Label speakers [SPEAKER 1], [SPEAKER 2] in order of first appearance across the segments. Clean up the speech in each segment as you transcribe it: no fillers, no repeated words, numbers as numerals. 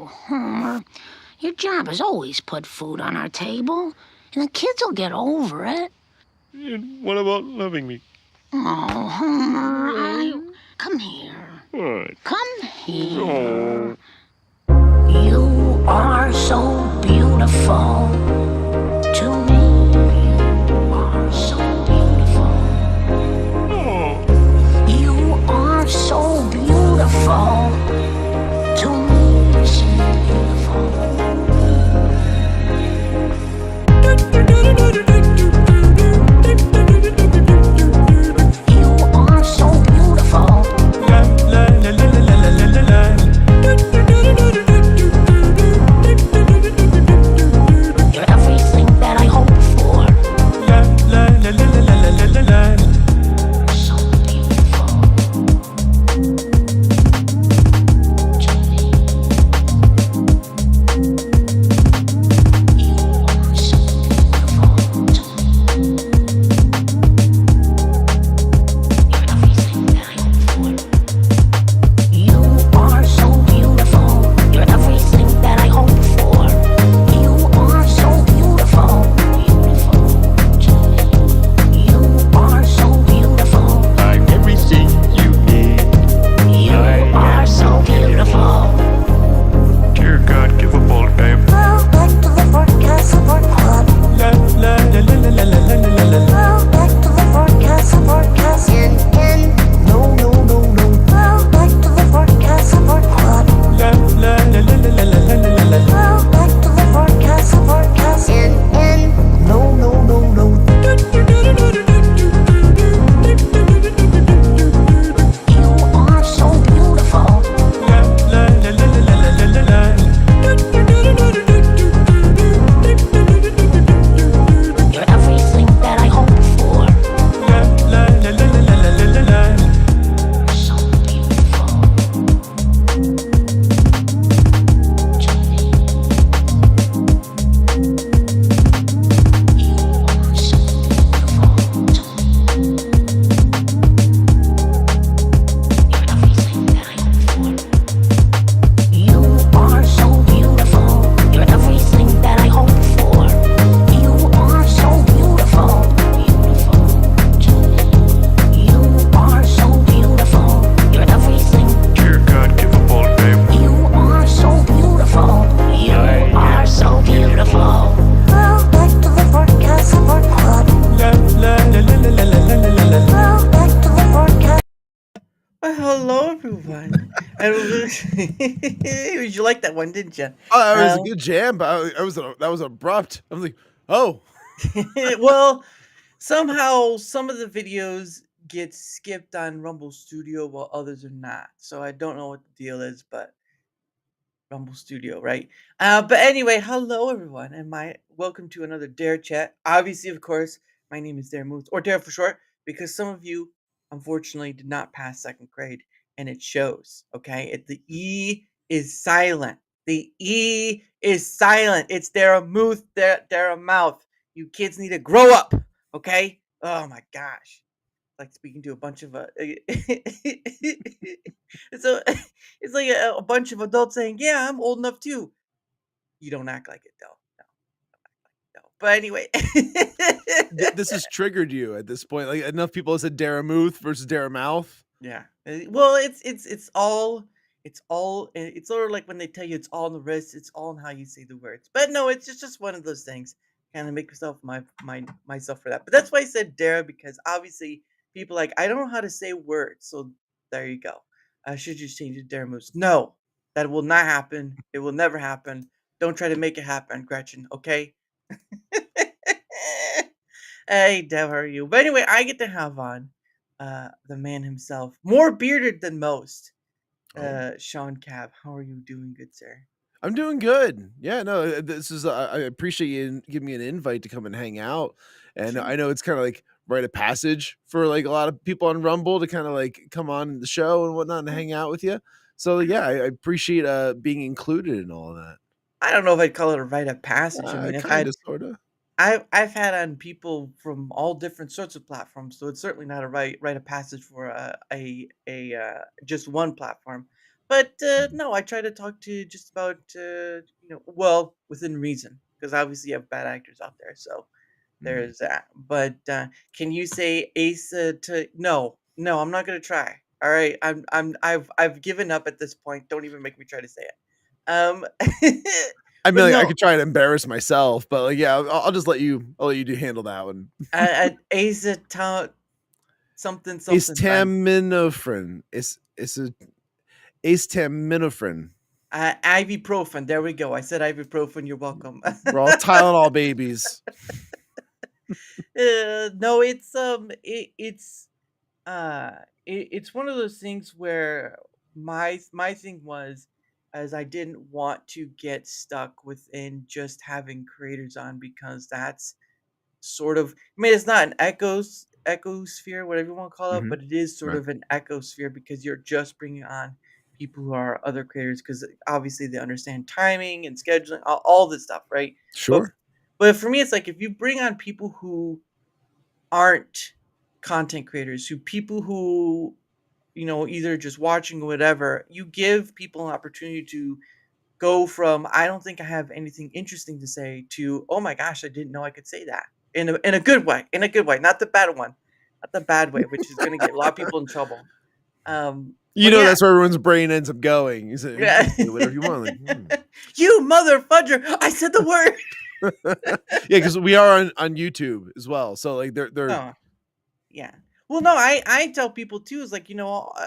[SPEAKER 1] Homer, your job is always put food on our table, and the kids will get over it.
[SPEAKER 2] And what about loving me?
[SPEAKER 1] Oh, Homer, come here.
[SPEAKER 2] What?
[SPEAKER 1] Come here.
[SPEAKER 2] Oh.
[SPEAKER 1] You are so beautiful to me. You are so beautiful.
[SPEAKER 2] Oh.
[SPEAKER 1] You are so beautiful to me. So beautiful. You are so beautiful.
[SPEAKER 2] La la la la la la la la la.
[SPEAKER 1] You're everything that I hope for.
[SPEAKER 2] La la la la la la la la la.
[SPEAKER 1] So beautiful to me. You are so beautiful to me. You're everything that I hope for. You are so beautiful. You're everything that I hope for. You are so beautiful. Beautiful to me. You are so beautiful.
[SPEAKER 2] I'm everything you need.
[SPEAKER 1] You are so beautiful.
[SPEAKER 2] Dear God, give a bold babe.
[SPEAKER 1] Well, back to the forecast support club.
[SPEAKER 2] La la la la la la la la la la.
[SPEAKER 1] Well, back to the forecast in. No, no, no, no. Well, back to the forecast support club.
[SPEAKER 2] La la la la la la la la la la.
[SPEAKER 1] Well, back to the forecast in. No, no, no, no. You are so beautiful.
[SPEAKER 2] La la la la la la la la la.
[SPEAKER 1] You're everything that I hope for.
[SPEAKER 2] La la la la la la la la la.
[SPEAKER 1] So beautiful to me. You are so beautiful to me. You're everything that I hope for. You are so beautiful. You're everything that I hope for. You are so beautiful. Beautiful to me. You are so beautiful. You're everything.
[SPEAKER 2] Dear God, give a bold babe.
[SPEAKER 1] You are so beautiful. You are so beautiful. Well, back to the forecast support club.
[SPEAKER 2] La la la la la la la la la la.
[SPEAKER 1] Well, back to the forecast.
[SPEAKER 3] Well, hello everyone. And you like that one, didn't you?
[SPEAKER 4] Oh, that was a good jam, but that was abrupt. I'm like, oh,
[SPEAKER 3] Well, somehow some of the videos get skipped on Rumble Studio while others are not. So I don't know what the deal is, but Rumble Studio, right? But anyway, hello everyone, and welcome to another DaraChat. Obviously, of course, my name is Dara Moves, or Dara for short, because some of you unfortunately did not pass second grade, and it shows. Okay, the E is silent. The E is silent. It's Dara Muth, Dara Mouth. You kids need to grow up. Okay. Oh my gosh. Like speaking to a bunch of so it's like a bunch of adults saying, "Yeah, I'm old enough too." You don't act like it though. No. But anyway,
[SPEAKER 4] this has triggered you at this point. Like enough people have said Daramuth versus Daramouth.
[SPEAKER 3] yeah. Well, it's all it's sort of like when they tell you it's all in the wrist. It's all in how you say the words. But no, it's just one of those things. Kind of make myself myself for that. But that's why I said Dara, because obviously people like I don't know how to say words. So there you go. I should just change it to Dara moves. No, that will not happen. It will never happen. Don't try to make it happen, Gretchen. Okay. Hey, Dev, how are you? But anyway, I get to have on the man himself, more bearded than most, Shawn Cav. How are you doing, good sir?
[SPEAKER 4] I'm doing good. Yeah, no, this is I appreciate you giving me an invite to come and hang out. And
[SPEAKER 3] Sure.
[SPEAKER 4] I know it's kind of like rite of passage for like a lot of people on Rumble to kind of like come on the show and whatnot and hang out with you. So yeah, I appreciate being included in all of that.
[SPEAKER 3] I don't know if I'd call it a rite of passage. I mean,
[SPEAKER 4] Kind of, sort of.
[SPEAKER 3] I've had on people from all different sorts of platforms, so it's certainly not a rite of passage for a just one platform. But no, I try to talk to just about well, within reason, because obviously you have bad actors out there. So
[SPEAKER 4] Mhm.
[SPEAKER 3] there's that. But can you say Ace to no, no, I'm not gonna try. All right, I've given up at this point. Don't even make me try to say it.
[SPEAKER 4] I mean,
[SPEAKER 3] But
[SPEAKER 4] like, I
[SPEAKER 3] no,
[SPEAKER 4] could try to embarrass myself, but like, yeah, I'll just let you. I'll let you do handle that one.
[SPEAKER 3] Ace something something time.
[SPEAKER 4] Acetaminophen. It's a acetaminophen.
[SPEAKER 3] Ibuprofen. There we go. I said ibuprofen. You're welcome.
[SPEAKER 4] We're all Tylenol babies.
[SPEAKER 3] No, uh it's one of those things where my thing was as I didn't want to get stuck within just having creators on because that's sort of, I mean, it's not an echosphere, whatever you want to call it,
[SPEAKER 4] Mhm.
[SPEAKER 3] but it is sort
[SPEAKER 4] Right.
[SPEAKER 3] of an echosphere because you're just bringing on people who are other creators because obviously they understand timing and scheduling, all this stuff, right? But
[SPEAKER 4] Sure.
[SPEAKER 3] but for me, it's like if you bring on people who aren't content creators, who people who either just watching or whatever, you give people an opportunity to go from I don't think I have anything interesting to say to oh my gosh, I didn't know I could say that in a good way, not the bad one, not the bad way, which is going to get a lot of people in trouble.
[SPEAKER 4] You
[SPEAKER 3] But
[SPEAKER 4] know,
[SPEAKER 3] yeah,
[SPEAKER 4] that's where everyone's brain ends up going. You say, "You
[SPEAKER 3] yeah.
[SPEAKER 4] can say whatever you want." Like,
[SPEAKER 3] You mother fudger! I said the word.
[SPEAKER 4] yeah, because we are on YouTube as well. So like, they're
[SPEAKER 3] Oh, yeah. Well, no, I tell people too is like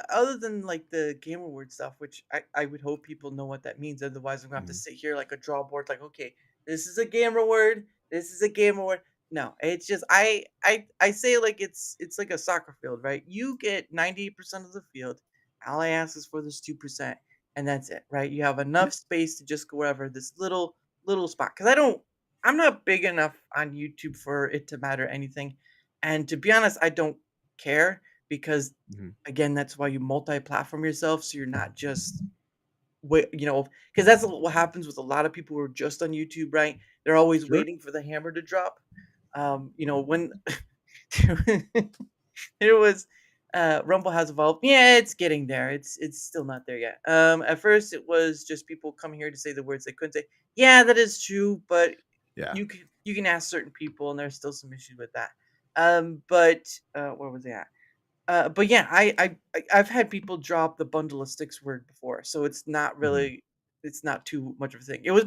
[SPEAKER 3] other than like the gamer word stuff, which I would hope people know what that means. Otherwise, I'm gonna have to
[SPEAKER 4] Mhm.
[SPEAKER 3] sit here like a draw board, like okay, this is a gamer word, this is a gamer word. No, it's just I say like it's like a soccer field, right? You get 98% of the field. All I ask is for this 2%, and that's it, right? You have
[SPEAKER 4] Yeah,
[SPEAKER 3] enough space to just go wherever this little spot. Because I'm not big enough on YouTube for it to matter anything. And to be honest, I don't care because
[SPEAKER 4] mhm.
[SPEAKER 3] again, that's why you multi-platform yourself so you're not just wait, because that's what happens with a lot of people who are just on YouTube, right? They're always
[SPEAKER 4] Sure.
[SPEAKER 3] waiting for the hammer to drop. When it was Rumble has evolved. Yeah, it's getting there. It's still not there yet. At first it was just people coming here to say the words they couldn't say. Yeah, that is true, but
[SPEAKER 4] Yeah.
[SPEAKER 3] you can ask certain people and there's still some issues with that. But where was I at? But yeah, I've had people drop the bundle of sticks word before, so
[SPEAKER 4] Mhm.
[SPEAKER 3] it's not too much of a thing. It was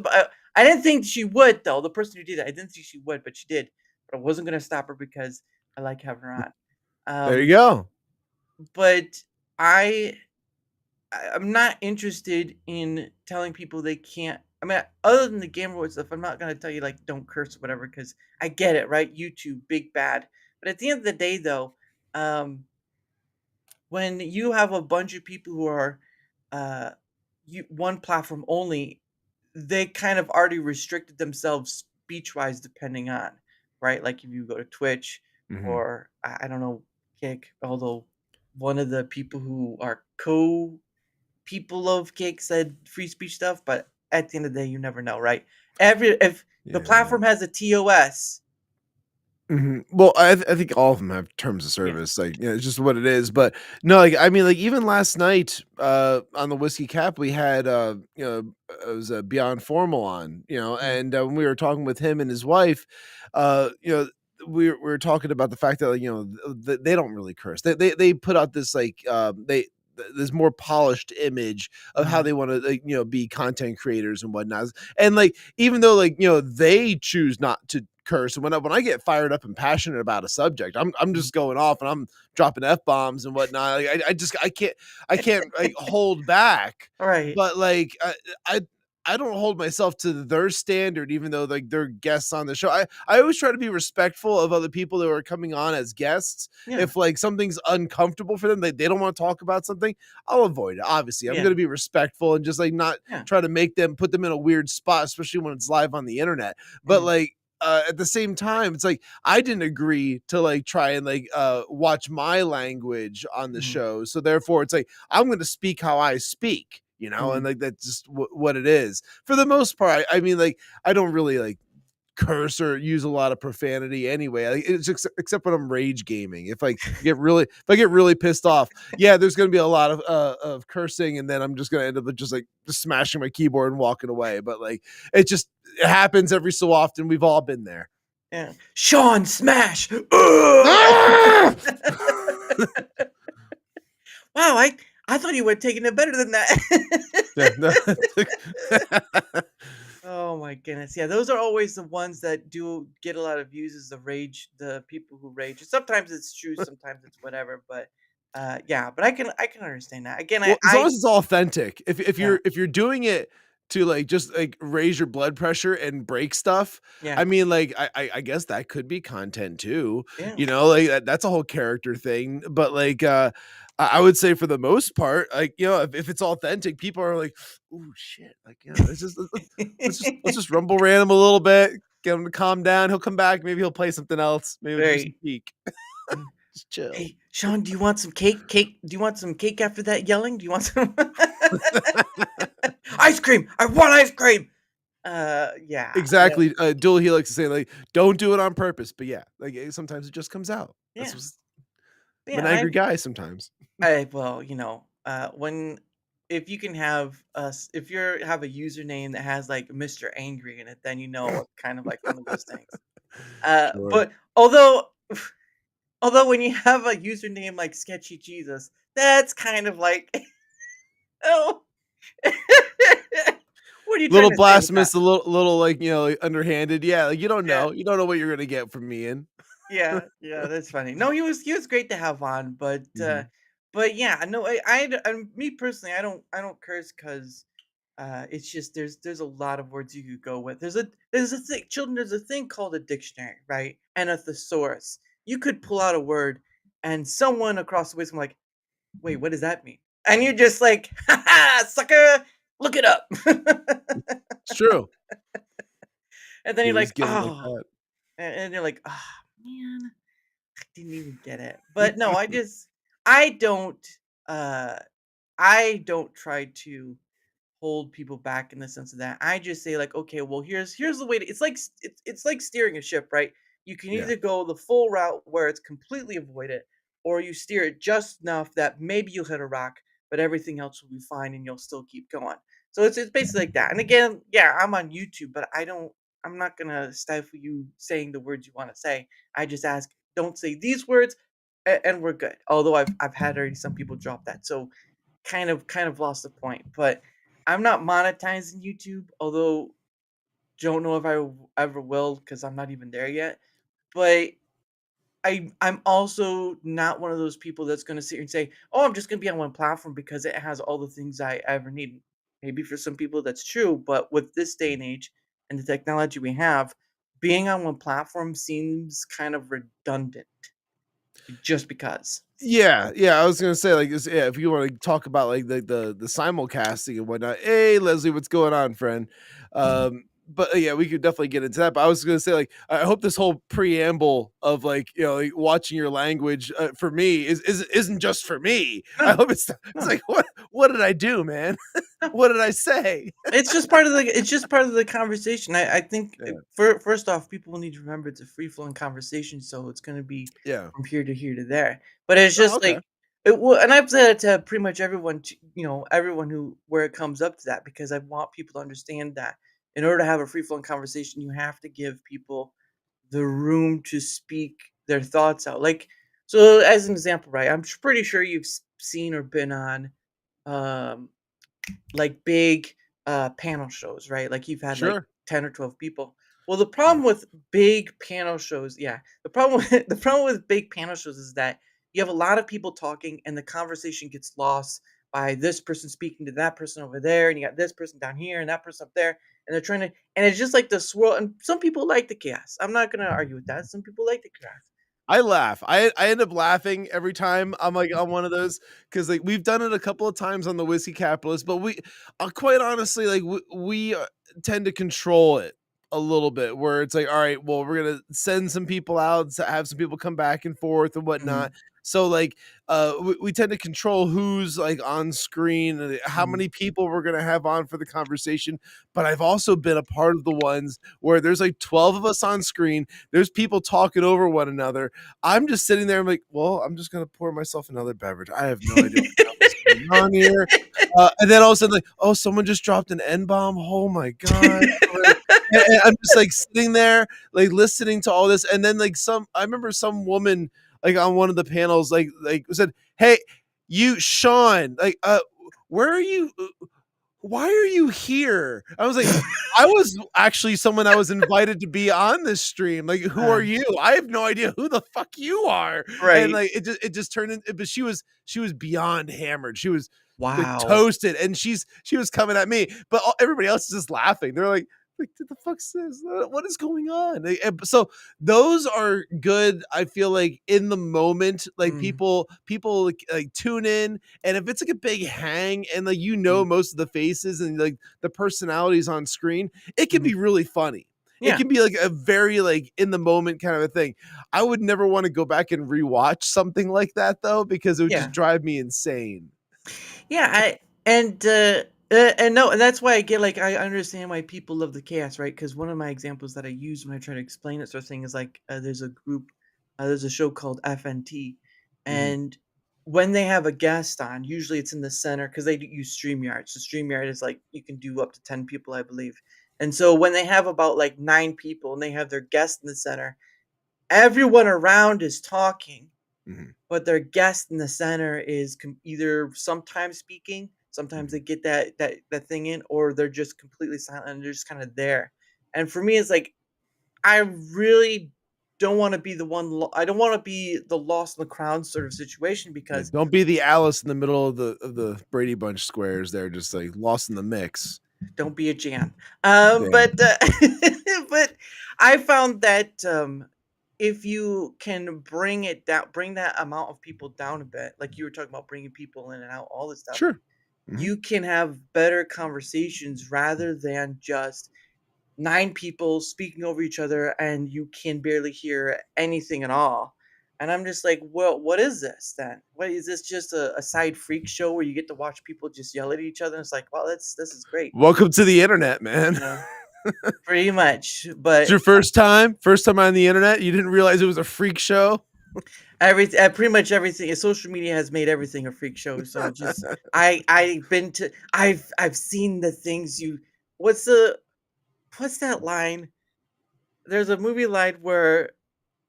[SPEAKER 3] I didn't think she would though. The person who did it, I didn't think she would, but she did. But I wasn't gonna stop her because I like having her on.
[SPEAKER 4] There you
[SPEAKER 3] Um,
[SPEAKER 4] go.
[SPEAKER 3] but I I'm not interested in telling people they can't. I mean, other than the gamer boy stuff, I'm not gonna tell you like don't curse or whatever because I get it, right? YouTube, big bad. But at the end of the day, though, um, when you have a bunch of people who are uh one platform only, they kind of already restricted themselves speech wise depending on, right? Like if you go to Twitch
[SPEAKER 4] Mhm.
[SPEAKER 3] or I don't know, Kick, although one of the people who are co people of Kick said free speech stuff, but at the end of the day you never know, right? If the
[SPEAKER 4] Yeah.
[SPEAKER 3] platform has a TOS,
[SPEAKER 4] Mhm. Well, I think all of them have terms of
[SPEAKER 3] yeah.
[SPEAKER 4] service, like, it's just what it is, but no, like, I mean, like, even last night, on the Whiskey Cap, we had, it was, Beyond Formal on,
[SPEAKER 3] Mm,
[SPEAKER 4] and, when we were talking with him and his wife, uh, you know, we were talking about the fact that, like, they don't really curse. They put out this, like, this more polished image of how
[SPEAKER 3] mhm,
[SPEAKER 4] they wanna, like, be content creators and whatnot, and, like, even though, like, they choose not to curse, and when I get fired up and passionate about a subject, I'm
[SPEAKER 3] mhm.
[SPEAKER 4] just going off and I'm dropping F-bombs and whatnot. Like, I can't, like, hold back,
[SPEAKER 3] All right.
[SPEAKER 4] but, like, I I don't hold myself to their standard even though, like, they're guests on the show. I always try to be respectful of other people that are coming on as guests.
[SPEAKER 3] Yeah.
[SPEAKER 4] If, like, something's uncomfortable for them, they don't wanna talk about something, I'll avoid it, obviously. I'm
[SPEAKER 3] Yeah.
[SPEAKER 4] gonna be respectful and just, like, not
[SPEAKER 3] Yeah.
[SPEAKER 4] try to put them in a weird spot, especially when it's live on the internet. But,
[SPEAKER 3] Mm,
[SPEAKER 4] like, at the same time, it's like I didn't agree to like try and like watch my language on the
[SPEAKER 3] mhm,
[SPEAKER 4] show. So therefore it's like I'm going to speak how I speak, and
[SPEAKER 3] mhm,
[SPEAKER 4] like that's just what it is. For the most part, I mean like I don't really like curse or use a lot of profanity anyway. Like, it's except when I'm rage gaming. If I get really pissed off, yeah, there's gonna be a lot of cursing, and then I'm just gonna end up just like just smashing my keyboard and walking away. But like it happens every so often. We've all been there.
[SPEAKER 3] Yeah. Shawn smash.
[SPEAKER 4] Ah!
[SPEAKER 3] Wow, I thought you were taking it better than that.
[SPEAKER 4] Yeah, no.
[SPEAKER 3] Oh my goodness. Yeah, those are always the ones that do get a lot of views is the people who rage. Sometimes it's true, sometimes it's whatever, but yeah, but I can understand that. Again,
[SPEAKER 4] Well, as long
[SPEAKER 3] I
[SPEAKER 4] as it's authentic. If
[SPEAKER 3] yeah,
[SPEAKER 4] you're doing it to, like, just, like, raise your blood pressure and break stuff,
[SPEAKER 3] yeah,
[SPEAKER 4] I mean, like, I guess that could be content too,
[SPEAKER 3] yeah.
[SPEAKER 4] like, that's a whole character thing, but, like, I would say for the most part, like, if it's authentic, people are like, "Ooh, shit," like, let's just rumble ram him a little bit, get him to calm down, he'll come back, maybe he'll play something else, maybe we'll do some
[SPEAKER 3] Very.
[SPEAKER 4] Peek. Just chill.
[SPEAKER 3] Hey, Sean, do you want some cake? Do you want some cake after that yelling? Do you want some ice cream? I want ice cream. Yeah,
[SPEAKER 4] Exactly, Dual Helix is saying, like, "Don't do it on purpose," but yeah, like, sometimes it just comes out. That's
[SPEAKER 3] yeah,
[SPEAKER 4] what's I'm an
[SPEAKER 3] yeah.
[SPEAKER 4] angry guy sometimes.
[SPEAKER 3] Well, when if you can have us, if you have a username that has like Mr. Angry in it, then it's kind of like one of those things.
[SPEAKER 4] Sure.
[SPEAKER 3] But although when you have a username like Sketchy Jesus, that's kind of like, oh, what are you trying
[SPEAKER 4] Little
[SPEAKER 3] to say with that?
[SPEAKER 4] blasphemous, a little, like, like, underhanded, yeah, like,
[SPEAKER 3] Yeah.
[SPEAKER 4] you don't know what you're gonna get from me in.
[SPEAKER 3] Yeah, yeah, that's funny. No, he was great to have on,
[SPEAKER 4] Mhm.
[SPEAKER 3] but yeah, no, me personally, I don't curse because it's just there's a lot of words you could go with. There's a thing, children. There's a thing called a dictionary, right? And a thesaurus. You could pull out a word, and someone across the way is like, "Wait, what does that mean?" And you're just like, "Ha ha, sucker, look it up."
[SPEAKER 4] It's true.
[SPEAKER 3] And then you're
[SPEAKER 4] It is
[SPEAKER 3] like,
[SPEAKER 4] getting like
[SPEAKER 3] "Oh,"
[SPEAKER 4] that.
[SPEAKER 3] and you're like, "Ah, man." Didn't even get it. But no, I don't uh I don't try to hold people back in the sense of that. I just say like, okay, well here's the way to, it's like steering a ship, right? You can
[SPEAKER 4] Yeah.
[SPEAKER 3] either go the full route where it's completely avoided, or you steer it just enough that maybe you'll hit a rock, but everything else will be fine and you'll still keep going. So it's basically like that. And again, yeah, I'm on YouTube, but I'm not gonna stifle you saying the words you want to say. I just ask, don't say these words, and we're good. Although I've had already some people drop that, so kind of lost the point. But I'm not monetizing YouTube, although don't know if ever will because I'm not even there yet. But I'm also not one of those people that's going to sit here and say, "Oh, I'm just going to be on one platform because it has all the things I ever need." Maybe for some people that's true, but with this day and age and the technology we have, being on one platform seems kind of redundant just because.
[SPEAKER 4] Yeah, yeah, I was gonna say, like, yeah, if you wanna talk about, like, the simulcasting and whatnot, "Hey, Leslie, what's going on, friend?" But, yeah, we could definitely get into that, but I was gonna say, like, I hope this whole preamble of, like, like, watching your language, for me isn't just for me. I
[SPEAKER 3] No,
[SPEAKER 4] hope it's
[SPEAKER 3] no,
[SPEAKER 4] like, "What did I do, man?
[SPEAKER 3] no.
[SPEAKER 4] What did I say?"
[SPEAKER 3] It's just part of the conversation. I think
[SPEAKER 4] Yeah,
[SPEAKER 3] first off, people need to remember it's a free flowing conversation, so it's gonna be
[SPEAKER 4] yeah.
[SPEAKER 3] from here to here to there. But it's
[SPEAKER 4] Oh,
[SPEAKER 3] just
[SPEAKER 4] okay.
[SPEAKER 3] like it will, and I've said it to pretty much everyone, everyone who where it comes up to that, because I want people to understand that in order to have a free flowing conversation, you have to give people the room to speak their thoughts out. Like, so as an example, right? Pretty sure you've seen or been on um like big panel shows, right? Like you've had like
[SPEAKER 4] Sure.
[SPEAKER 3] 10 or 12 people. Well, the problem
[SPEAKER 4] Yeah.
[SPEAKER 3] with big panel shows, yeah, the problem with big panel shows is that you have a lot of people talking and the conversation gets lost by this person speaking to that person over there, and you got this person down here and that person up there, and they're trying to, and it's just like the swirl. And some people like the chaos. I'm not gonna argue with that. Some people like the chaos.
[SPEAKER 4] I laugh. I end up laughing every time I'm, like, on one of those because, like, we've done it a couple of times on the Whiskey Capitalist, but quite honestly, like, we tend to control it a little bit where it's like, "All right, well, we're gonna send some people out, have some people come back and forth and
[SPEAKER 3] Mhm.
[SPEAKER 4] whatnot." So like we tend to control who's like on screen and how
[SPEAKER 3] Mhm.
[SPEAKER 4] many people we're gonna have on for the conversation. But I've also been a part of the ones where there's like 12 of us on screen. There's people talking over one another. I'm just sitting there. I'm like, well, I'm just gonna pour myself another beverage. I have no idea what the hell is going on here. And then all of a sudden, like, oh, someone just dropped an N bomb. Oh my god! Like, and I'm just like sitting there, like listening to all this, and then like I remember some woman like on one of the panels, like said, "Hey, you, Shawn, like, where are you? Why are you here?" I was like, I was actually someone that was invited to be on this stream. Like, who are you? I have no idea who the fuck you are. And
[SPEAKER 3] Right.
[SPEAKER 4] like it just turned in, but she was beyond hammered. She was like
[SPEAKER 3] Wow.
[SPEAKER 4] toasted, and she was coming at me, but everybody else is just laughing. They're like, what the fuck's this? What is going on? So those are good. I feel like in the moment, like
[SPEAKER 3] Mm,
[SPEAKER 4] people like tune in, and if it's like a big hang, and like
[SPEAKER 3] mm,
[SPEAKER 4] most of the faces and like the personalities on screen, it can
[SPEAKER 3] mhm.
[SPEAKER 4] be really funny. It
[SPEAKER 3] Yeah.
[SPEAKER 4] can be like a very like in the moment kind of a thing. I would never want to go back and rewatch something like that though, because it would just
[SPEAKER 3] Yeah.
[SPEAKER 4] drive me insane.
[SPEAKER 3] Yeah, and no, and that's why I get like I understand why people love the chaos, right? Because one of my examples that I use when I try to explain it sort of thing is like there's a show called FNT,
[SPEAKER 4] Mhm,
[SPEAKER 3] and when they have a guest on, usually it's in the center because they use StreamYard. So StreamYard is like you can do up to 10 people, I believe. And so when they have about like 9 people and they have their guest in the center, everyone around is talking
[SPEAKER 4] mhm,
[SPEAKER 3] but their guest in the center is either sometimes speaking, sometimes they
[SPEAKER 4] mhm.
[SPEAKER 3] get that thing in, or they're just completely silent and they're just kind of there. And for me, it's like I really don't want to be the one. I don't want to be the lost in the crown sort of situation
[SPEAKER 4] Yeah,
[SPEAKER 3] because
[SPEAKER 4] don't be the Alice in the middle of the Brady Bunch squares there, just like lost in the mix.
[SPEAKER 3] don't be a Jan.
[SPEAKER 4] Yeah.
[SPEAKER 3] But but I found that if you can bring that amount of people down a bit, like you were talking about bringing people in and out, all this stuff
[SPEAKER 4] Sure. Mhm.
[SPEAKER 3] you can have better conversations rather than just 9 people speaking over each other and you can barely hear anything at all. And I'm just like, well, what is this then? What is this just a side freak show where you get to watch people just yell at each other? And it's like, well, this is great,
[SPEAKER 4] Welcome to the internet, man.
[SPEAKER 3] you know, pretty much.
[SPEAKER 4] It's
[SPEAKER 3] But
[SPEAKER 4] your first time? First time on the internet? You didn't realize it was a freak show?
[SPEAKER 3] pretty much everything social media has made everything a freak show. So just I've seen the things you what's the what's that line? There's a movie line where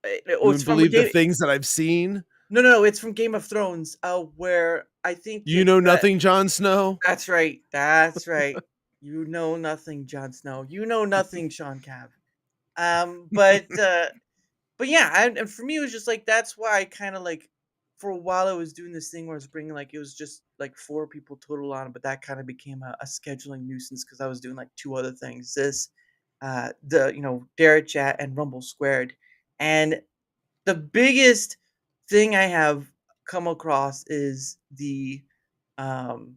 [SPEAKER 4] You
[SPEAKER 3] it's
[SPEAKER 4] wouldn't
[SPEAKER 3] from a
[SPEAKER 4] believe the
[SPEAKER 3] game.
[SPEAKER 4] things that I've seen.
[SPEAKER 3] No, it's from Game of Thrones, where I think
[SPEAKER 4] You
[SPEAKER 3] it's,
[SPEAKER 4] know nothing, Jon Snow?
[SPEAKER 3] that's right. You know nothing, Jon Snow. You know nothing, Shawn Cav. Um, but, uh, but yeah, and for me, it was just like, that's why I kinda like for a while, I was doing this thing where I was bringing, like it was just, like, 4 people total on, but that kinda became a scheduling nuisance because I was doing, like, 2 other things. DaraChat and Rumble Squared, and the biggest thing I have come across um,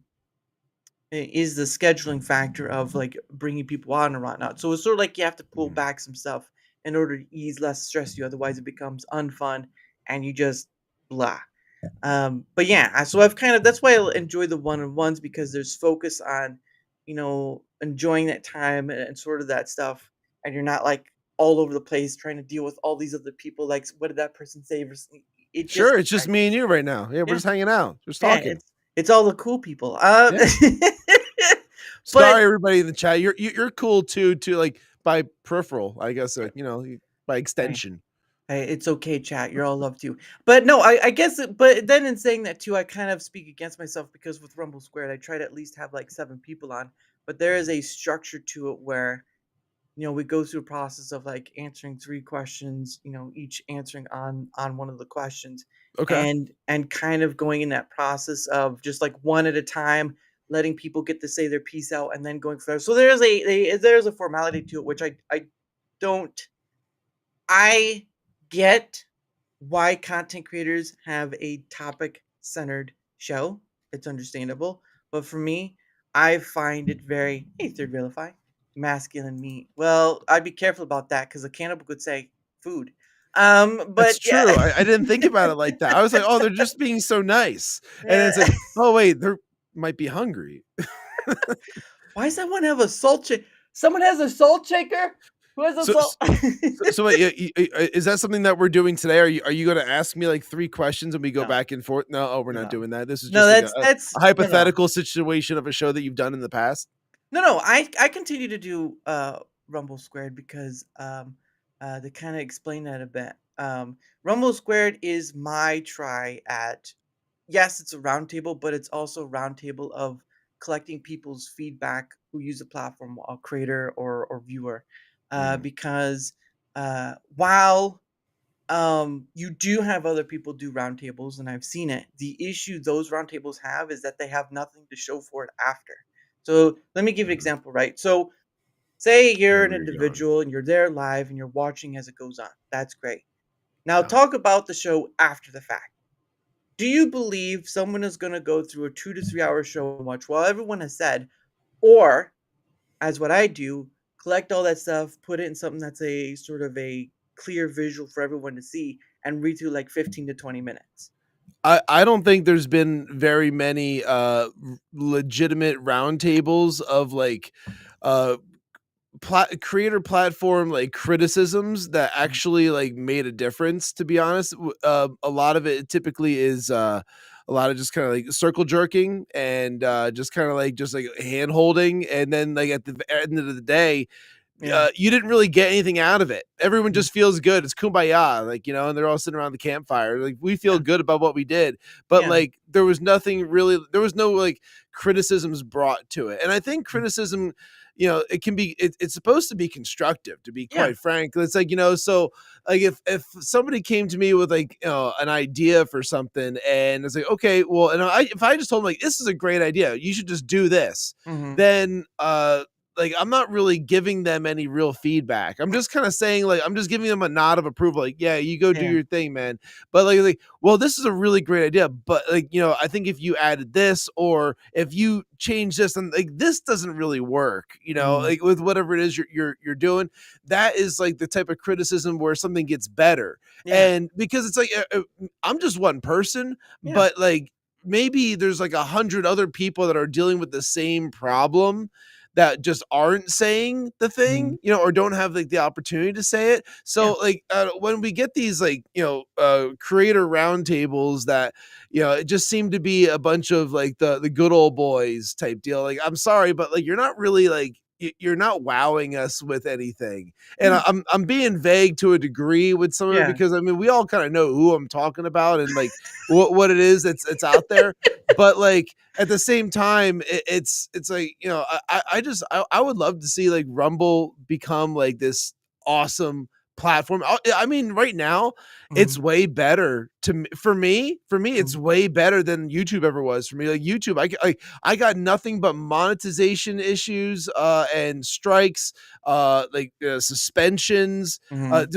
[SPEAKER 3] is the scheduling factor of, like, bringing people on and whatnot. So it's sort of like you have to pull
[SPEAKER 4] Mhm.
[SPEAKER 3] back some stuff in order to ease less stress you, otherwise it becomes unfun and you just blah. But yeah, so I've kind of that's why I enjoy the one-on-ones because there's focus on, enjoying that time and sort of that stuff, and you're not like all over the place trying to deal with all these other people. Like, what did that person say? It just
[SPEAKER 4] Sure, it's just me and you right now. Yeah, we're
[SPEAKER 3] yeah,
[SPEAKER 4] just hanging out, just
[SPEAKER 3] yeah,
[SPEAKER 4] talking.
[SPEAKER 3] it's all the cool people.
[SPEAKER 4] Yeah.
[SPEAKER 3] But
[SPEAKER 4] Sorry, everybody in the chat. You're cool too, like by peripheral, I guess. By
[SPEAKER 3] hey,
[SPEAKER 4] extension.
[SPEAKER 3] hey, it's okay, chat. You're all loved too. But no, I guess. But then in saying that too, I kind of speak against myself because with Rumble Squared, I try to at least have like 7 people on. But there is a structure to it where we go through a process of like answering 3 questions, each answering on one of the questions,
[SPEAKER 4] Okay.
[SPEAKER 3] and kind of going in that process of just like one at a time, letting people get to say their piece out, and then going further. So there's a formality to it, which I don't. I get why content creators have a topic centered show. It's understandable. But for me, I find it very, hey, third vilify, masculine meat. Well, I'd be careful about that because a cannibal could say food. But
[SPEAKER 4] That's
[SPEAKER 3] yeah.
[SPEAKER 4] true. I didn't think about it like that. I was like, "Oh, they're just being so nice." And then
[SPEAKER 3] Yeah.
[SPEAKER 4] it's like, "Oh, wait, they're might be hungry."
[SPEAKER 3] Why does someone have a salt shake? Someone has a salt shaker? Who has a
[SPEAKER 4] So
[SPEAKER 3] salt?
[SPEAKER 4] so wait, is that something that we're doing today? Are you gonna ask me, like, 3 questions and we go
[SPEAKER 3] No,
[SPEAKER 4] back and forth? No? Oh, we're not
[SPEAKER 3] no.
[SPEAKER 4] doing that. This is
[SPEAKER 3] No,
[SPEAKER 4] just like a
[SPEAKER 3] that's
[SPEAKER 4] a
[SPEAKER 3] no.
[SPEAKER 4] hypothetical situation of a show that you've done in the past?
[SPEAKER 3] No, I continue to do, Rumble Squared because, to kinda explain that a bit, Rumble Squared is my try at yes, it's a roundtable, but it's also a roundtable of collecting people's feedback who use the platform, a creator or viewer,
[SPEAKER 4] Mhm.
[SPEAKER 3] because, while you do have other people do roundtables, and I've seen it. The issue those roundtables have is that they have nothing to show for it after. So let me give you an
[SPEAKER 4] Mhm.
[SPEAKER 3] example, right? So say
[SPEAKER 4] I
[SPEAKER 3] you're
[SPEAKER 4] know
[SPEAKER 3] an
[SPEAKER 4] where you're going.
[SPEAKER 3] individual and you're there live and you're watching as it goes on. That's great. Now
[SPEAKER 4] Yeah.
[SPEAKER 3] talk about the show after the fact. Do you believe someone is going to go through a 2 to 3 hour show and watch while everyone has said, or as what I do, collect all that stuff, put it in something that's a sort of a clear visual for everyone to see, and read through like 15 to 20 minutes.
[SPEAKER 4] I don't think there's been very many, legitimate roundtables of, like, uh creator platform like criticisms that
[SPEAKER 3] Mhm.
[SPEAKER 4] actually like made a difference, to be honest. A lot of it typically is a lot of just kind of like circle jerking and just kind of like just like hand holding, and then like at the end of the day,
[SPEAKER 3] Yeah.
[SPEAKER 4] you didn't really get anything out of it. Everyone
[SPEAKER 3] Mhm.
[SPEAKER 4] just feels good. It's kumbaya, like, and they're all sitting around the campfire. Like, we feel
[SPEAKER 3] Yeah.
[SPEAKER 4] good about what we did, but
[SPEAKER 3] Yeah.
[SPEAKER 4] like there was nothing really. There was no like criticisms brought to it, and I think
[SPEAKER 3] Mhm.
[SPEAKER 4] criticism, it can be. It's supposed to be constructive, to be
[SPEAKER 3] Yeah.
[SPEAKER 4] quite frank. It's like, so like if somebody came to me with like an idea for something, and it's like, okay, well, and if I just told them like, this is a great idea, you should just do this,
[SPEAKER 3] Mhm.
[SPEAKER 4] then like, I'm not really giving them any real feedback. I'm just kind of saying, like, I'm just giving them a nod of approval, like, yeah, you go do
[SPEAKER 3] Yeah.
[SPEAKER 4] your thing, man. But like, well, this is a really great idea. But like, I think if you added this, or if you change this, and like this doesn't really work,
[SPEAKER 3] Mhm.
[SPEAKER 4] like with whatever it is you're doing, that is like the type of criticism where something gets better.
[SPEAKER 3] Yeah.
[SPEAKER 4] And because it's like, I'm just one person,
[SPEAKER 3] Yeah.
[SPEAKER 4] but like maybe there's like 100 other people that are dealing with the same problem that just aren't saying the
[SPEAKER 3] Mhm.
[SPEAKER 4] thing, or don't have like the opportunity to say it.
[SPEAKER 3] Yeah.
[SPEAKER 4] So like when we get these like, creator roundtables that, it just seemed to be a bunch of like the good old boys type deal. Like, I'm sorry, but like you're not really like you're not wowing us with anything. And
[SPEAKER 3] Yeah.
[SPEAKER 4] I'm being vague to a degree with some of it,
[SPEAKER 3] Yeah.
[SPEAKER 4] because I mean we all kind of know who I'm talking about, and like what it is that's out there. But like at the same time, it's like, I would love to see like Rumble become like this awesome platform. I mean, right now it's
[SPEAKER 3] Mhm.
[SPEAKER 4] way better for me it's
[SPEAKER 3] Mhm.
[SPEAKER 4] way better than YouTube ever was for me. Like YouTube, I got nothing but monetization issues and strikes, like suspensions,
[SPEAKER 3] Mhm.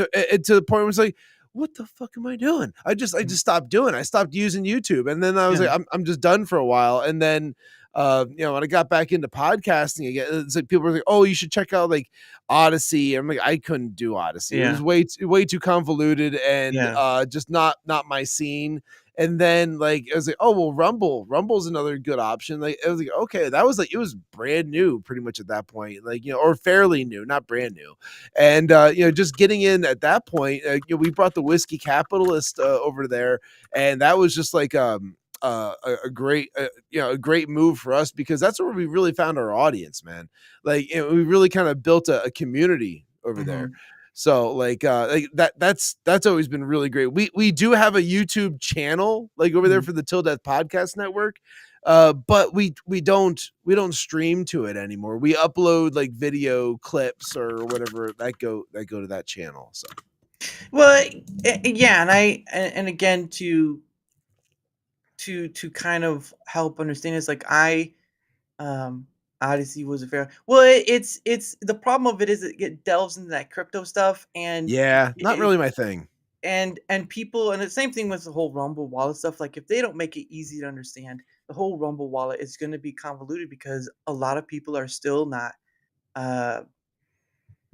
[SPEAKER 4] to the point where it's like, what the fuck am I doing? I just stopped doing it. I stopped using YouTube. And then I was
[SPEAKER 3] Yeah.
[SPEAKER 4] like, I'm just done for a while. And then when I got back into podcasting again, it's like people were like, oh, you should check out like Odyssey. I'm like, I couldn't do Odyssey. It
[SPEAKER 3] Yeah.
[SPEAKER 4] was way too convoluted, and
[SPEAKER 3] Yeah.
[SPEAKER 4] just not my scene. And then like I was like, oh well, Rumble's another good option. Like, I was like, okay, that was like, it was brand new pretty much at that point, like, or fairly new, not brand new. And just getting in at that point, we brought the Whiskey Capitalist over there, and that was just like a great a great move for us, because that's where we really found our audience, man. Like, we really kind of built a community over there.
[SPEAKER 3] Mhm.
[SPEAKER 4] So like that's always been really great. We do have a YouTube channel like over there
[SPEAKER 3] Mhm.
[SPEAKER 4] for the Till Death Podcast Network. But we don't stream to it anymore. We upload like video clips or whatever that go to that channel. So
[SPEAKER 3] Well, yeah, and again to kind of help understand is like um Odyssey was a fair. Well, it's the problem of it is it delves into that crypto stuff and
[SPEAKER 4] yeah, not
[SPEAKER 3] it,
[SPEAKER 4] really my thing.
[SPEAKER 3] and people and the same thing with the whole Rumble wallet stuff. Like if they don't make it easy to understand, the whole Rumble wallet is going to be convoluted because a lot of people are still not uh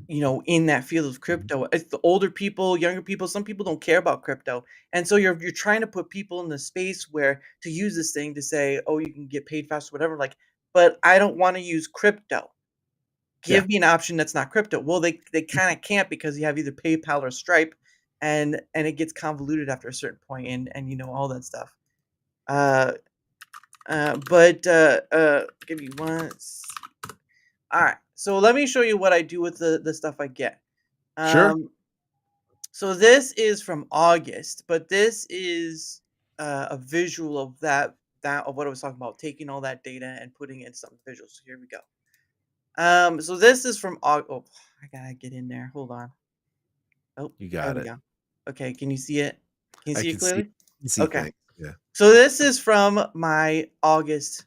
[SPEAKER 3] in that field of crypto. It's the older people, younger people, some people don't care about crypto. And so you're trying to put people in the space where to use this thing to say, "Oh, you can get paid fast," whatever, like, "But I don't wanna use crypto.
[SPEAKER 4] Yeah.
[SPEAKER 3] Give me an option that's not crypto." Well, they kinda can't because you have either PayPal or Stripe, and it gets convoluted after a certain point and all that stuff. Uh, give me one s Alright, so let me show you what I do with the stuff I get.
[SPEAKER 4] Sure.
[SPEAKER 3] Um So this is from August, but this is a visual of that of what I was talking about, taking all that data and putting it in something visual. So here we go. So this is from Oh, I gotta get in there. Hold on. Oh,
[SPEAKER 4] You
[SPEAKER 3] there
[SPEAKER 4] got
[SPEAKER 3] we
[SPEAKER 4] it.
[SPEAKER 3] go. Okay, can you see it? Can you
[SPEAKER 4] I
[SPEAKER 3] see it
[SPEAKER 4] can
[SPEAKER 3] clearly?
[SPEAKER 4] see
[SPEAKER 3] Okay.
[SPEAKER 4] things. Yeah.
[SPEAKER 3] So this is from my August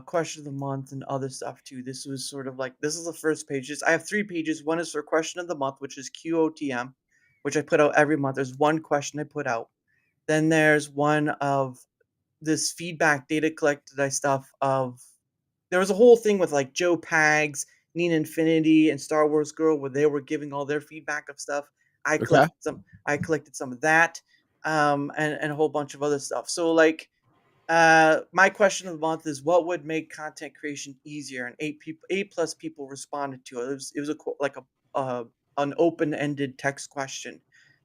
[SPEAKER 3] question of the month and other stuff too. This was sort of like this is the first page. I have 3 pages. One is for question of the month, which is QOTM, which I put out every month. There's one question I put out. Then there's one of this feedback data collected I stuff of there was a whole thing with like Joe Pags, Nina Infinity, and Star Wars Girl where they were giving all their feedback of stuff.
[SPEAKER 4] Okay.
[SPEAKER 3] I collected some of that, and a whole bunch of other stuff. So like my question of the month is what would make content creation easier? And 8 plus people responded to it. It was like a an open-ended text question.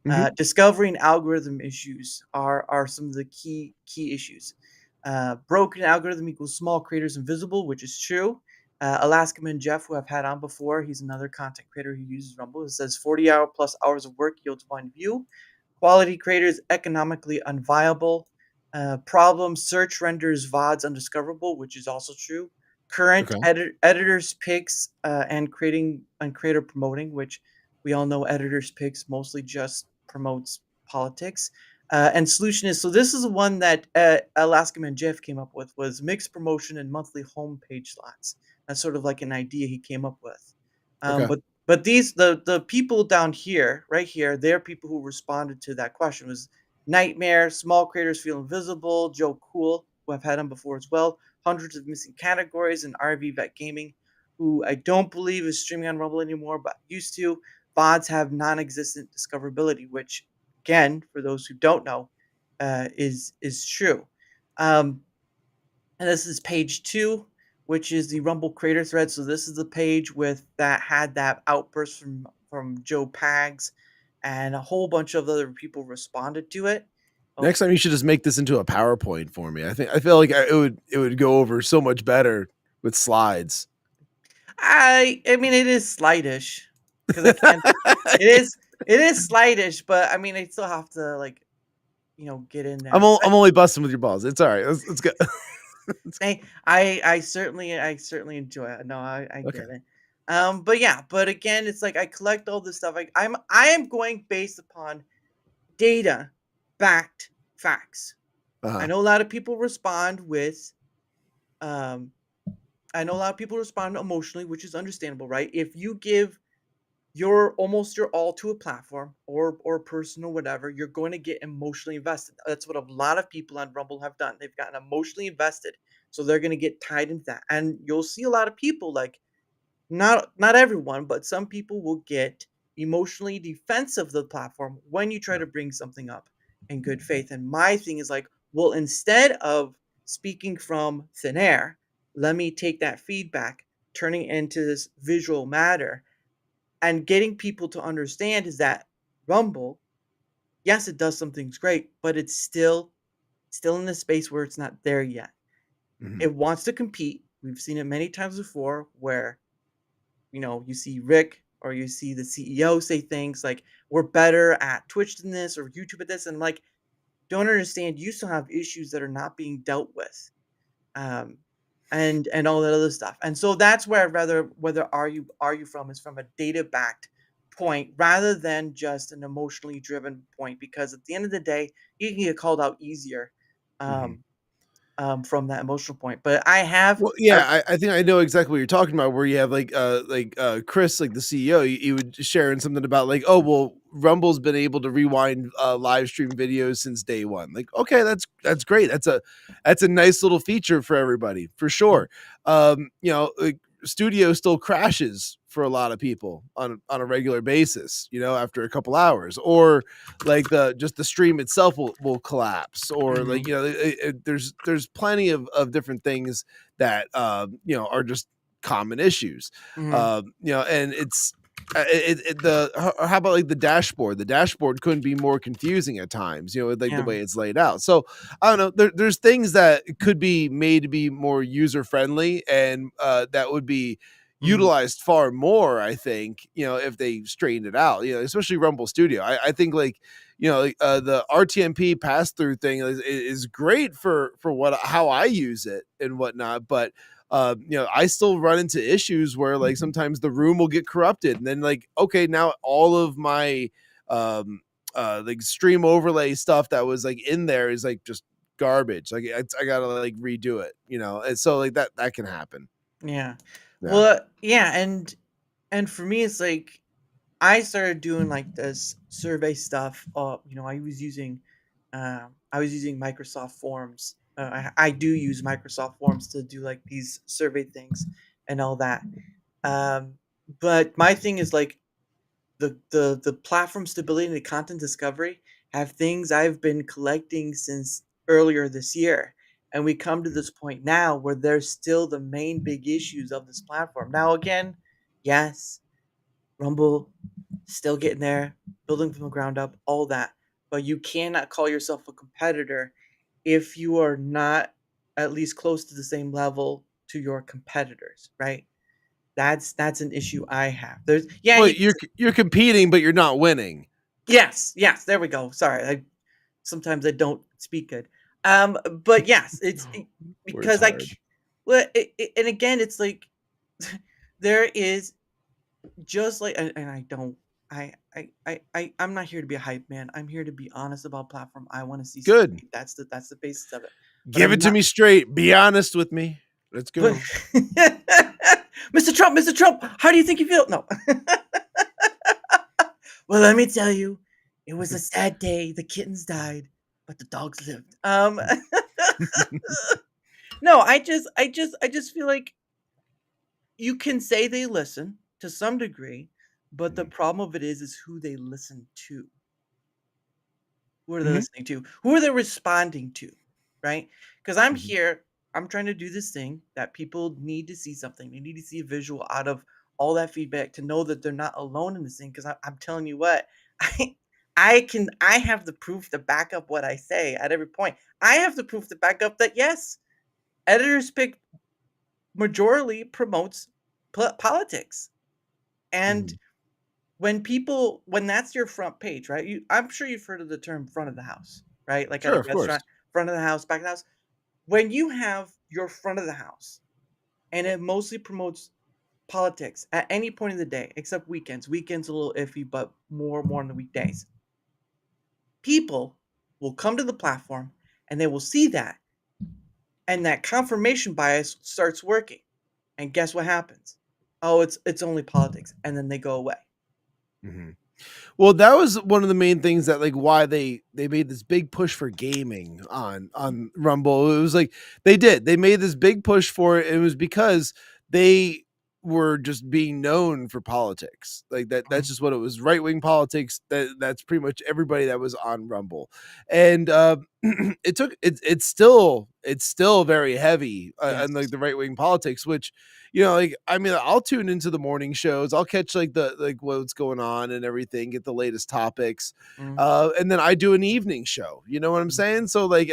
[SPEAKER 4] Mhm.
[SPEAKER 3] Discovering algorithm issues are some of the key issues. Broken algorithm equals small creators invisible, which is true. Alaskaman Jeff, who I've had on before, he's another content creator who uses Rumble. It says 40 plus hours of work yields one view. Quality creators economically unviable. Problem search renders VODs undiscoverable, which is also true. Current
[SPEAKER 4] Okay.
[SPEAKER 3] editors picks and creator promoting, which we all know editors picks mostly just promotes politics. And solution is so this is the one that Alaskaman Jeff came up with was mixed promotion and monthly homepage slots. That's sort of like an idea he came up with. Um,
[SPEAKER 4] Okay.
[SPEAKER 3] but but these the people down here, right here, they're people who responded to that question was Nightmare, Small Creators Feel Invisible, Joe Cool, who I've had on before as well, Hundreds of Missing Categories, and RV Vet Gaming, who I don't believe is streaming on Rumble anymore, but used to. VODs have non-existent discoverability, which, again, for those who don't know, is true. Um, and this is page 2, which is the Rumble creator thread. So this is the page with that had that outburst from Joe Pags, and a whole bunch of other people responded to it. Oh,
[SPEAKER 4] Next time you should just make this into a PowerPoint for me. I feel like it would go over so much better with slides.
[SPEAKER 3] I mean it is slightish because I can't. It is slightish, but I mean I still have to like get in there.
[SPEAKER 4] I'm only busting with your balls. It's all right. Let's go.
[SPEAKER 3] I certainly enjoy it. No, I
[SPEAKER 4] Okay.
[SPEAKER 3] get it. But yeah, but again, it's like I collect all this stuff. I am going based upon data backed facts. I
[SPEAKER 4] Uh-huh.
[SPEAKER 3] know a lot of people respond with um I know a lot of people respond emotionally, which is understandable, right? If you give your all to a platform or person or whatever, you're going to get emotionally invested. That's what a lot of people on Rumble have done. They've gotten emotionally invested. So they're going to get tied into that. And you'll see a lot of people like not everyone, but some people will get emotionally defensive of the platform when you try
[SPEAKER 4] Yeah.
[SPEAKER 3] to bring something up in good faith. And my thing is like, well, instead of speaking from thin air, let me take that feedback, turning it into this visual matter and getting people to understand is that Rumble, yes, it does some things great, but it's still in the space where it's not there yet.
[SPEAKER 4] Mhm.
[SPEAKER 3] It wants to compete. We've seen it many times before where you see Rick or you see the CEO say things like, we're better at Twitch than this or YouTube at this. And like, don't understand, you still have issues that are not being dealt with. Um, and all that other stuff. And so that's where I'd rather whether are you from is from a data backed point rather than just an emotionally driven point because at the end of the day, you can get called out easier
[SPEAKER 4] Mhm.
[SPEAKER 3] um, from that emotional point. But I have
[SPEAKER 4] Well,
[SPEAKER 3] I've
[SPEAKER 4] yeah, I think I know exactly what you're talking about, where you have Chris, like the CEO, he would sharing something about like, oh well, Rumble's been able to rewind live stream videos since day one. Like, okay, that's great. That's a nice little feature for everybody, for
[SPEAKER 3] Mhm.
[SPEAKER 4] sure. Like studio still crashes for a lot of people on a regular basis, after a couple hours, or like the stream itself will collapse, or like,
[SPEAKER 3] Mhm.
[SPEAKER 4] there's plenty of different things that are just common issues.
[SPEAKER 3] Mhm.
[SPEAKER 4] And it's how about like the dashboard? The dashboard couldn't be more confusing at times, with like the
[SPEAKER 3] Yeah.
[SPEAKER 4] way it's laid out. So I don't know. There's things that could be made to be more user friendly, and that would be
[SPEAKER 3] Mhm.
[SPEAKER 4] utilized far more. I think, if they straightened it out. Especially Rumble Studio. I think like, the RTMP pass through thing is great for how I use it and whatnot, but I still run into issues where like sometimes the room will get corrupted, and then like, okay, now all of my like stream overlay stuff that was like in there is like just garbage. Like I gotta like redo it, and so like that can happen.
[SPEAKER 3] Yeah.
[SPEAKER 4] Yeah.
[SPEAKER 3] Well, yeah, and for me, it's like I started doing like this survey stuff. I was using Microsoft Forms. I do use Microsoft Forms to do like these survey things and all that. Um, but my thing is like the platform stability and the content discovery have things I've been collecting since earlier this year. And we come to this point now where there's still the main big issues of this platform. Now, again, yes, Rumble still getting there, building from the ground up, all that. But you cannot call yourself a competitor if you are not at least close to the same level to your competitors, right? That's an issue I have. There's yeah,
[SPEAKER 4] Well,
[SPEAKER 3] you
[SPEAKER 4] you're competing, but you're not winning.
[SPEAKER 3] yes, yes, there we go. Sorry, sometimes I don't speak good. But yes,
[SPEAKER 4] Words
[SPEAKER 3] because
[SPEAKER 4] hard.
[SPEAKER 3] well, and again, it's like there is just like, and I don't, I'm not here to be a hype man. I'm here to be honest about platform. I want to see
[SPEAKER 4] Good.
[SPEAKER 3] stability. That's the basis of it. But
[SPEAKER 4] Give
[SPEAKER 3] I'm
[SPEAKER 4] it to
[SPEAKER 3] not.
[SPEAKER 4] me straight. Be honest with me. Let's
[SPEAKER 3] But
[SPEAKER 4] go.
[SPEAKER 3] Mr. Trump, how do you think you feel? No. Well, let me tell you, it was a sad day. The kittens died, but the dogs lived. No, I just feel like you can say they listen to some degree, but the
[SPEAKER 4] Mhm.
[SPEAKER 3] problem of it is who they listen to. Who are they
[SPEAKER 4] Mhm.
[SPEAKER 3] listening to? Who are they responding to? Right? Because I'm
[SPEAKER 4] Mhm.
[SPEAKER 3] here, I'm trying to do this thing that people need to see something. They need to see a visual out of all that feedback to know that they're not alone in this thing. Because I'm telling you what, I I have the proof to back up what I say at every point. I have the proof to back up that yes, editors pick majorly promotes politics. And
[SPEAKER 4] Mhm.
[SPEAKER 3] when that's your front page, right? I'm sure you've heard of the term front of the house, right? Like at
[SPEAKER 4] Sure,
[SPEAKER 3] a
[SPEAKER 4] of course.
[SPEAKER 3] restaurant, front of the house, back of the house. When you have your front of the house and it mostly promotes politics at any point of the day, except weekends. Weekends a little iffy, but more on the weekdays. People will come to the platform and they will see that, and that confirmation bias starts working. And guess what happens? Oh, it's only politics, and then they go away.
[SPEAKER 4] Mhm. Well, that was one of the main things that like why they made this big push for gaming on Rumble. It was like they made this big push for it. It was because they were just being known for politics. Like that's
[SPEAKER 3] Mhm.
[SPEAKER 4] just what it was. Right wing politics. That's pretty much everybody that was on Rumble. And it's still very heavy on like
[SPEAKER 3] Yes.
[SPEAKER 4] the right wing politics, which like I mean, I'll tune into the morning shows. I'll catch like the like what's going on and everything, get the latest topics.
[SPEAKER 3] Mhm.
[SPEAKER 4] And then I do an evening show. You know what I'm
[SPEAKER 3] Mhm.
[SPEAKER 4] saying? So like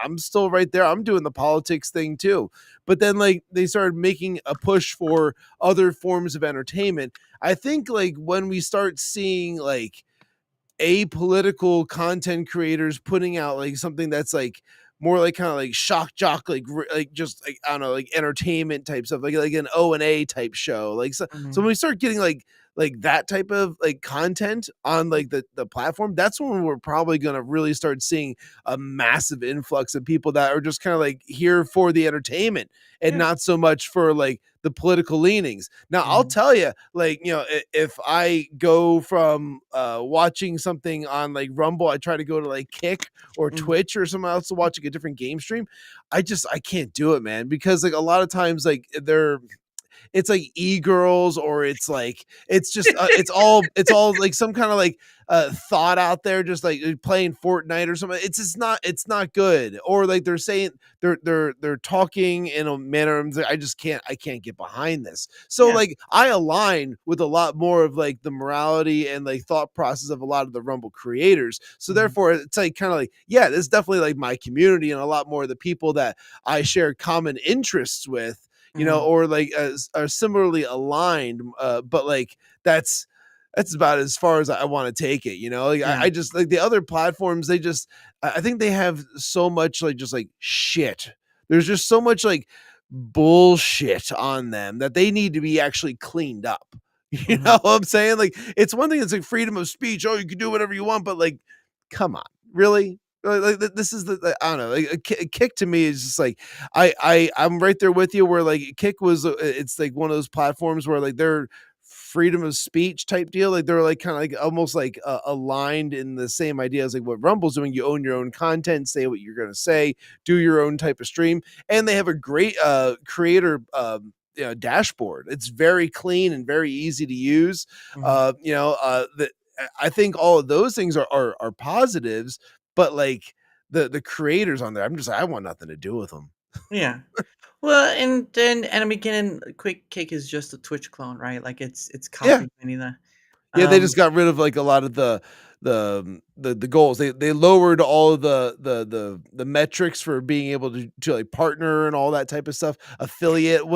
[SPEAKER 4] I'm still right there. I'm doing the politics thing too. But then like they started making a push for other forms of entertainment. I think like when we start seeing like apolitical content creators putting out like something that's like more like kind of like shock jock like just like I don't know, like entertainment type stuff, like an O&A type show, like so when
[SPEAKER 3] Mhm.
[SPEAKER 4] we start getting like that type of like content on like the platform, that's when we're probably going to really start seeing a massive influx of people that are just kind of like here for the entertainment and
[SPEAKER 3] Yeah.
[SPEAKER 4] not so much for like the political leanings. Now, I'll
[SPEAKER 3] Mhm.
[SPEAKER 4] tell you, like, if I go from watching something on like Rumble, I try to go to like Kick or
[SPEAKER 3] Mhm.
[SPEAKER 4] Twitch or something else to watch like a different game stream. I can't do it, man, because like a lot of times like they're it's like e-girls, or it's just it's all like some kind of like thought out there, just like playing Fortnite or something. It's not good. Or like they're saying they're talking in a manner, I can't get behind this. So
[SPEAKER 3] Yeah.
[SPEAKER 4] like I align with a lot more of like the morality and like thought process of a lot of the Rumble creators. So
[SPEAKER 3] Mhm.
[SPEAKER 4] therefore it's like kind of like, yeah, this is definitely like my community and a lot more of the people that I share common interests with,
[SPEAKER 3] Mhm.
[SPEAKER 4] or like are similarly aligned. But like that's about as far as I want to take it. Like
[SPEAKER 3] Yeah.
[SPEAKER 4] I just like the other platforms. I think they have so much like just like shit. There's just so much like bullshit on them that they need to be actually cleaned up. You
[SPEAKER 3] Mhm.
[SPEAKER 4] know what I'm saying? Like it's one thing. It's like freedom of speech. Oh, you can do whatever you want, but like, come on, really? This is I don't know. Like a Kick to me is just like I'm right there with you. Where like Kick was, it's like one of those platforms where like they're freedom of speech type deal. Like they're like kind of like almost like aligned in the same idea as like what Rumble's doing. You own your own content, say what you're gonna say, do your own type of stream, and they have a great creator dashboard. It's very clean and very easy to use.
[SPEAKER 3] Mhm.
[SPEAKER 4] I think all of those things are positives, but like the creators on there, I'm just like, I want nothing to do with them.
[SPEAKER 3] Yeah. Well, and then Enemy Cannon Quick Kick is just a Twitch clone, right? Like it's
[SPEAKER 4] Yeah,
[SPEAKER 3] copying the
[SPEAKER 4] yeah, they
[SPEAKER 3] um
[SPEAKER 4] just got rid of like a lot of the goals. They lowered all of the metrics for being able to like partner and all that type of stuff, affiliate,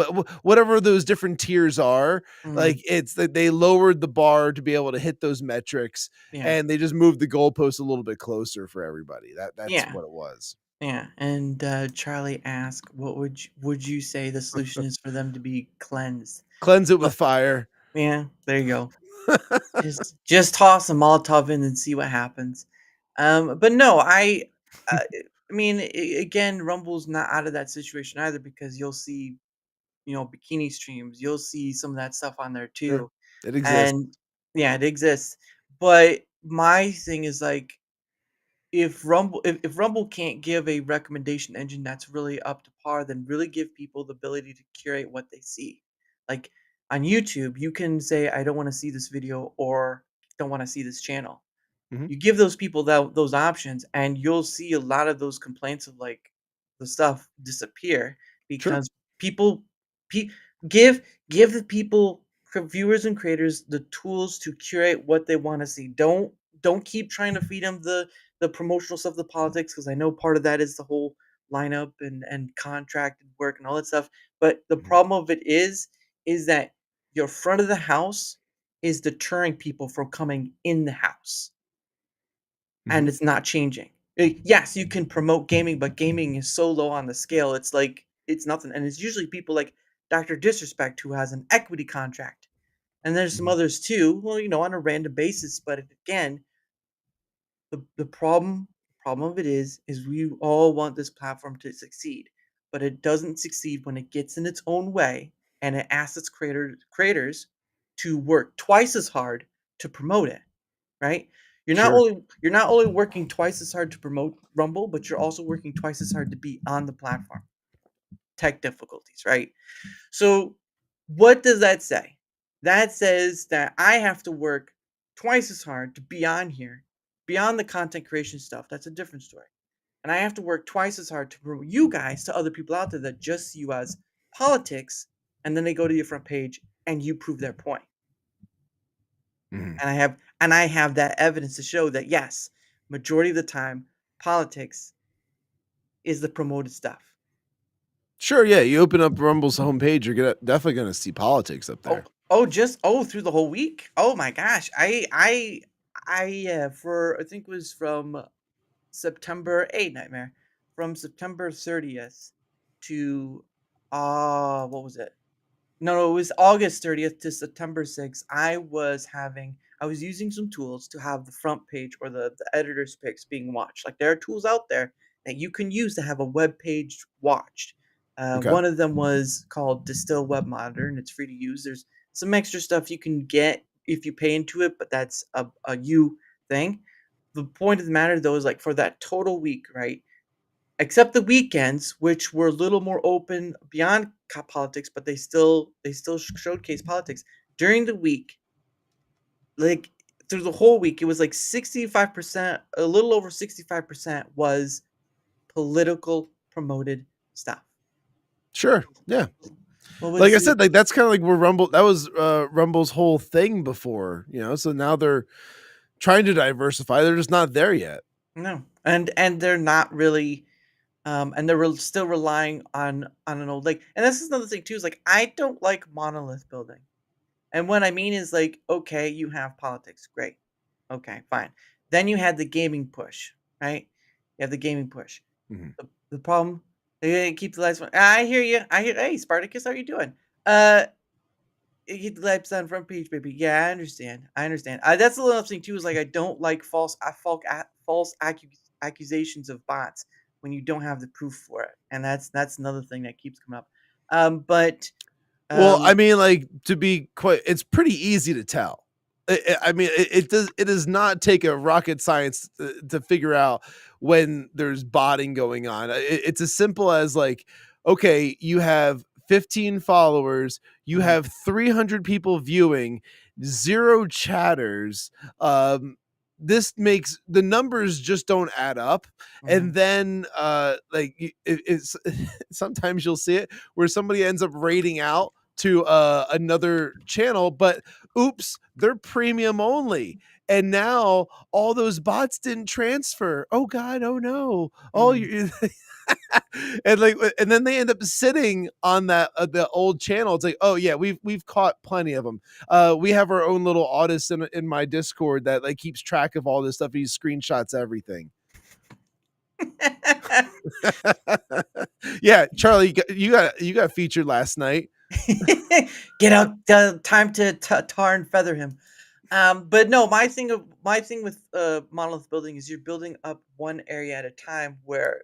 [SPEAKER 4] whatever those different tiers are.
[SPEAKER 3] mhm.
[SPEAKER 4] Like it's that they lowered the bar to be able to hit those metrics,
[SPEAKER 3] Yeah.
[SPEAKER 4] and they just moved the goalposts a little bit closer for everybody. That's
[SPEAKER 3] Yeah.
[SPEAKER 4] what it was.
[SPEAKER 3] Yeah. And Charlie asked, what would you say the solution is for them to be cleansed?
[SPEAKER 4] Cleanse it
[SPEAKER 3] Uh,
[SPEAKER 4] with fire.
[SPEAKER 3] yeah, there you go. Just toss a Molotov in and see what happens. But no, I mean, again, Rumble's not out of that situation either because you'll see, bikini streams. You'll see some of that stuff on there
[SPEAKER 4] Sure,
[SPEAKER 3] too,
[SPEAKER 4] it exists.
[SPEAKER 3] and yeah, it exists. But my thing is like, if Rumble can't give a recommendation engine that's really up to par, then really give people the ability to curate what they see. Like on YouTube, you can say, I don't want to see this video or don't want to see this channel.
[SPEAKER 4] Mhm.
[SPEAKER 3] You give those people those options, and you'll see a lot of those complaints of like the stuff disappear
[SPEAKER 4] Sure.
[SPEAKER 3] because people pe- give give the people viewers and creators the tools to curate what they want to see. Don't keep trying to feed them the promotional stuff, the politics, because I know part of that is the whole lineup and contracted work and all that stuff. But the
[SPEAKER 4] Mhm.
[SPEAKER 3] problem of it is that your front of the house is deterring people from coming in the house, and
[SPEAKER 4] Mhm.
[SPEAKER 3] it's not changing. Yes, you can promote gaming, but gaming is so low on the scale. It's like it's nothing, and it's usually people like Doctor Disrespect who has an equity contract, and there's some
[SPEAKER 4] Mhm.
[SPEAKER 3] others too. Well, on a random basis, but again, the problem of it is we all want this platform to succeed, but it doesn't succeed when it gets in its own way and it asks its creators to work twice as hard to promote it, right?
[SPEAKER 4] Sure.
[SPEAKER 3] You're not only working twice as hard to promote Rumble, but you're also working twice as hard to be on the platform. Tech difficulties, right? So, what does that say? That says that I have to work twice as hard to be on here, beyond the content creation stuff. That's a different story. And I have to work twice as hard to promote you guys to other people out there that just see you as politics, and then they go to your front page and you prove their point.
[SPEAKER 4] Mhm.
[SPEAKER 3] And I have that evidence to show that yes, majority of the time, politics is the promoted stuff.
[SPEAKER 4] Sure, yeah, you open up Rumble's homepage, you're definitely gonna see politics up
[SPEAKER 3] Oh,
[SPEAKER 4] there.
[SPEAKER 3] through the whole week. Oh my gosh, I for I think it was from September Nightmare, from September 30th to what was it? No, it was August 30th to September 6th. I was using some tools to have the front page or the editor's picks being watched. Like there are tools out there that you can use to have a web page watched.
[SPEAKER 4] Okay.
[SPEAKER 3] One of them was called Distill Web Monitor, and it's free to use. There's some extra stuff you can get if you pay into it, but that's a you thing. The point of the matter though is like for that total week, right? except the weekends, which were a little more open beyond politics, but they still showcase politics during the week. Like through the whole week, it was like 65%, a little over 65% was political promoted stuff.
[SPEAKER 4] Sure. Yeah.
[SPEAKER 3] What
[SPEAKER 4] Like
[SPEAKER 3] was
[SPEAKER 4] I
[SPEAKER 3] it?
[SPEAKER 4] said, like that's kind of like where Rumble that was Rumble's whole thing before, so now they're trying to diversify. They're just not there yet.
[SPEAKER 3] No, and they're not really, and they're still relying on an old, like, and this is another thing too. Is like I don't like monolith building, and what I mean is like, okay, you have politics, great, okay, fine. Then you had the gaming push, right? You have the gaming push.
[SPEAKER 4] Mhm.
[SPEAKER 3] The problem, they keep the lights on. I hear you. I hear. Hey, Spartacus, how you doing? Uh, Keep the lights on front page, baby. Yeah, I understand. I understand. That's the little thing too. Is like I don't like false accusations of bots when you don't have the proof for it, and that's another thing that keeps coming up. But
[SPEAKER 4] Well, I
[SPEAKER 3] um,
[SPEAKER 4] mean, like to be quite, it's pretty easy to tell. I mean, it does not take a rocket science to figure out when there's botting going on. It's as simple as like, okay, you have 15 followers, you
[SPEAKER 3] mhm,
[SPEAKER 4] have 300 people viewing, zero chatters. Um, this makes the numbers just don't add up. And
[SPEAKER 3] mhm,
[SPEAKER 4] then, it's sometimes you'll see it where somebody ends up rating out to another channel, but oops, they're premium only. And now all those bots didn't transfer. Oh God, oh no. Oh,
[SPEAKER 3] mhm.
[SPEAKER 4] you and then they end up sitting on that the old channel. It's like, oh yeah, we've caught plenty of them. We have our own little autist in my Discord that like keeps track of all this stuff. He screenshots everything. Yeah, Charlie, you got featured last night.
[SPEAKER 3] Get out! Time to tar and feather him. But no, my thing with monolith building is you're building up one area at a time. Where,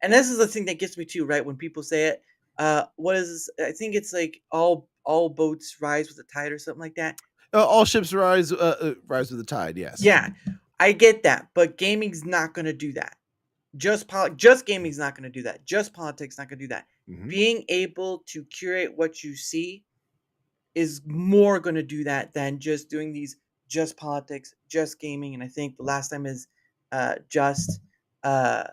[SPEAKER 3] and this is the thing that gets me too, right? When people say it, what is this? I think it's like all boats rise with the tide or something like that.
[SPEAKER 4] All ships rise with the tide. Yes.
[SPEAKER 3] Yeah, I get that, but gaming's not going to do that. Just gaming's not going to do that. Just politics not going to do that.
[SPEAKER 4] Mhm.
[SPEAKER 3] Being able to curate what you see is more going to do that than just doing these just politics, just gaming, and I think the last time is just uh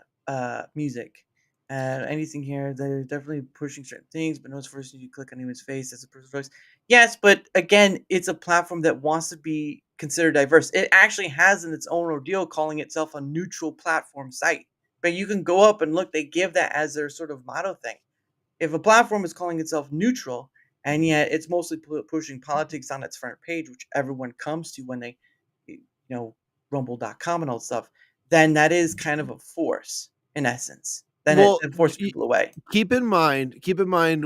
[SPEAKER 3] music. Anything here, they're definitely pushing certain things, but notice first you click on anyone's face as a person's voice. Yes, but again, it's a platform that wants to be considered diverse. It actually has in its own ordeal calling itself a neutral platform site. But you can go up and look, they give that as their sort of motto thing. If a platform is calling itself neutral and yet it's mostly pushing politics on its front page, which everyone comes to when they, know, rumble.com and all that stuff, then that is kind of a force in essence. Then
[SPEAKER 4] Well,
[SPEAKER 3] it forces people away.
[SPEAKER 4] keep in mind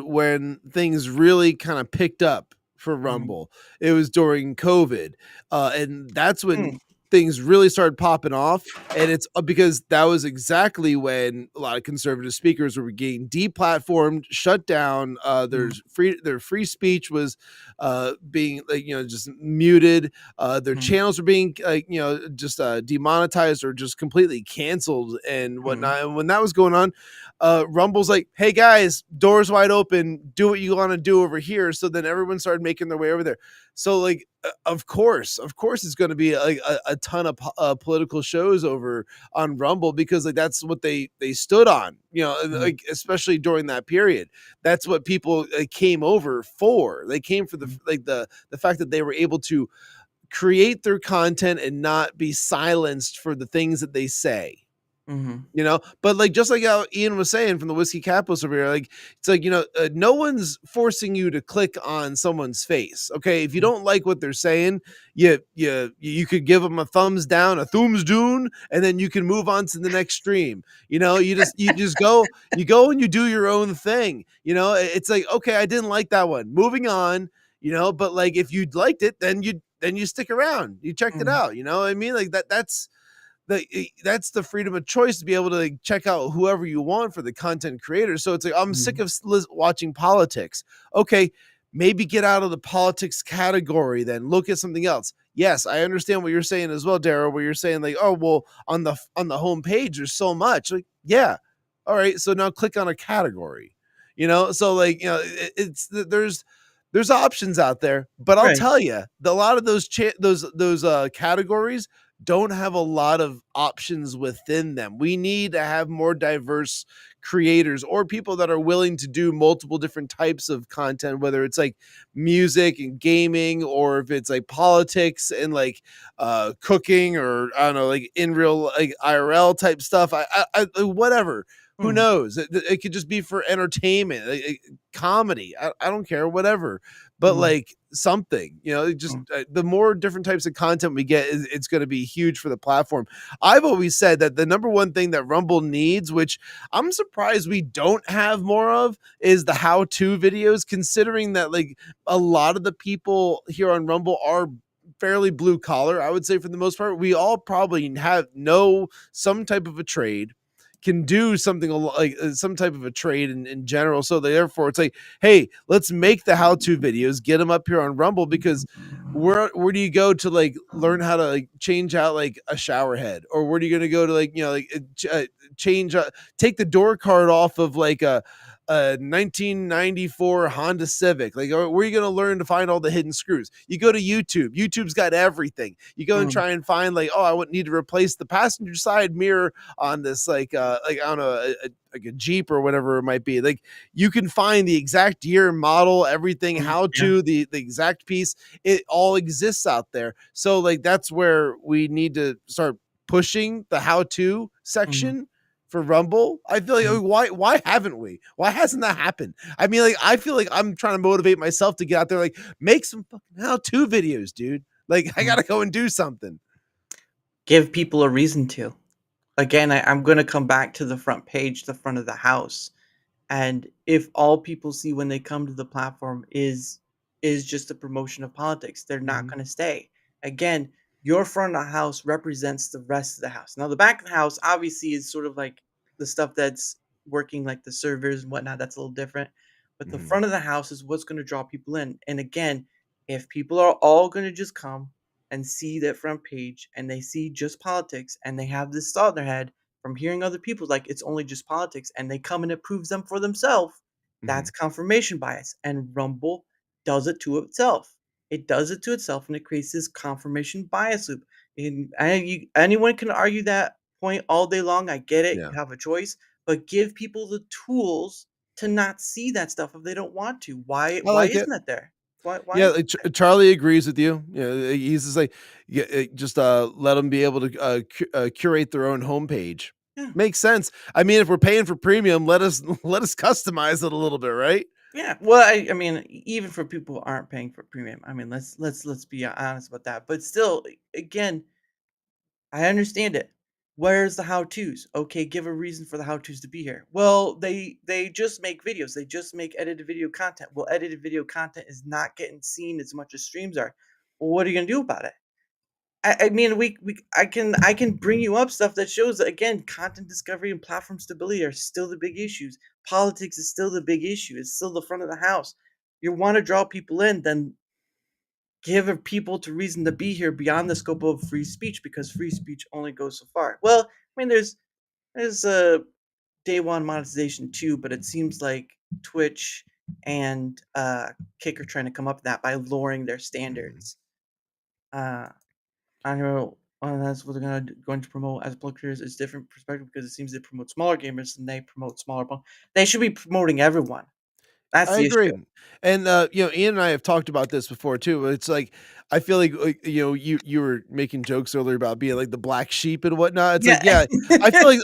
[SPEAKER 4] when things really kind of picked up for
[SPEAKER 3] Mhm.
[SPEAKER 4] Rumble. It was during COVID, and that's when
[SPEAKER 3] Mm,
[SPEAKER 4] things really started popping off. And it's because that was exactly when a lot of conservative speakers were getting deplatformed, shut down.
[SPEAKER 3] mhm,
[SPEAKER 4] Their free speech was being like just muted. Their
[SPEAKER 3] mhm,
[SPEAKER 4] channels were being just demonetized or just completely canceled and
[SPEAKER 3] mhm,
[SPEAKER 4] whatnot. And when that was going on, Rumble's like, "Hey guys, doors wide open. Do what you want to do over here." So then everyone started making their way over there. So like, of course, it's going to be like a ton of political shows over on Rumble because like that's what they stood on.
[SPEAKER 3] mhm,
[SPEAKER 4] Like especially during that period, that's what people came over for. They came for
[SPEAKER 3] mhm,
[SPEAKER 4] the fact that they were able to create their content and not be silenced for the things that they say.
[SPEAKER 3] mhm,
[SPEAKER 4] But like just like how Ian was saying from the Whiskey Capitalist over here, like it's like no one's forcing you to click on someone's face. Okay, if you
[SPEAKER 3] mhm,
[SPEAKER 4] don't like what they're saying, you could give them a thumbs down, a thumbs down, and then you can move on to the next stream. You just go and you do your own thing. It's like okay, I didn't like that one, moving on. But like if you liked it, then you stick around, you checked it
[SPEAKER 3] mhm,
[SPEAKER 4] out. You know what I mean? Like that's the freedom of choice to be able to like check out whoever you want for the content creator. So it's like I'm sick
[SPEAKER 3] mhm,
[SPEAKER 4] of watching politics. Okay, maybe get out of the politics category, then look at something else. Yes, I understand what you're saying as well, Dara. Where you're saying like, oh well, on the homepage there's so much. Like, yeah, All right, so now click on a category. So like there's options out there, but I'll
[SPEAKER 3] Right.
[SPEAKER 4] tell you, a lot of those categories don't have a lot of options within them. We need to have more diverse creators or people that are willing to do multiple different types of content, whether it's like music and gaming, or if it's like politics and like cooking, or I don't know, like in real like IRL type stuff. Whatever, who
[SPEAKER 3] Mm,
[SPEAKER 4] knows? It could just be for entertainment, comedy. I don't care, whatever. But
[SPEAKER 3] mm,
[SPEAKER 4] like something, it just
[SPEAKER 3] mm,
[SPEAKER 4] the more different types of content we get, it's going to be huge for the platform. I've always said that the number one thing that Rumble needs, which I'm surprised we don't have more of, is the how-to videos. Considering that like a lot of the people here on Rumble are fairly blue collar, I would say for the most part, we all probably have know some type of a trade, can do something like some type of a trade in general. So therefore, it's like, hey, let's make the how-to videos, get them up here on Rumble, because where do you go to like learn how to like change out like a shower head, or where are you going to go to like change take the door card off of like a 1994 Honda Civic? Like, where are you going to learn to find all the hidden screws? You go to YouTube. YouTube's got everything. You go and
[SPEAKER 3] mm,
[SPEAKER 4] try and find like, oh, I would need to replace the passenger side mirror on this like I don't know, like a Jeep or whatever it might be. Like, you can find the exact year, model, everything,
[SPEAKER 3] mm,
[SPEAKER 4] how
[SPEAKER 3] yeah.
[SPEAKER 4] to the exact piece. It all exists out there. So like that's where we need to start pushing the how to
[SPEAKER 3] Mm,
[SPEAKER 4] section for Rumble. I feel like,
[SPEAKER 3] mm,
[SPEAKER 4] why haven't we? Why hasn't that happened? I mean, like, I feel like I'm trying to motivate myself to get out there, like, make some fucking how to videos, dude. Like, I
[SPEAKER 3] mm.
[SPEAKER 4] gotta go and do something.
[SPEAKER 3] Give people a reason to. Again, I'm gonna come back to the front page, the front of the house. And if all people see when they come to the platform is just a promotion of politics, they're not
[SPEAKER 4] Mhm,
[SPEAKER 3] going to stay. Again, your front of the house represents the rest of the house. Now, the back of the house obviously is sort of like the stuff that's working, like the servers and whatnot. That's a little different. But the
[SPEAKER 4] mhm,
[SPEAKER 3] front of the house is what's going to draw people in. And again, if people are all going to just come and see that front page and they see just politics and they have this thought in their head, from hearing other people like it's only just politics and they come and it proves them for themselves,
[SPEAKER 4] mhm.
[SPEAKER 3] that's confirmation bias. And Rumble does it to itself. It does it to itself and it creates this confirmation bias loop. Anyone can argue that point all day long. I get it.
[SPEAKER 4] Yeah.
[SPEAKER 3] You have a choice, but give people the tools to not see that stuff if they don't want to. Why
[SPEAKER 4] I
[SPEAKER 3] why
[SPEAKER 4] like it.
[SPEAKER 3] isn't that there? Why
[SPEAKER 4] Yeah,
[SPEAKER 3] isn't
[SPEAKER 4] like,
[SPEAKER 3] it
[SPEAKER 4] Charlie agrees with you. He's just like, yeah, just let them be able to curate their own homepage.
[SPEAKER 3] there? Yeah.
[SPEAKER 4] Makes sense. I mean, if we're paying for premium, let us let us customize it a little bit, right?
[SPEAKER 3] Yeah, well, I mean, even for people who aren't paying for premium, I mean, let's be honest about that. But still, again, I understand it. Where's the how-tos? Okay, give a reason for the how-tos to be here. Well, they just make videos. They just make edited video content. Well, edited video content is not getting seen as much as streams are. Well, what are you gonna do about it? I mean, we I can bring you up stuff that shows that again, content discovery and platform stability are still the big issues. Politics is still the big issue. It's still the front of the house. You want to draw people in, then give people to reason to be here beyond the scope of free speech because free speech only goes so far. Well, I mean, there's a day one monetization too, but it seems like Twitch and Kick are trying to come up with that by lowering their
[SPEAKER 4] Mhm.
[SPEAKER 3] standards. Uh, I don't know. That's what they're going to promote as blood creators. It's different perspective because it seems they promote smaller gamers and they promote smaller. They should be promoting everyone. That's
[SPEAKER 4] I
[SPEAKER 3] the issue.
[SPEAKER 4] agree. And Ian and I have talked about this before too. But it's like, I feel like, you were making jokes earlier about being like the black sheep and whatnot. It's
[SPEAKER 3] Yeah.
[SPEAKER 4] like, yeah, I feel like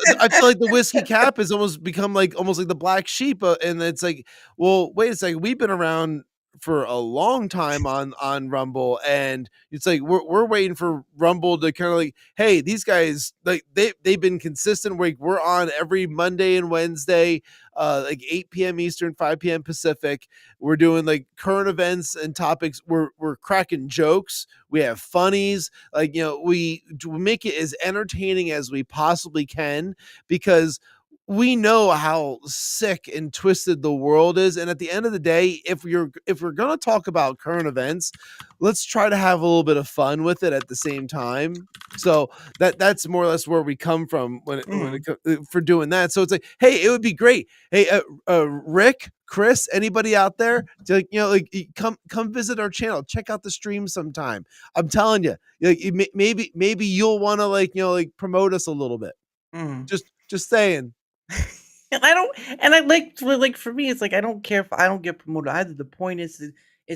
[SPEAKER 4] the whiskey cap has almost become like almost like the black sheep, and it's like, well, wait a second, we've been around for a long time on Rumble, and it's like we're waiting for Rumble to kind of like, hey, these guys, like, they've been consistent. We're on every Monday and Wednesday, like 8 p.m. Eastern, 5 p.m. Pacific. We're doing like current events and topics. We're cracking jokes. We have funnies. Like, we make it as entertaining as we possibly can, because we know how sick and twisted the world is. And at the end of the day, if we're gonna talk about current events, let's try to have a little bit of fun with it at the same time. So that's more or less where we come from
[SPEAKER 3] Mhm.
[SPEAKER 4] for doing that. So it's like, hey, it would be great. Hey, Rick, Chris, anybody out there, to, like, come visit our channel, check out the stream sometime. I'm telling you, like, maybe you'll want to, like, promote us a little bit.
[SPEAKER 3] Mhm.
[SPEAKER 4] Just saying.
[SPEAKER 3] And I don't, and I like for me, it's like I don't care if I don't get promoted either. The point is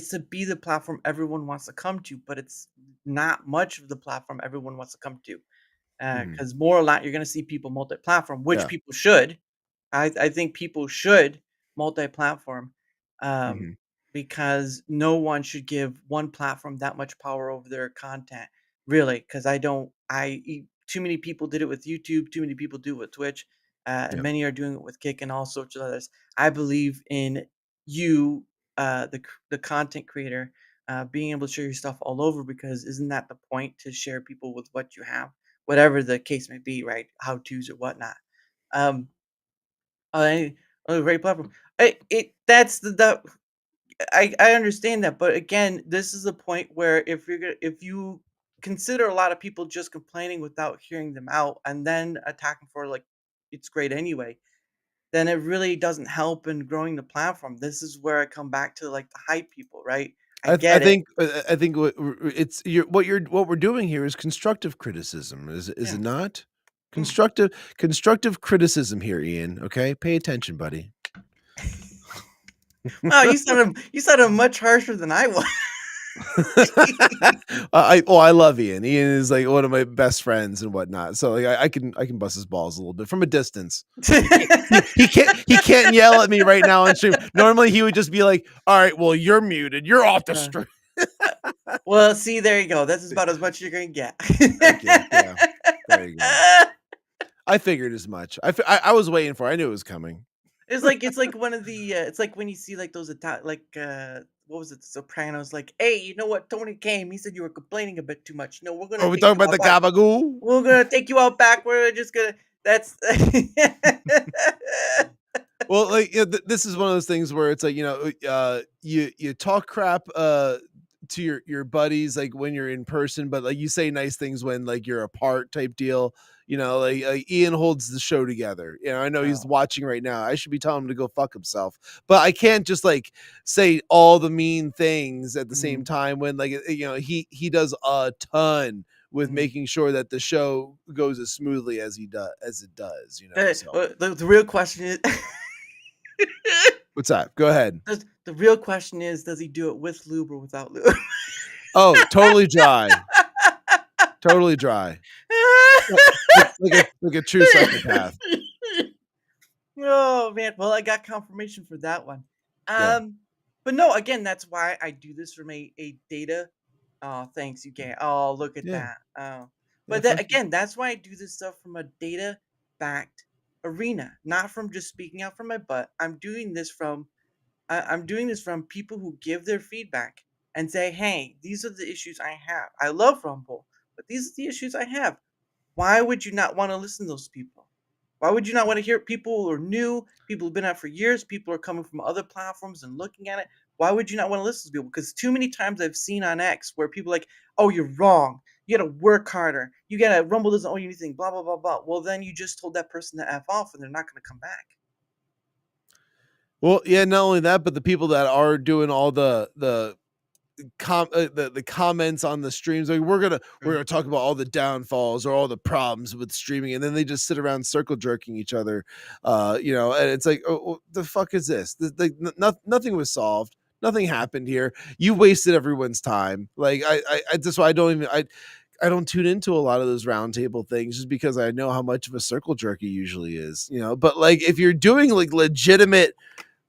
[SPEAKER 3] to be the platform everyone wants to come to, but it's not much of the platform everyone wants to come to.
[SPEAKER 4] Mhm.
[SPEAKER 3] Because more or not, you're gonna see people multi-platform, which
[SPEAKER 4] Yeah.
[SPEAKER 3] people should. I think people should multi-platform, um,
[SPEAKER 4] Mhm.
[SPEAKER 3] because no one should give one platform that much power over their content, really. Because I don't, too many people did it with YouTube, too many people do it with Twitch, and
[SPEAKER 4] Yeah.
[SPEAKER 3] many are doing it with Kick and all sorts of others. I believe in you, the content creator, being able to share your stuff all over because isn't that the point to share people with what you have? Whatever the case may be, right? How to's or whatnot. Um, I on a great platform. It that's the I understand that, but again, this is the point where if you consider a lot of people just complaining without hearing them out and then attacking for like it's great anyway, then it really doesn't help in growing the platform. This is where I come back to like the hype people, right? I
[SPEAKER 4] I
[SPEAKER 3] get it.
[SPEAKER 4] think I think what we're doing here is constructive criticism, is
[SPEAKER 3] Yeah.
[SPEAKER 4] it not?
[SPEAKER 3] Mm.
[SPEAKER 4] Constructive criticism here, Ian. Okay, pay attention, buddy.
[SPEAKER 3] Wow, you sounded much harsher than I was.
[SPEAKER 4] I love Ian. Ian is like one of my best friends and whatnot. So like I can bust his balls a little bit from a distance. He can't yell at me right now on stream. Normally he would just be like, "All right, well you're muted. You're off the
[SPEAKER 3] Uh,
[SPEAKER 4] stream."
[SPEAKER 3] well, see, there you go. This is about as much as you're gonna get.
[SPEAKER 4] Thank you. Yeah, there you go. I figured as much. I was waiting for it. I knew it was coming.
[SPEAKER 3] It's like one of the it's like when you see like those what was it, The Sopranos? Like, hey, you know what? Tony came. He said you were complaining a bit too much. No, we're gonna
[SPEAKER 4] Are we
[SPEAKER 3] take
[SPEAKER 4] talking
[SPEAKER 3] you
[SPEAKER 4] about
[SPEAKER 3] out
[SPEAKER 4] the
[SPEAKER 3] back.
[SPEAKER 4] gabagoo?
[SPEAKER 3] We're gonna take you out back. We're just gonna. That's.
[SPEAKER 4] Well, like, this is one of those things where it's like, you talk crap to your buddies like when you're in person, but like you say nice things when like you're apart type deal. Like Ian holds the show together. I know he's
[SPEAKER 3] Oh.
[SPEAKER 4] watching right now. I should be telling him to go fuck himself, but I can't just like say all the mean things at the same
[SPEAKER 3] Mm,
[SPEAKER 4] time when like he does a ton with
[SPEAKER 3] mm.
[SPEAKER 4] making sure that the show goes as smoothly as it does. So
[SPEAKER 3] The real question is.
[SPEAKER 4] what's that? Go ahead.
[SPEAKER 3] The real question is, does he do it with lube or without lube?
[SPEAKER 4] Oh, totally dry. Totally dry. Like a true psychopath.
[SPEAKER 3] Oh man, well I got confirmation for that one.
[SPEAKER 4] Yeah.
[SPEAKER 3] But no, again, that's why I do this from a data. Oh, thanks, you can. Oh, look at
[SPEAKER 4] Yeah.
[SPEAKER 3] that. Oh,
[SPEAKER 4] Yeah,
[SPEAKER 3] but that
[SPEAKER 4] fuck you.
[SPEAKER 3] again, that's why I do this stuff from a data backed arena, not from just speaking out from my butt. I'm doing this from people who give their feedback and say, hey, these are the issues I have. I love Rumble, but these are the issues I have. Why would you not want to listen to those people? Why would you not want to hear people who are new, people who've been out for years, people who are coming from other platforms and looking at it? Why would you not want to listen to people? Because too many times I've seen on X where people are like, oh, you're wrong. You gotta work harder. You gotta Rumble doesn't owe you anything, blah, blah, blah, blah. Well, then you just told that person to F off and they're not gonna come back.
[SPEAKER 4] Well, yeah, not only that, but the people that are doing all the comments on the streams, like we're gonna talk about all the downfalls or all the problems with streaming, and then they just sit around circle jerking each other, and it's like, oh, the fuck is this? Nothing was solved. Nothing happened here. You wasted everyone's time. Like that's why I don't tune into a lot of those roundtable things just because I know how much of a circle jerky usually is. But like if you're doing like legitimate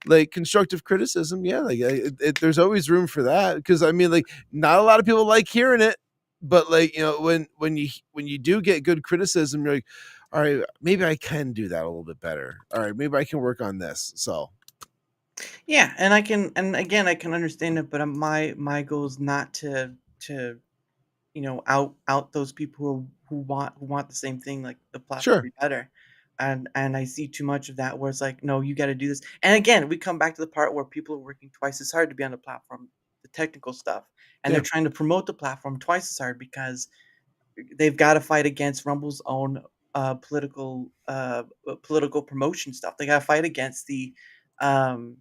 [SPEAKER 4] like constructive criticism, yeah, like there's always room for that because I mean, like not a lot of people like hearing it, but like when you do get good criticism, you're like, all right, maybe I can do that a little bit better. All right, maybe I can work on this. So
[SPEAKER 3] Yeah, and again, I can understand it, but my goal is not to out those people who want the same thing, like the platform
[SPEAKER 4] sure,
[SPEAKER 3] be better. And I see too much of that where it's like, no, you got to do this. And again, we come back to the part where people are working twice as hard to be on the platform, the technical stuff, and they're
[SPEAKER 4] yeah,
[SPEAKER 3] trying to promote the platform twice as hard because they've got to fight against Rumble's own political promotion stuff. They got to fight against the um,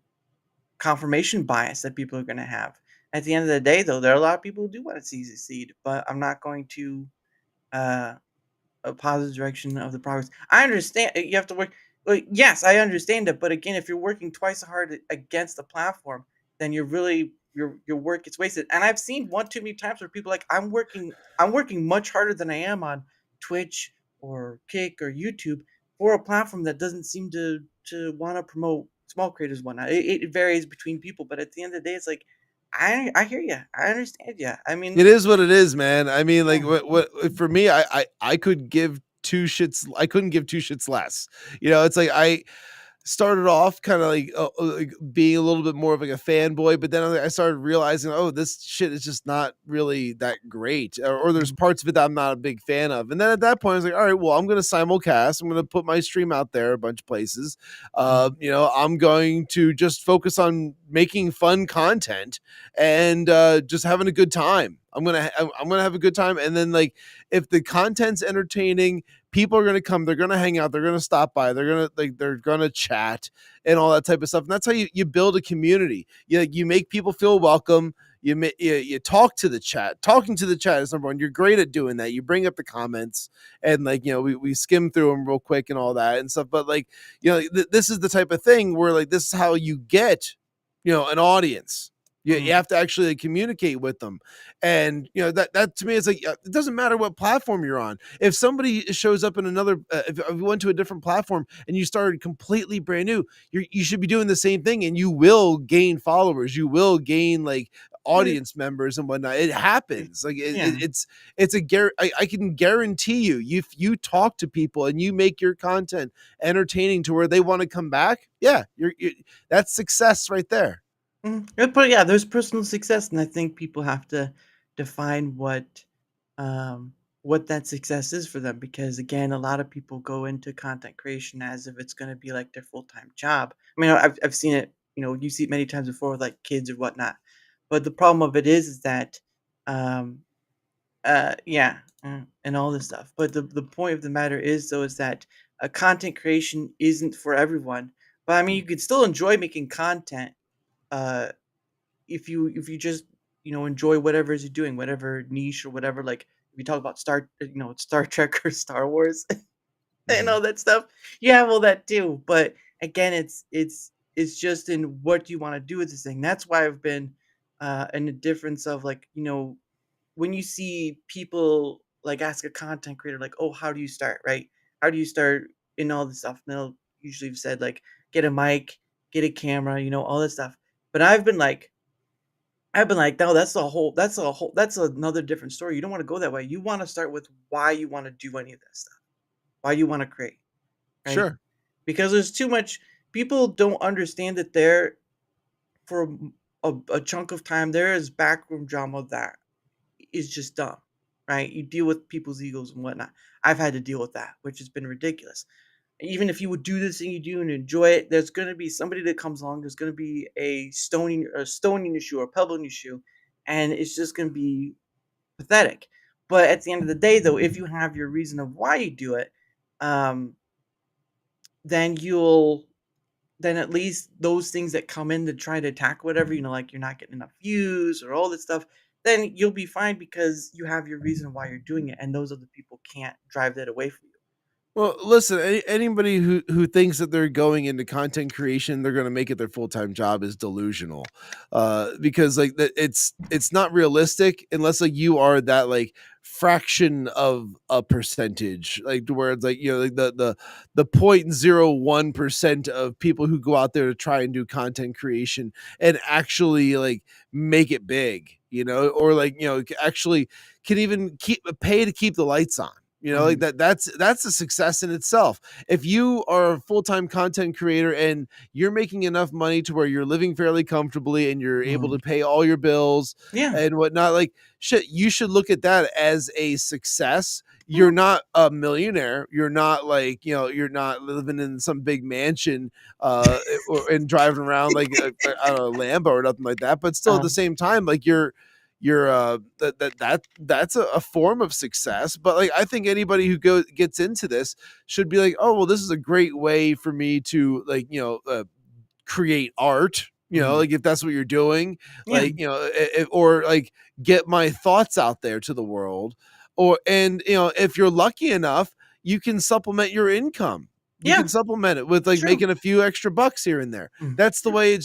[SPEAKER 3] confirmation bias that people are going to have. At the end of the day, though, there are a lot of people who do want to see succeed, but I'm not going to uh, a positive direction of the progress. I understand you have to work. Well, yes, I understand it, but again, if you're working twice as hard against the platform, then you're really your work is wasted. And I've seen one too many times where people are like I'm working much harder than I am on Twitch or Kick or YouTube for a platform that doesn't seem to want to promote small creators and whatnot. It varies between people, but at the end of the day, it's like I hear you, I understand you. I
[SPEAKER 4] It
[SPEAKER 3] mean,
[SPEAKER 4] is what it is, man. I mean, like
[SPEAKER 3] yeah.
[SPEAKER 4] what for me, I could give two shits. I couldn't give two shits less. It's like I started off kind of like being a little bit more of like a fanboy, but then I started realizing, oh, this shit is just not really that great, or there's
[SPEAKER 3] Mhm,
[SPEAKER 4] parts of it that I'm not a big fan of. And then at that point, I was like, all right, well, I'm going to simulcast. I'm going to put my stream out there a bunch of places.
[SPEAKER 3] mhm,
[SPEAKER 4] I'm going to just focus on making fun content and just having a good time. I'm gonna have a good time, and then like if the content's entertaining, people are gonna come, they're gonna hang out, they're gonna stop by, they're gonna chat and all that type of stuff. And that's how you build a community. You make people feel welcome. You talk to the chat. Talking to the chat is number one. You're great at doing that. You bring up the comments and like we skim through them real quick and all that and stuff. But like this is the type of thing where like this is how you get an audience. You
[SPEAKER 3] mhm.
[SPEAKER 4] have to actually like, communicate with them, and that to me is like it doesn't matter what platform you're on. If somebody shows up in another, if you went to a different platform and you started completely brand new, you should be doing the same thing, and you will gain followers. You will gain like
[SPEAKER 3] Well,
[SPEAKER 4] audience members and whatnot. It happens. Like
[SPEAKER 3] yeah.
[SPEAKER 4] it's I can guarantee you, if you talk to people and you make your content entertaining to where they want to come back, yeah, that's success right there.
[SPEAKER 3] But yeah, there's personal success, and I think people have to define um, what that success is for them. Because again, a lot of people go into content creation as if it's going to be like their full time job. I mean, I've seen it. You see it many times before with like kids or whatnot. But the problem of it is that, um, yeah, and all this stuff. But the point of the matter is though is that content creation isn't for everyone. But I mean, you could still enjoy making content. Uh, if you just enjoy whatever it is you're doing, whatever niche or whatever, like if you talk about Star Trek or Star Wars and
[SPEAKER 4] Mhm.
[SPEAKER 3] all that stuff, yeah, well that too. But again, it's just in what you want to do with this thing. That's why I've been in the difference of like when you see people like ask a content creator like, oh, how do you start, right? How do you start in all this stuff? And they'll usually have said like get a mic, get a camera, all this stuff. But I've been like, "No, that's another different story. You don't wanna go that way. You wanna start with why you wanna do any of this stuff, why you wanna create, right?
[SPEAKER 4] Sure.
[SPEAKER 3] Because there's too much people don't understand that there for a chunk of time, there is backroom drama that is just dumb, right? You deal with people's egos and whatnot. I've had to deal with that, which has been ridiculous. Even if you would do this thing you do and enjoy it, there's gonna be somebody that comes along. There's gonna be a stone in your shoe or a pebble in your shoe, and it's just gonna be pathetic. But at the end of the day, though, if you have your reason of why you do it, um, then then at least those things that come in to try to attack whatever, like you're not getting enough views or all this stuff, then you'll be fine because you have your reason why you're doing it, and those other people can't drive that away from you.
[SPEAKER 4] Well, listen, anybody who thinks that they're going into content creation, they're going to make it their full-time job is delusional. Because like it's not realistic unless like you are that like fraction of a percentage, like to where it's like like the 0.01% of people who go out there to try and do content creation and actually like make it big, or like actually can even pay to keep the lights on. Like
[SPEAKER 3] Mhm,
[SPEAKER 4] that's a success in itself. If you are a full-time content creator and you're making enough money to where you're living fairly comfortably and you're able
[SPEAKER 3] mhm.
[SPEAKER 4] to pay all your bills
[SPEAKER 3] Yeah.
[SPEAKER 4] and whatnot, like shit, you should look at that as a success. You're
[SPEAKER 3] Mhm,
[SPEAKER 4] not a millionaire. You're not like, you're not living in some big mansion and driving around like I don't know, Lambo or nothing like that. But still at the
[SPEAKER 3] um,
[SPEAKER 4] same time, like you're that's a form of success. But like I think anybody who gets into this should be like, oh well, this is a great way for me to like create art,
[SPEAKER 3] Mhm.
[SPEAKER 4] like if that's what you're doing,
[SPEAKER 3] Yeah,
[SPEAKER 4] like or like get my thoughts out there to the world, or and if you're lucky enough, you can supplement your income. You
[SPEAKER 3] yeah,
[SPEAKER 4] can supplement it with like
[SPEAKER 3] true.
[SPEAKER 4] making a few extra bucks here and there.
[SPEAKER 3] Mm,
[SPEAKER 4] That's the
[SPEAKER 3] true.
[SPEAKER 4] way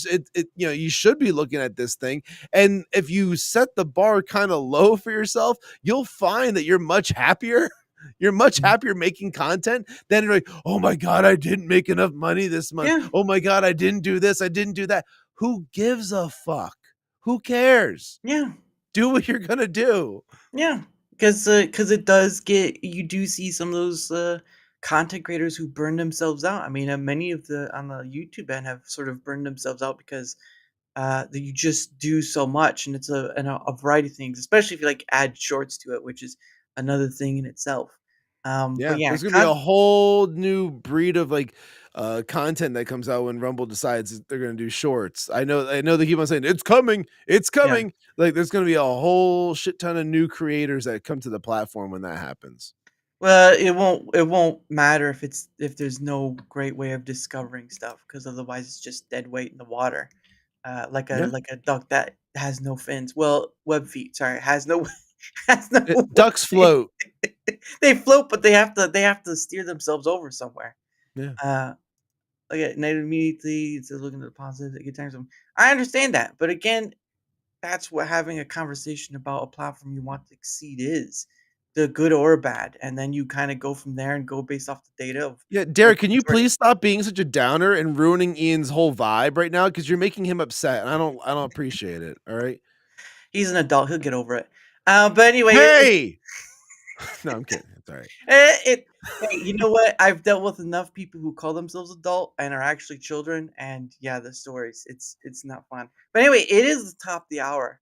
[SPEAKER 4] you should be looking at this thing. And if you set the bar kind of low for yourself, you'll find that you're much happier. You're much
[SPEAKER 3] Mhm.
[SPEAKER 4] happier making content than you're like, oh my God, I didn't make enough money this month.
[SPEAKER 3] Yeah,
[SPEAKER 4] Oh my God, I didn't do this. I didn't do that. Who gives a fuck? Who cares?
[SPEAKER 3] yeah.
[SPEAKER 4] Do what you're going to do.
[SPEAKER 3] Yeah, because it does get you do see some of those, content creators who burn themselves out. I mean, many of the on the YouTube end have sort of burned themselves out because, that you just do so much, and it's a variety of things, especially if you, like, add shorts to it, which is another thing in itself. But
[SPEAKER 4] Yeah,
[SPEAKER 3] yeah,
[SPEAKER 4] there's gonna be a whole new breed of like content that comes out when Rumble decides that they're gonna do shorts. I know they keep on saying it's coming, it's
[SPEAKER 3] yeah.
[SPEAKER 4] coming. Like there's gonna be a whole shit ton of new creators that come to the platform when that happens.
[SPEAKER 3] Well, it won't matter if there's no great way of discovering stuff, because otherwise it's just dead weight in the water.
[SPEAKER 4] Yeah.
[SPEAKER 3] Like a duck that has no fins. Well, web feet, sorry, has no has no web
[SPEAKER 4] Ducks
[SPEAKER 3] feet.
[SPEAKER 4] float.
[SPEAKER 3] They float, but they have to steer themselves over somewhere.
[SPEAKER 4] Yeah.
[SPEAKER 3] Uh, like, and immediately it's looking at the positive, it gets tiresome. I understand that, but again, that's what having a conversation about a platform you want to exceed is, the good or bad, and then you kinda go from there and go based off the data of
[SPEAKER 4] Yeah,
[SPEAKER 3] what
[SPEAKER 4] Derek,
[SPEAKER 3] the
[SPEAKER 4] can you
[SPEAKER 3] majority.
[SPEAKER 4] please stop being such a downer and ruining Ian's whole vibe right now? Because you're making him upset, and I don't appreciate it. All right.
[SPEAKER 3] He's an adult, he'll get over it. But anyway,
[SPEAKER 4] Hey! No, I'm kidding. It's all right.
[SPEAKER 3] it hey, you know what? I've dealt with enough people who call themselves adult and are actually children, and yeah, the stories, it's not fun. But anyway, it is the top of the hour,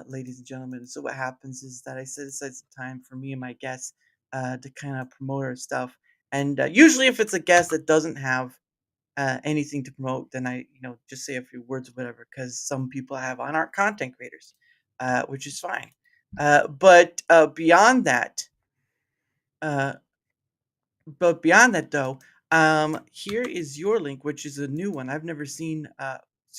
[SPEAKER 3] ladies and gentlemen. So what happens is that I set aside some time for me and my guests, to kinda promote our stuff, and, usually if it's a guest that doesn't have, anything to promote, then I, just say a few words or whatever, because some people I have on aren't content creators, which is fine. But uh beyond that though, here is your link, which is a new one. I've never seen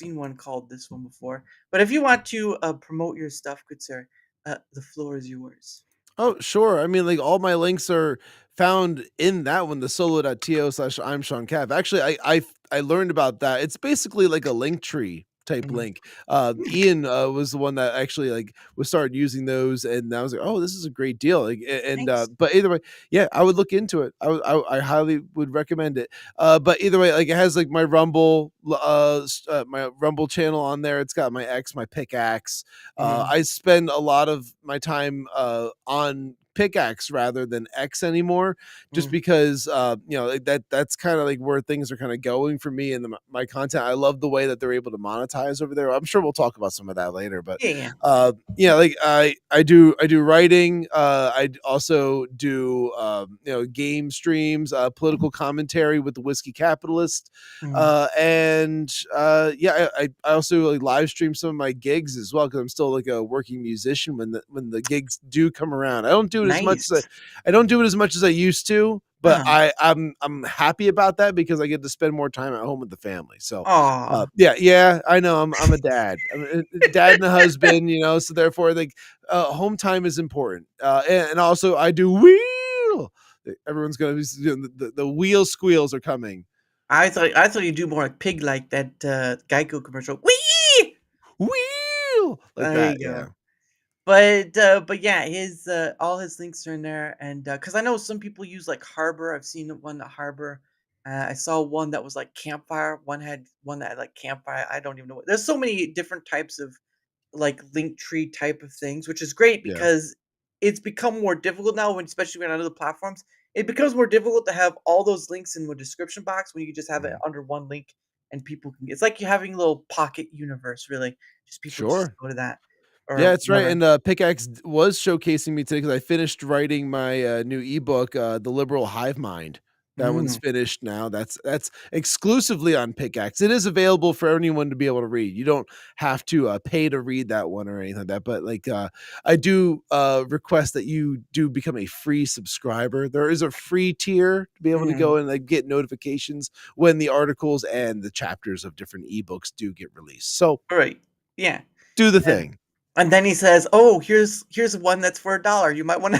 [SPEAKER 3] one called this one before. But if you want to promote your stuff, good sir, the floor is yours.
[SPEAKER 4] Oh, sure. I mean, like all my links are found in that one, the solo.to/I'm Shawn Cav. Actually, I learned about that. It's basically like a link tree type
[SPEAKER 3] Mhm.
[SPEAKER 4] link.
[SPEAKER 3] Hmm,
[SPEAKER 4] Ian was the one that actually like was started using those, and I was like, oh, this is a great deal. Like, and
[SPEAKER 3] thanks.
[SPEAKER 4] but either way, yeah, I would look into it. I highly would recommend it. But either way, like it has like my Rumble, my Rumble channel on there. It's got my X, my pickaxe.
[SPEAKER 3] Mhm,
[SPEAKER 4] I spend a lot of my time on pickaxe rather than X anymore, just
[SPEAKER 3] mhm.
[SPEAKER 4] because like that's kind of like where things are kind of going for me and my content. I love the way that they're able to monetize over there. I'm sure we'll talk about some of that later, but
[SPEAKER 3] Yeah, yeah.
[SPEAKER 4] yeah, like I do writing. I also do game streams, political commentary with the Whiskey Capitalist,
[SPEAKER 3] Mhm.
[SPEAKER 4] and yeah, I also like live stream some of my gigs as well because I'm still like a working musician when the gigs do come around.
[SPEAKER 3] Nice.
[SPEAKER 4] I don't do it as much as I used to, but
[SPEAKER 3] Uh-huh.
[SPEAKER 4] I'm happy about that because I get to spend more time at home with the family. So
[SPEAKER 3] Aw.
[SPEAKER 4] yeah, I know I'm a dad, I'm a dad and a husband, so therefore like home time is important. And also I do wheel. Everyone's gonna be the wheel squeals are coming.
[SPEAKER 3] I thought you'd do more like pig like that Geico commercial. Wee!
[SPEAKER 4] Wheel like
[SPEAKER 3] There
[SPEAKER 4] that.
[SPEAKER 3] you
[SPEAKER 4] Yeah.
[SPEAKER 3] go. But yeah, his all his links are in there, and because I know some people use like Harbor. I've seen one that Harbor. I saw one that was like Campfire. One that had like Campfire. I don't even know what. There's so many different types of like link tree type of things, which is great
[SPEAKER 4] Yeah.
[SPEAKER 3] because it's become more difficult now, when especially when on other platforms. It becomes more difficult to have all those links in the description box when you can just have it
[SPEAKER 4] Mhm.
[SPEAKER 3] under one link and people can. It's like you're having a little pocket universe, really. Just people just
[SPEAKER 4] Sure.
[SPEAKER 3] go to that
[SPEAKER 4] Yeah,
[SPEAKER 3] or
[SPEAKER 4] that's right.
[SPEAKER 3] whatever.
[SPEAKER 4] And Pickaxe was showcasing me today because I finished writing my new ebook, The Liberal Hive Mind. That one's
[SPEAKER 3] Mm,
[SPEAKER 4] finished now. That's exclusively on Pickaxe. It is available for anyone to be able to read. You don't have to pay to read that one or anything like that. But like, I do request that you do become a free subscriber. There is a free tier to be able to
[SPEAKER 3] mm.
[SPEAKER 4] go and like get notifications when the articles and the chapters of different ebooks do get released. So
[SPEAKER 3] Right. Yeah.
[SPEAKER 4] do the
[SPEAKER 3] And
[SPEAKER 4] thing.
[SPEAKER 3] and then he says, "Oh, here's one that's for $1. You might want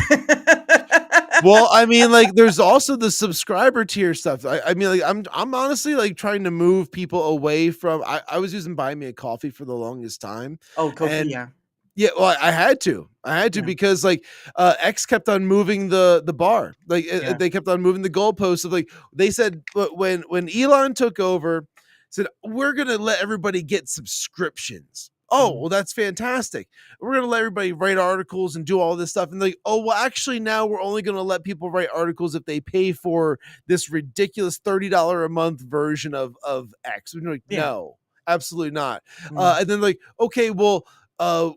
[SPEAKER 4] Well,
[SPEAKER 3] to."
[SPEAKER 4] I mean, like, there's also the subscriber tier stuff. I mean, like, I'm honestly like trying to move people away from. I was using Buy Me a Coffee for the longest time,
[SPEAKER 3] Oh, Kofi,
[SPEAKER 4] and
[SPEAKER 3] yeah.
[SPEAKER 4] yeah, well, I had to. I had to
[SPEAKER 3] Yeah.
[SPEAKER 4] because like X kept on moving the bar. Like
[SPEAKER 3] Yeah.
[SPEAKER 4] they kept on moving the goalposts of like they said when Elon took over, said we're gonna let everybody get subscriptions. Oh,
[SPEAKER 3] Mm,
[SPEAKER 4] well, that's fantastic. We're gonna let everybody write articles and do all this stuff. And like, oh well, actually now we're only gonna let people write articles if they pay for this ridiculous $30 a month version of X. We're like,
[SPEAKER 3] yeah.
[SPEAKER 4] no, absolutely not.
[SPEAKER 3] Mm,
[SPEAKER 4] And then like, okay, well,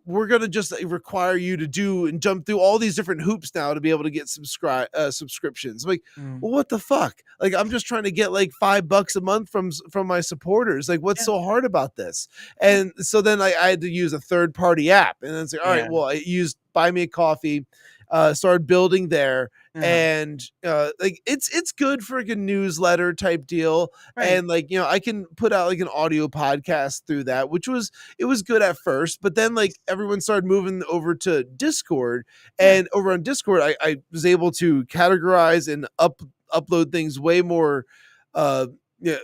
[SPEAKER 4] we're gonna just require you to do and jump through all these different hoops now to be able to get subscriptions. I'm like,
[SPEAKER 3] mm.
[SPEAKER 4] well, what the fuck? Like, I'm just trying to get like $5 a month from my supporters. Like, what's
[SPEAKER 3] Yeah.
[SPEAKER 4] so hard about this?
[SPEAKER 3] Yeah.
[SPEAKER 4] And so then I had to use a third party app, and then it's like, all right,
[SPEAKER 3] Yeah.
[SPEAKER 4] well, I used Buy Me a Coffee, started building there,
[SPEAKER 3] Uh-huh.
[SPEAKER 4] and like it's good for like a newsletter type deal,
[SPEAKER 3] Right.
[SPEAKER 4] and like I can put out like an audio podcast through that, which was it was good at first, but then like everyone started moving over to Discord,
[SPEAKER 3] Yeah.
[SPEAKER 4] and over on Discord, I was able to categorize and upload things way more. Uh, yeah,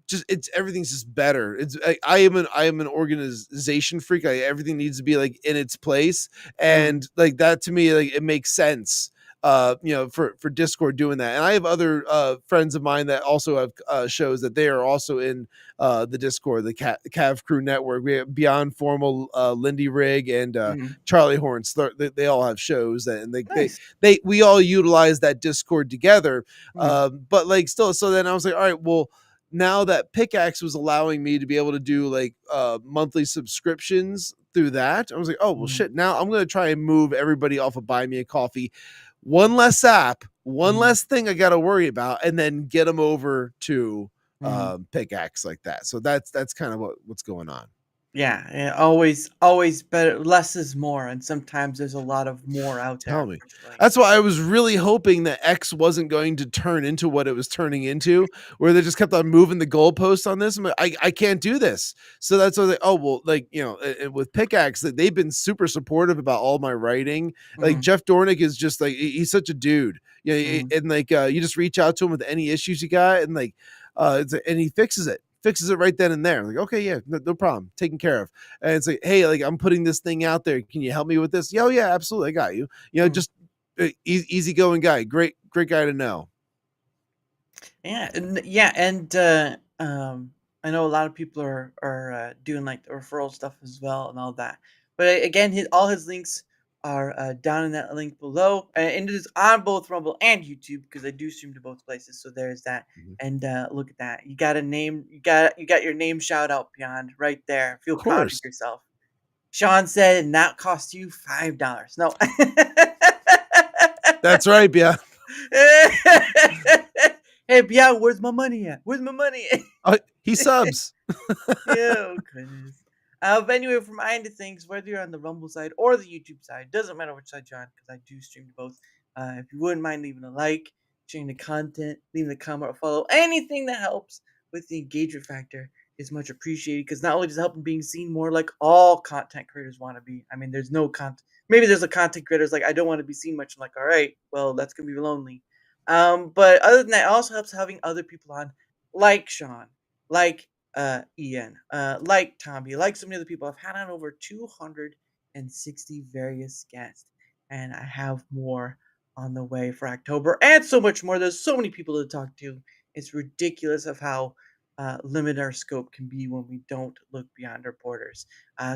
[SPEAKER 4] just it's everything's just better. I am an organization freak. Everything needs to be like in its place,
[SPEAKER 3] Mm,
[SPEAKER 4] and like that to me, like it makes sense. For Discord doing that, and I have other friends of mine that also have shows that they are also in the Discord, the Cav Crew Network. We have Beyond Formal, Lindy Rig, and
[SPEAKER 3] mm.
[SPEAKER 4] Charlie Horns. They all have shows, and
[SPEAKER 3] Nice.
[SPEAKER 4] we all utilize that Discord together.
[SPEAKER 3] Mm,
[SPEAKER 4] But like still, so then I was like, all right, well, now that Pickaxe was allowing me to be able to do like monthly subscriptions through that, I was like, oh well,
[SPEAKER 3] mm,
[SPEAKER 4] shit. Now I'm gonna try and move everybody off of Buy Me a Coffee. One less app, one
[SPEAKER 3] mm,
[SPEAKER 4] less thing I got to worry about, and then get them over to
[SPEAKER 3] mm.
[SPEAKER 4] Pickaxe like that. So that's kind of what's going on.
[SPEAKER 3] Yeah, always better. Less is more, and sometimes there's a lot of more out there,
[SPEAKER 4] Tell me.
[SPEAKER 3] unfortunately.
[SPEAKER 4] That's why I was really hoping that X wasn't going to turn into what it was turning into, where they just kept on moving the goalposts on this. I'm like, I can't do this. So that's why they, oh well, like with Pickaxe, that they've been super supportive about all my writing. Like
[SPEAKER 3] Mm,
[SPEAKER 4] Jeff Dornick is just like he's such a dude.
[SPEAKER 3] mm,
[SPEAKER 4] And like you just reach out to him with any issues you got, and like and he fixes it right then and there. Like, okay, yeah, no problem, taken care of. And it's like, hey, like I'm putting this thing out there. Can you help me with this? Yeah, oh, yeah, absolutely, I got you.
[SPEAKER 3] mm.
[SPEAKER 4] Just easygoing guy, great guy to know.
[SPEAKER 3] And I know a lot of people are doing like the referral stuff as well and all that. But again, all his links are down in that link below, and it is on both Rumble and YouTube because I do stream to both places. So there's that.
[SPEAKER 4] Mhm.
[SPEAKER 3] And look at that, you got a name, you got your name shout out beyond right there. Feel
[SPEAKER 4] Of
[SPEAKER 3] proud of
[SPEAKER 4] course,
[SPEAKER 3] yourself. Sean said, and that cost you $5. No.
[SPEAKER 4] that's right. Yeah,
[SPEAKER 3] Hey, yeah, where's my money at? Where's my money at?
[SPEAKER 4] he subs.
[SPEAKER 3] Yeah, oh goodness. But anyway, from my end of things, whether you're on the Rumble side or the YouTube side, doesn't matter which side you're on, because I do stream to both. If you wouldn't mind leaving a like, sharing the content, leaving a comment or follow, anything that helps with the engagement factor is much appreciated. Because not only does it help in being seen more like all content creators want to be. I mean, there's no content. Maybe there's a content creators like I don't want to be seen much. I'm like, all right, well, that's gonna be lonely. But other than that, it also helps having other people on, like Sean, like Ian, like Tommy, like so many other people. I've had on over 260 various guests, and I have more on the way for October and so much more. There's so many people to talk to. It's ridiculous of how limited our scope can be when we don't look beyond our borders.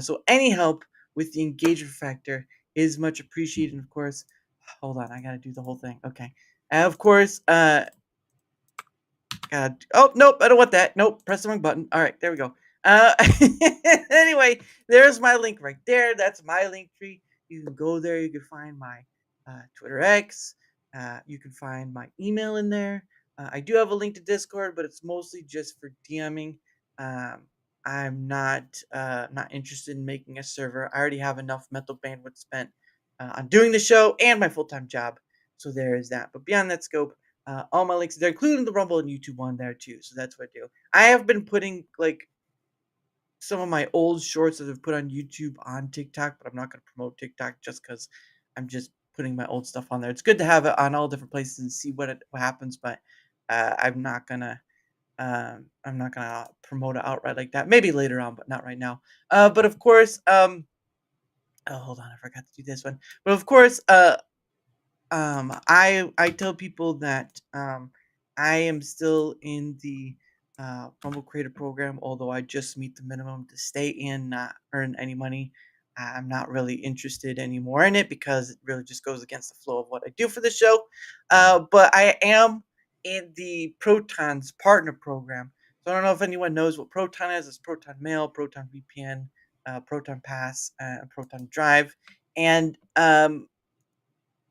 [SPEAKER 3] So any help with the engagement factor is much appreciated. And of course, hold on, I gotta do the whole thing. Okay. And of course, God. Oh, nope. I don't want that. Nope. Press the wrong button. All right. There we go. Uh, anyway, there's my link right there. That's my link tree. You can go there. You can find my Twitter X. You can find my email in there. I do have a link to Discord, but it's mostly just for DMing. Um, I'm not interested in making a server. I already have enough mental bandwidth spent on doing the show and my full time job. So there is that. But beyond that scope, all my links are there, including the Rumble and YouTube one there too. So that's what I do. I have been putting like some of my old shorts that I've put on YouTube on TikTok, but I'm not going to promote TikTok just because I'm just putting my old stuff on there. It's good to have it on all different places and see what happens, but I'm not gonna promote it outright like that. Maybe later on, but not right now. But of course, oh hold on, I forgot to do this one. But of course, I tell people that I am still in the Rumble Creator Program, although I just meet the minimum to stay in, not earn any money. I'm not really interested anymore in it because it really just goes against the flow of what I do for the show. But I am in the Proton's Partner Program. So I don't know if anyone knows what Proton is. It's Proton Mail, Proton VPN, Proton Pass, Proton Drive, and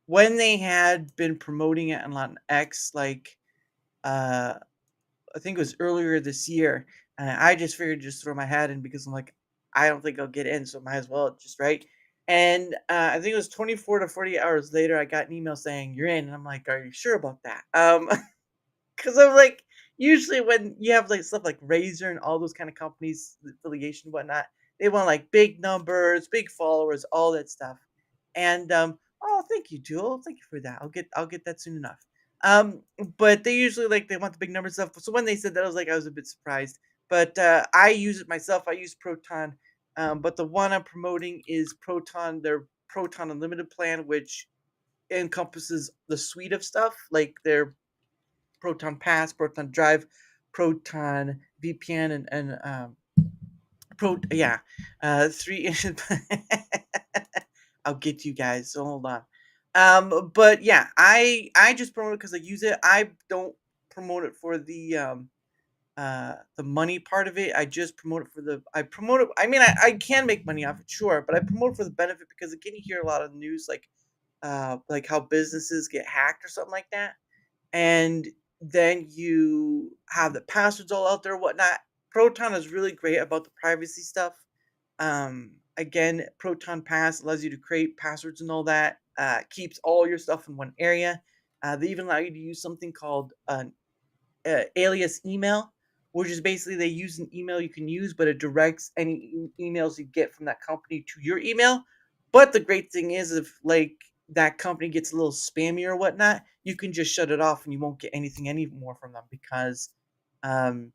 [SPEAKER 3] when they had been promoting it on X, like uh, I think it was earlier this year, I just figured just throw my hat in because I'm like, I don't think I'll get in, so might as well just right. And I think it was 24 to 48 hours later, I got an email saying you're in, and I'm like, are you sure about that? Because I'm like, usually when you have like stuff like Razer and all those kind of companies, the affiliation and whatnot, they want like big numbers, big followers, all that stuff. And oh, thank you, Jewel. Thank you for that. I'll get that soon enough. Um, but they usually like they want the big number stuff. So when they said that, I was a bit surprised. But I use it myself. I use Proton. But the one I'm promoting is Proton, their Proton Unlimited plan, which encompasses the suite of stuff like their Proton Pass, Proton Drive, Proton VPN, and yeah, three. I'll get to you guys. So hold on. But yeah, I just promote it because I use it. I don't promote it for the money part of it. I just promote it for the I promote it. I mean, I can make money off it, sure, but I promote it for the benefit because again, you hear a lot of news like how businesses get hacked or something like that, and then you have the passwords all out there, whatnot. Proton is really great about the privacy stuff. Again, Proton Pass allows you to create passwords and all that. Keeps all your stuff in one area. They even allow you to use something called an alias email, which is basically they use an email you can use, but it directs any emails you get from that company to your email. But the great thing is, if like that company gets a little spammy or whatnot, you can just shut it off and you won't get anything anymore from them um,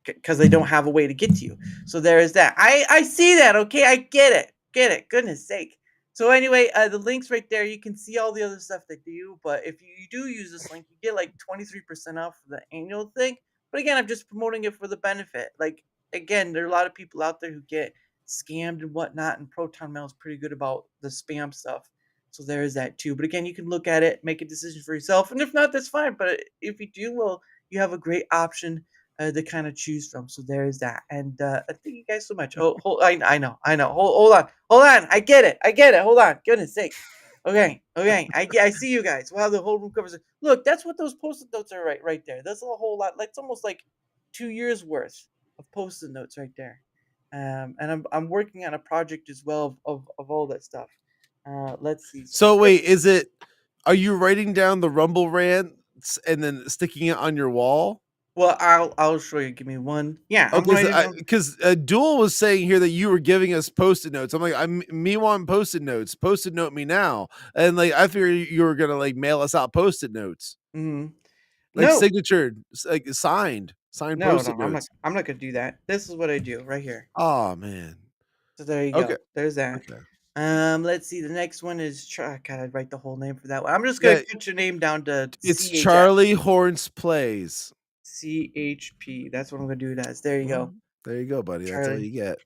[SPEAKER 3] because they don't have a way to get to you. So there is that. I see that. Okay, I get it. Get it. Goodness sake. So anyway, the link's right there. You can see all the other stuff they do. But if you do use this link, you get like 23% off for the annual thing. But again, I'm just promoting it for the benefit. Like again, there are a lot of people out there who get scammed and whatnot, and Proton Mail is pretty good about the spam stuff. So there is that too. But again, you can look at it, make a decision for yourself, and if not, that's fine. But if you do, well, you have a great option to kind of choose from. So there is that. And thank you guys so much. Oh, I know. Hold on. I get it. Hold on. Goodness sake. Okay. I see you guys. Wow, the whole room covers it. Look, that's what those post-it notes are right there. That's a whole lot. Like it's almost like 2 years worth of post-it notes right there. And I'm working on a project as well of all that stuff. Let's see.
[SPEAKER 4] So wait, are you writing down the Rumble rants and then sticking it on your wall?
[SPEAKER 3] Well, I'll show you. Give me one. Yeah, I'm
[SPEAKER 4] Okay,
[SPEAKER 3] writing down.
[SPEAKER 4] because Duel was saying here that you were giving us post-it notes. I'm like, me want post-it notes. Post-it note me now, and like I figured you were gonna like mail us out post-it notes,
[SPEAKER 3] Mhm.
[SPEAKER 4] like
[SPEAKER 3] No,
[SPEAKER 4] signatured, like signed
[SPEAKER 3] no,
[SPEAKER 4] post-it notes.
[SPEAKER 3] I'm not gonna do that. This is what I do right here.
[SPEAKER 4] Oh man.
[SPEAKER 3] So there you
[SPEAKER 4] Okay.
[SPEAKER 3] go. There's that.
[SPEAKER 4] Okay.
[SPEAKER 3] Let's see. The next one is God, I'd write the whole name for that one. I'm just gonna
[SPEAKER 4] Yeah,
[SPEAKER 3] cut your name down to
[SPEAKER 4] it's
[SPEAKER 3] CHF.
[SPEAKER 4] Charlie Horns plays.
[SPEAKER 3] CHP. That's what I'm gonna do it as. There you
[SPEAKER 4] Well,
[SPEAKER 3] go.
[SPEAKER 4] there you go, buddy. That's all
[SPEAKER 3] Charlie.
[SPEAKER 4] you get.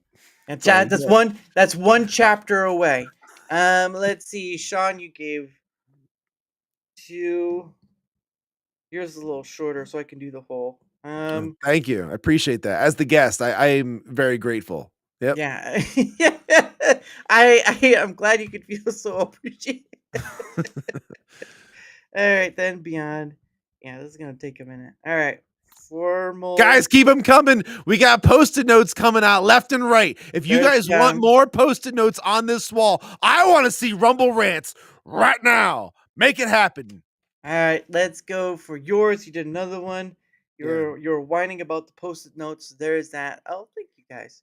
[SPEAKER 3] And
[SPEAKER 4] That's all you
[SPEAKER 3] that's
[SPEAKER 4] get.
[SPEAKER 3] one chapter away. Let's see. Sean, you gave two. Yours is a little shorter, so I can do the whole.
[SPEAKER 4] Thank you. I appreciate that. As the guest, I am very grateful. Yep.
[SPEAKER 3] Yeah. I'm glad you could feel so appreciated. All right, then beyond Yeah, this is gonna take a minute. All right, formal.
[SPEAKER 4] Guys, keep them coming. We got post-it notes coming out left and right. If you
[SPEAKER 3] There's
[SPEAKER 4] guys want more post-it notes on this wall, I want to see Rumble rants right now. Make it happen.
[SPEAKER 3] All right, let's go for yours. You did another one.
[SPEAKER 4] Yeah.
[SPEAKER 3] You're whining about the post-it notes. There's that. Oh, thank you guys.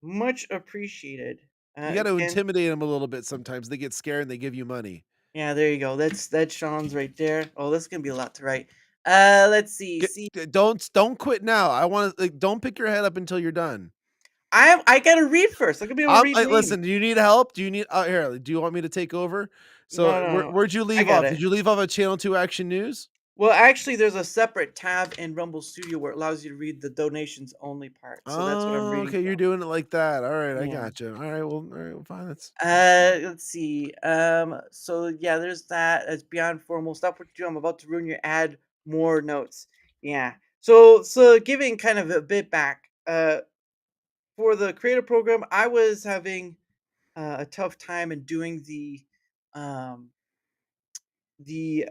[SPEAKER 3] Much appreciated.
[SPEAKER 4] You got to
[SPEAKER 3] Again,
[SPEAKER 4] intimidate them a little bit sometimes. They get scared and they give you money.
[SPEAKER 3] yeah, there you go. That's Sean's right there. Oh, this is gonna be a lot to write. Let's see. See,
[SPEAKER 4] Don't quit now. I want to don't pick your head up until you're done.
[SPEAKER 3] I gotta read first. I'm gonna be able to read names.
[SPEAKER 4] Listen, do you need help? Do you need here, do you want me to take over? So
[SPEAKER 3] No.
[SPEAKER 4] where'd you
[SPEAKER 3] I
[SPEAKER 4] leave
[SPEAKER 3] got
[SPEAKER 4] off?
[SPEAKER 3] it.
[SPEAKER 4] Did you leave off at Channel 2 Action News?
[SPEAKER 3] Well, actually, there's a separate tab in Rumble Studio where it allows you to read the donations only part. So that's what I'm
[SPEAKER 4] Oh,
[SPEAKER 3] reading
[SPEAKER 4] okay, you're
[SPEAKER 3] from.
[SPEAKER 4] doing it like that. All right, I
[SPEAKER 3] Yeah.
[SPEAKER 4] gotcha. All right, well, fine. That's
[SPEAKER 3] Let's see. So yeah, there's that. It's beyond formal. Stop what you do. I'm about to ruin your ad. More notes. Yeah. So giving kind of a bit back. For the creator program, I was having a tough time in doing um the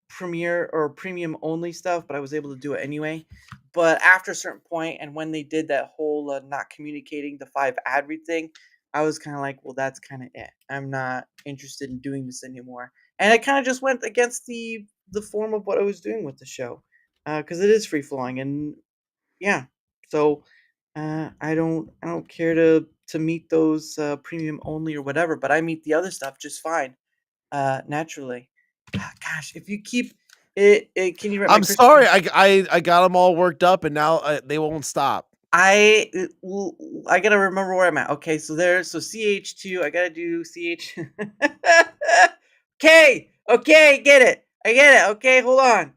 [SPEAKER 3] premiere or premium only stuff, but I was able to do it anyway. But after a certain point, and when they did that whole not communicating the 5 ad read thing, I was kind of like, well, that's kind of it. I'm not interested in doing this anymore, and it kind of just went against the form of what I was doing with the show, because it is free flowing, and yeah, so I don't care to meet those premium only or whatever, but I meet the other stuff just fine naturally. Ah, gosh, if you keep it can you write my
[SPEAKER 4] I'm
[SPEAKER 3] Christian?
[SPEAKER 4] sorry. I got them all worked up and now they won't stop.
[SPEAKER 3] I gotta remember where I'm at. Okay, so CH2. I gotta do CH. Okay, get it. I get it. Okay, hold on.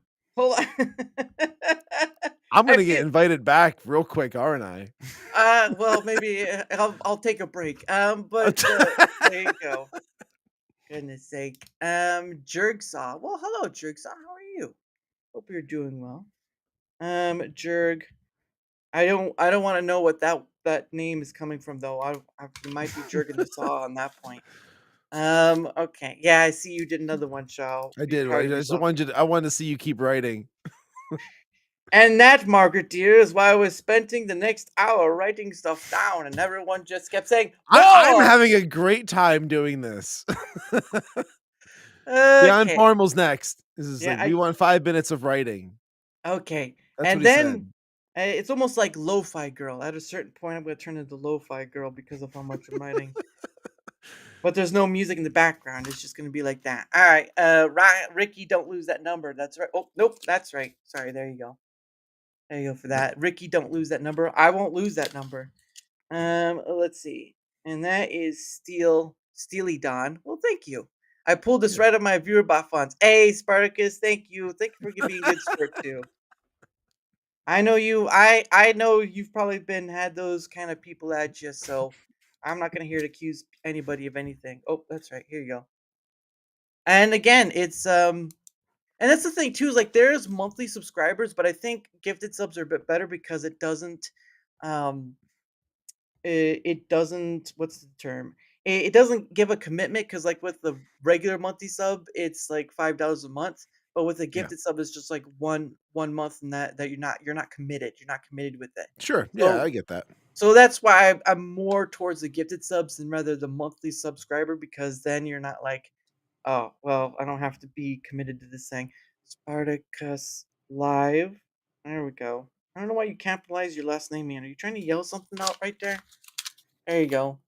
[SPEAKER 4] I'm
[SPEAKER 3] I
[SPEAKER 4] gonna get
[SPEAKER 3] feel.
[SPEAKER 4] invited back real quick, aren't I?
[SPEAKER 3] Well, maybe I'll take a break. But there you go. Goodness sake. Jergsaw. Well, hello, Jergsaw. How are you? Hope you're doing well. Jerg. I don't want to know what that name is coming from though. I you might be jerking the saw on that point. Okay. Yeah, I see you did another one, Shaw.
[SPEAKER 4] I
[SPEAKER 3] Be
[SPEAKER 4] did.
[SPEAKER 3] proud
[SPEAKER 4] I
[SPEAKER 3] of
[SPEAKER 4] just
[SPEAKER 3] yourself.
[SPEAKER 4] I wanted to see you keep writing.
[SPEAKER 3] And that, Margaret dear, is why I was spending the next hour writing stuff down, and everyone just kept saying
[SPEAKER 4] I'm
[SPEAKER 3] more.
[SPEAKER 4] having a great time doing this. Beyond
[SPEAKER 3] Okay.
[SPEAKER 4] Formal's next. This is
[SPEAKER 3] Yeah,
[SPEAKER 4] like we
[SPEAKER 3] I
[SPEAKER 4] want 5 minutes of writing.
[SPEAKER 3] okay.
[SPEAKER 4] That's what
[SPEAKER 3] And
[SPEAKER 4] he said.
[SPEAKER 3] then it's almost like lo-fi girl. At a certain point, I'm gonna turn into lo-fi girl because of how much I'm writing. But there's no music in the background. It's just gonna be like that. All right. Ricky, don't lose that number. That's right. Oh nope, that's right. Sorry. There you go. There you go for that. Ricky, don't lose that number. I won't lose that number. Let's see. And that is Steely Don. Well, thank you. I pulled this
[SPEAKER 4] Yeah.
[SPEAKER 3] right out of my viewer bot funds. Hey, Spartacus, thank you. Thank you for being a good sport too. I know you. I know you've probably been had those kind of people at you, so I'm not gonna here to accuse anybody of anything. Oh, that's right. Here you go. And again, and that's the thing too, is like there's monthly subscribers, but I think gifted subs are a bit better because it doesn't um it doesn't what's the term? It doesn't give a commitment because like with the regular monthly sub, it's like $5 a month. But with a
[SPEAKER 4] Yeah.
[SPEAKER 3] gifted sub, it's just like one month, and that you're not committed. You're not committed with it.
[SPEAKER 4] Sure. Yeah,
[SPEAKER 3] So
[SPEAKER 4] I get that.
[SPEAKER 3] so that's why I'm more towards the gifted subs than rather the monthly subscriber, because then you're not like, oh well, I don't have to be committed to this thing. Spartacus Live. There we go. I don't know why you capitalize your last name, man. Are you trying to yell something out right there? There you go.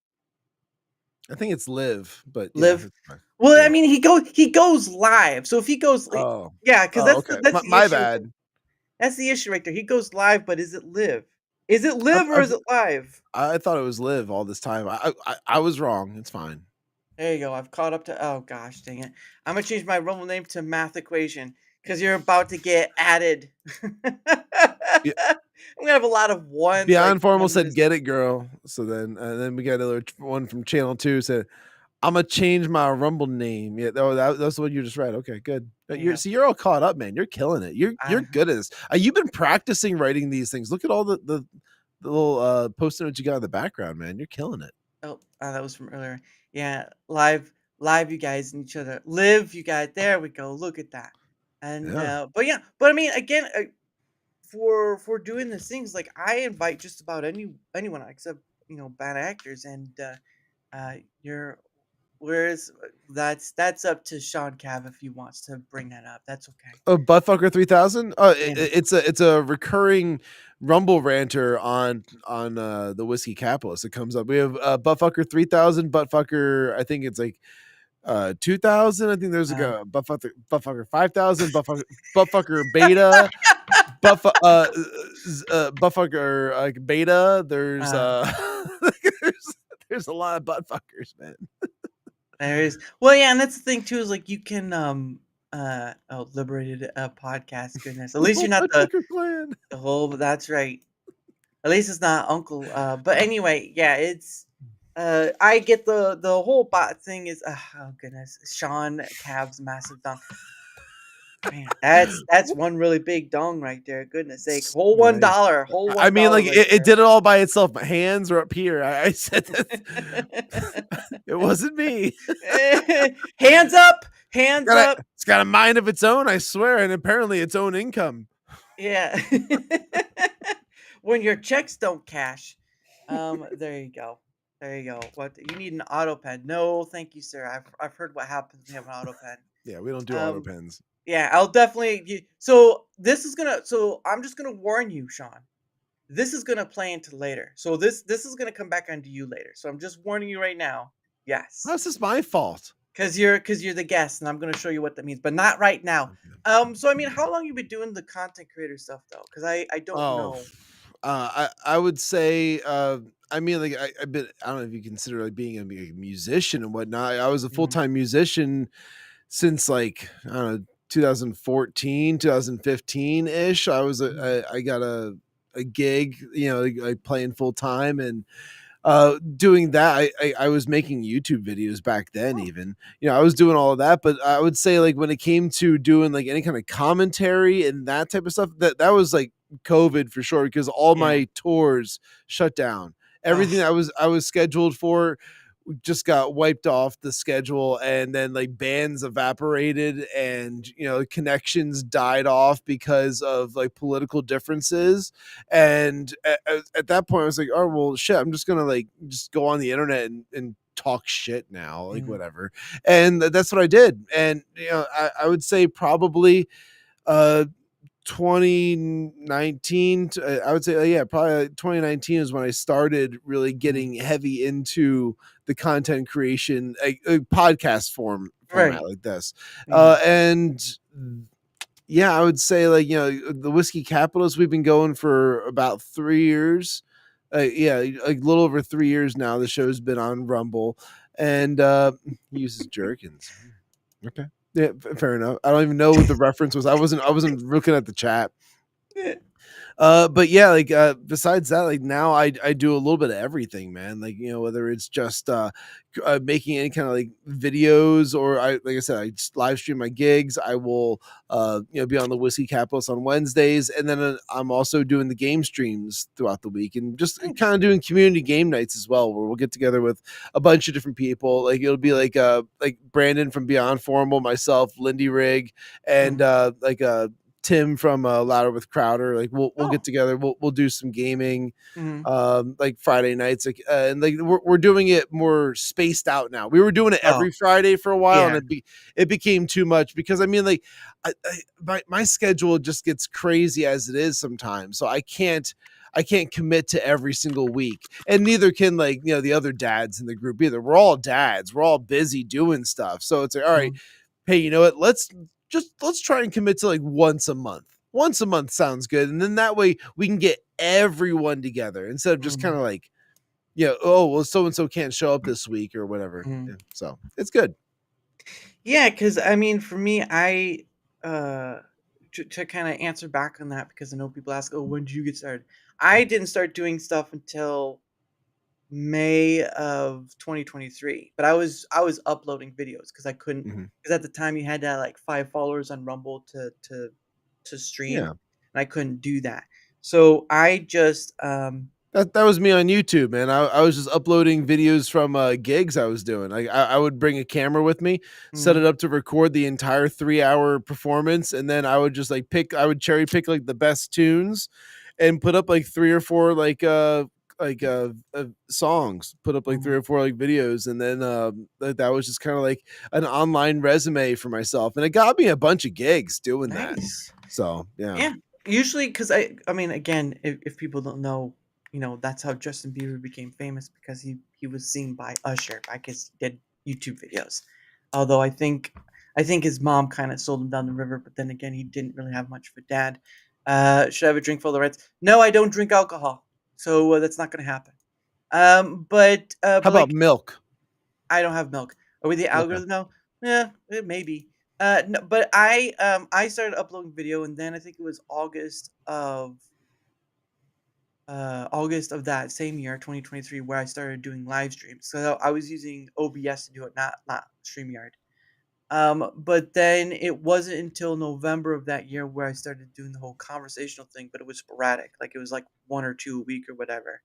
[SPEAKER 4] I think it's live, but yeah,
[SPEAKER 3] Live.
[SPEAKER 4] it's fine.
[SPEAKER 3] Well, I
[SPEAKER 4] Yeah.
[SPEAKER 3] mean, he goes live. So if he goes,
[SPEAKER 4] Oh.
[SPEAKER 3] yeah, because
[SPEAKER 4] Oh,
[SPEAKER 3] that's the
[SPEAKER 4] okay.
[SPEAKER 3] that's the
[SPEAKER 4] My
[SPEAKER 3] issue.
[SPEAKER 4] bad.
[SPEAKER 3] That's the issue right there. He goes live, but is it live? Is it
[SPEAKER 4] I
[SPEAKER 3] live or
[SPEAKER 4] I
[SPEAKER 3] is it live?
[SPEAKER 4] I thought it was live all this time. I was wrong. It's fine.
[SPEAKER 3] There you go. I've caught up to. Oh gosh, dang it! I'm gonna change my Rumble name to Math Equation because you're about to get added.
[SPEAKER 4] Yeah.
[SPEAKER 3] I'm gonna have a lot of ones like
[SPEAKER 4] Beyond Formal said,
[SPEAKER 3] numbers.
[SPEAKER 4] "Get it, girl." So then we got another one from Channel 2 said, "Imma change my Rumble name." Yeah, oh, that's the one you just read. Okay, good.
[SPEAKER 3] Yeah.
[SPEAKER 4] You're all caught up, man. You're killing it. You're
[SPEAKER 3] I,
[SPEAKER 4] good at this. You've been practicing writing these things. Look at all the little post-it notes you got in the background, man. You're killing it.
[SPEAKER 3] oh, that was from earlier. Yeah, live, you guys and each other. Live, you guys. There we go. Look at that. And
[SPEAKER 4] Yeah.
[SPEAKER 3] but I mean, again, for doing these things, like I invite just about anyone except bad actors, and you're whereas that's up to Shawn Cav if he wants to bring that up. That's okay.
[SPEAKER 4] Oh, Buttfucker 3000? Oh,
[SPEAKER 3] Yeah.
[SPEAKER 4] it's a recurring Rumble ranter on the Whiskey Capitalist. It comes up. We have Buttfucker 3000, Buttfucker. I think it's like 2000. I think there's like
[SPEAKER 3] Uh,
[SPEAKER 4] a Buttfucker 5000, Buttfucker Beta, Buttfucker like Beta. There's
[SPEAKER 3] uh,
[SPEAKER 4] there's there's a lot of Buttfuckers, man.
[SPEAKER 3] there is well, yeah, and that's the thing too is like you can oh, liberated podcast. Goodness, at least you're not
[SPEAKER 4] Buttfucker clan.
[SPEAKER 3] the whole. That's right. At least it's not Uncle. But anyway, yeah, it's. I get the whole bot thing is. Oh goodness, Sean Cav's massive dong. Man, that's one really big dong right there. Goodness sake, whole
[SPEAKER 4] Nice.
[SPEAKER 3] whole
[SPEAKER 4] I mean,
[SPEAKER 3] $1
[SPEAKER 4] like
[SPEAKER 3] right
[SPEAKER 4] it did it all by itself. My hands were up here. I said that it wasn't me.
[SPEAKER 3] there. Hands up, hands up.
[SPEAKER 4] It's got a mind of its own, I swear, and apparently its own income.
[SPEAKER 3] Yeah. When your checks don't cash. There you go. There you go. What you need an auto pen. No, thank you, sir. I've heard what happens when you have an auto pen.
[SPEAKER 4] Yeah, we don't do auto
[SPEAKER 3] Um
[SPEAKER 4] pens.
[SPEAKER 3] yeah, I'll definitely so this is gonna so I'm just gonna warn you, Sean. This is gonna play into later. So this is gonna come back onto you later. So I'm just warning you right now. Yes.
[SPEAKER 4] How's this my fault?
[SPEAKER 3] Cause you're the guest and I'm gonna show you what that means, but not right now. So I mean, how long you been doing the content creator stuff though? Because I don't
[SPEAKER 4] Oh,
[SPEAKER 3] know.
[SPEAKER 4] I would say, I mean, like I've been, I don't know if you consider like being a musician and whatnot. I was a full
[SPEAKER 3] Mhm,
[SPEAKER 4] time musician since like I don't know 2014, 2015 ish.
[SPEAKER 3] mhm.
[SPEAKER 4] I got a gig, like playing full time and doing that. I was making YouTube videos back then.
[SPEAKER 3] Oh,
[SPEAKER 4] Even I was doing all of that, but I would say like when it came to doing like any kind of commentary and that type of stuff, that was like COVID for sure because all
[SPEAKER 3] yeah.
[SPEAKER 4] my tours shut down. Everything
[SPEAKER 3] Ugh,
[SPEAKER 4] I was scheduled for just got wiped off the schedule, and then like bands evaporated, and connections died off because of like political differences. And at that point I was like, oh well shit, I'm just gonna like just go on the internet and talk shit now, like
[SPEAKER 3] mhm,
[SPEAKER 4] whatever. And that's what I did. And I would say probably uh 2019 I would say yeah, probably 2019 is when I started really
[SPEAKER 3] mhm.
[SPEAKER 4] getting heavy into the content creation, a podcast format
[SPEAKER 3] Right.
[SPEAKER 4] like this.
[SPEAKER 3] Mhm.
[SPEAKER 4] And yeah, I would say like the Whiskey Capitalist, we've been going for about 3 years. Yeah, like a little over 3 years now. The show's been on Rumble, and he uses Jerkins. Okay. Yeah, fair enough. I don't even know what the reference was. I wasn't looking at the chat. But yeah, like besides that, like now I do a little bit of everything, man. Like whether it's just making any kind of like videos, or like I said, I just live stream my gigs. I will be on the Whiskey Capitalist on Wednesdays, and then I'm also doing the game streams throughout the week, and just kind of doing community game nights as well, where we'll get together with a bunch of different people. Like it'll be
[SPEAKER 3] Mhm,
[SPEAKER 4] like Brandon from Beyond Formal, myself, Lindy Rig, and
[SPEAKER 3] mhm.
[SPEAKER 4] Tim from Louder with Crowder. Like we'll get
[SPEAKER 3] Oh.
[SPEAKER 4] together. We'll do some gaming,
[SPEAKER 3] Mhm.
[SPEAKER 4] like Friday nights. Like and like we're doing it more spaced out now. We were doing it
[SPEAKER 3] Oh,
[SPEAKER 4] every Friday for a while, and
[SPEAKER 3] yeah.
[SPEAKER 4] it became too much because I mean like my schedule just gets crazy as it is sometimes. So I can't commit to every single week, and neither can like the other dads in the group either. We're all dads. We're all busy doing stuff. So it's like, all right,
[SPEAKER 3] Mhm,
[SPEAKER 4] hey, you know what? Let's try and commit to like once a month. Once a month sounds good, and then that way we can get everyone together instead of just kind
[SPEAKER 3] mhm,
[SPEAKER 4] of like, oh well, so and so can't show up this week or whatever.
[SPEAKER 3] mhm.
[SPEAKER 4] Yeah, so it's good.
[SPEAKER 3] Yeah, because I mean, for me, uh, to kind of answer back on that, because I know people ask, "Oh, when did you get started?" I didn't start doing stuff until May of 2023, but I was uploading videos because I couldn't
[SPEAKER 4] Mhm.
[SPEAKER 3] because at the time you had to have like 5 followers on Rumble to stream,
[SPEAKER 4] Yeah.
[SPEAKER 3] and I couldn't do that. So I just
[SPEAKER 4] That was me on YouTube, man. I was just uploading videos from, gigs I was doing. I would bring a camera with me, set
[SPEAKER 3] Mhm.
[SPEAKER 4] it up to record the entire 3-hour performance, and then I would just, like, I would cherry pick, like, the best tunes and put up, like, 3 or 4, songs, put up, like, 3
[SPEAKER 3] Mhm.
[SPEAKER 4] or 4, like, videos, and then, that was just kinda like an online resume for myself, and it got me a bunch of gigs doing that.
[SPEAKER 3] Nice.
[SPEAKER 4] So, yeah.
[SPEAKER 3] Yeah. Usually, because I mean, again, if people don't know, that's how Justin Bieber became famous because he was seen by Usher. I guess he did YouTube videos. Although I think his mom kind of sold him down the river, but then again, he didn't really have much of a dad. Should I have a drink for the Reds? No, I don't drink alcohol, so that's not going to happen.
[SPEAKER 4] How
[SPEAKER 3] But
[SPEAKER 4] about
[SPEAKER 3] like
[SPEAKER 4] milk?
[SPEAKER 3] I don't have milk. Are we the
[SPEAKER 4] Okay.
[SPEAKER 3] algorithm now? Yeah, maybe. No, but I started uploading video, and then I think it was August of that same year, 2023, where I started doing live streams. So I was using OBS to do it, not StreamYard. But then it wasn't until November of that year where I started doing the whole conversational thing, but it was sporadic. Like it was like one or two a week or whatever.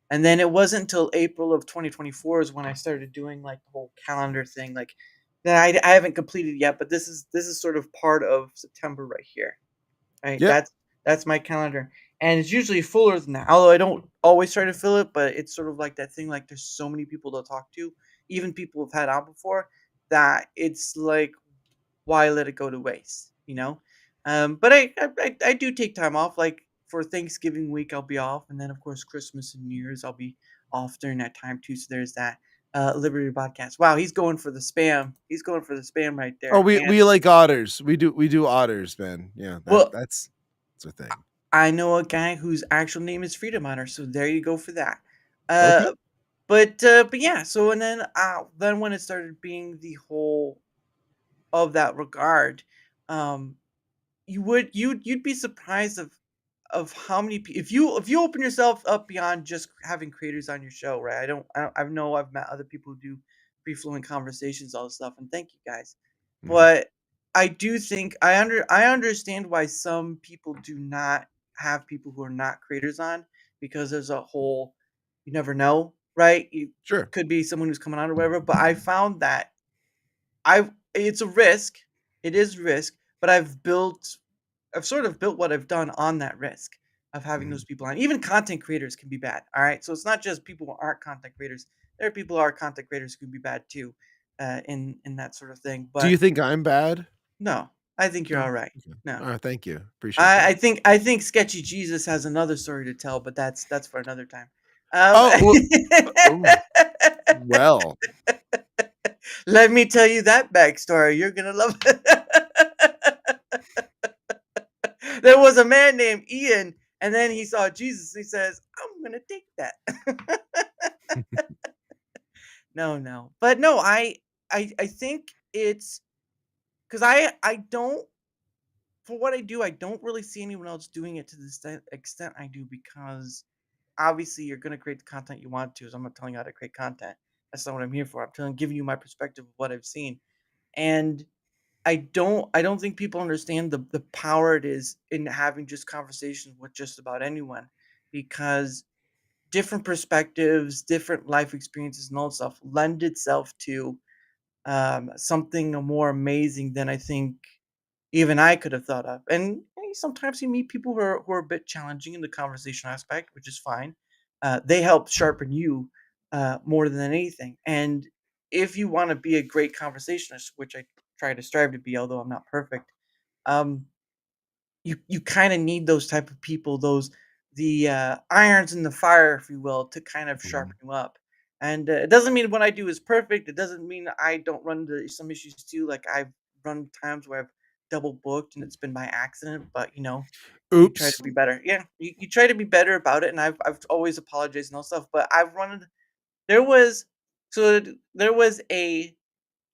[SPEAKER 3] And then it wasn't until April of 2024 is when I started doing like the whole calendar thing. Like that I haven't completed yet, but this is sort of part of September right here. Right?
[SPEAKER 4] Yep.
[SPEAKER 3] That's my calendar. And it's usually fuller than that. Although I don't always try to fill it, but it's sort of like that thing like there's so many people to talk to, even people who've had on before, that it's like why let it go to waste, you know? But I do take time off. Like for Thanksgiving week, I'll be off, and then of course Christmas and New Year's, I'll be off during that time too. So there's that. Liberty podcast. Wow, he's going for the spam. He's going for the spam right
[SPEAKER 4] Oh,
[SPEAKER 3] there. And
[SPEAKER 4] we like otters. We do otters, man. Yeah,
[SPEAKER 3] well,
[SPEAKER 4] that's our thing.
[SPEAKER 3] I know a guy whose actual name is Freedom Hunter, so there you go for that.
[SPEAKER 4] Okay.
[SPEAKER 3] Uh, but yeah. So and then when it started being the whole of that regard, um, you'd be surprised of how many if you open yourself up beyond just having creators on your show, right? I know I've met other people who do free flowing conversations, all this stuff, and thank you guys.
[SPEAKER 4] Mhm.
[SPEAKER 3] But I do think I understand why some people do not have people who are not creators on because there's a whole you never know, right? You
[SPEAKER 4] Sure.
[SPEAKER 3] could be someone who's coming on or whatever. But I found that it's a risk. It is risk, but I've sort of built what I've done on that risk of having
[SPEAKER 4] Mhm.
[SPEAKER 3] those people on. Even content creators can be bad. All right. So it's not just people who aren't content creators. There are people who are content creators who can be bad too, in that sort of thing.
[SPEAKER 4] Do you
[SPEAKER 3] But
[SPEAKER 4] think I'm bad?
[SPEAKER 3] no, I think you're
[SPEAKER 4] No?
[SPEAKER 3] all right.
[SPEAKER 4] Okay.
[SPEAKER 3] No.
[SPEAKER 4] Alright, thank you. Appreciate
[SPEAKER 3] I,
[SPEAKER 4] that.
[SPEAKER 3] I think I think Sketchy Jesus has another story to tell, but that's for another time. Um,
[SPEAKER 4] Oh, ooh, well,
[SPEAKER 3] let me tell you that backstory. You're gonna love it. There was a man named Ian, and then he saw Jesus. He says, "I'm gonna take that." No, no, but no, I think it's because I don't for what I do, I don't really see anyone else doing it to the extent I do because obviously you're gonna create the content you want to. So I'm not telling you how to create content. That's not what I'm here for. I'm giving you my perspective of what I've seen, and I don't think people understand the power it is in having just conversations with just about anyone because different perspectives, different life experiences, and all that stuff lend itself to something more amazing than I think even I could have thought of. And sometimes you meet people who are a bit challenging in the conversation aspect, which is fine. They help sharpen you more than anything. And if you want to be a great conversationalist, which I try to strive to be, although I'm not perfect, um, you kind of need those type of people, those the irons in the fire, if you will, to kind of
[SPEAKER 4] mhm.
[SPEAKER 3] sharpen you up. And it doesn't mean what I do is perfect. It doesn't mean I don't run into some issues too. Like I've run times where I've double booked and it's been by accident, but you try to
[SPEAKER 4] Oops.
[SPEAKER 3] be better. Yeah, you try to be better about it. And I've always apologized and all stuff, but I've run. There was there was a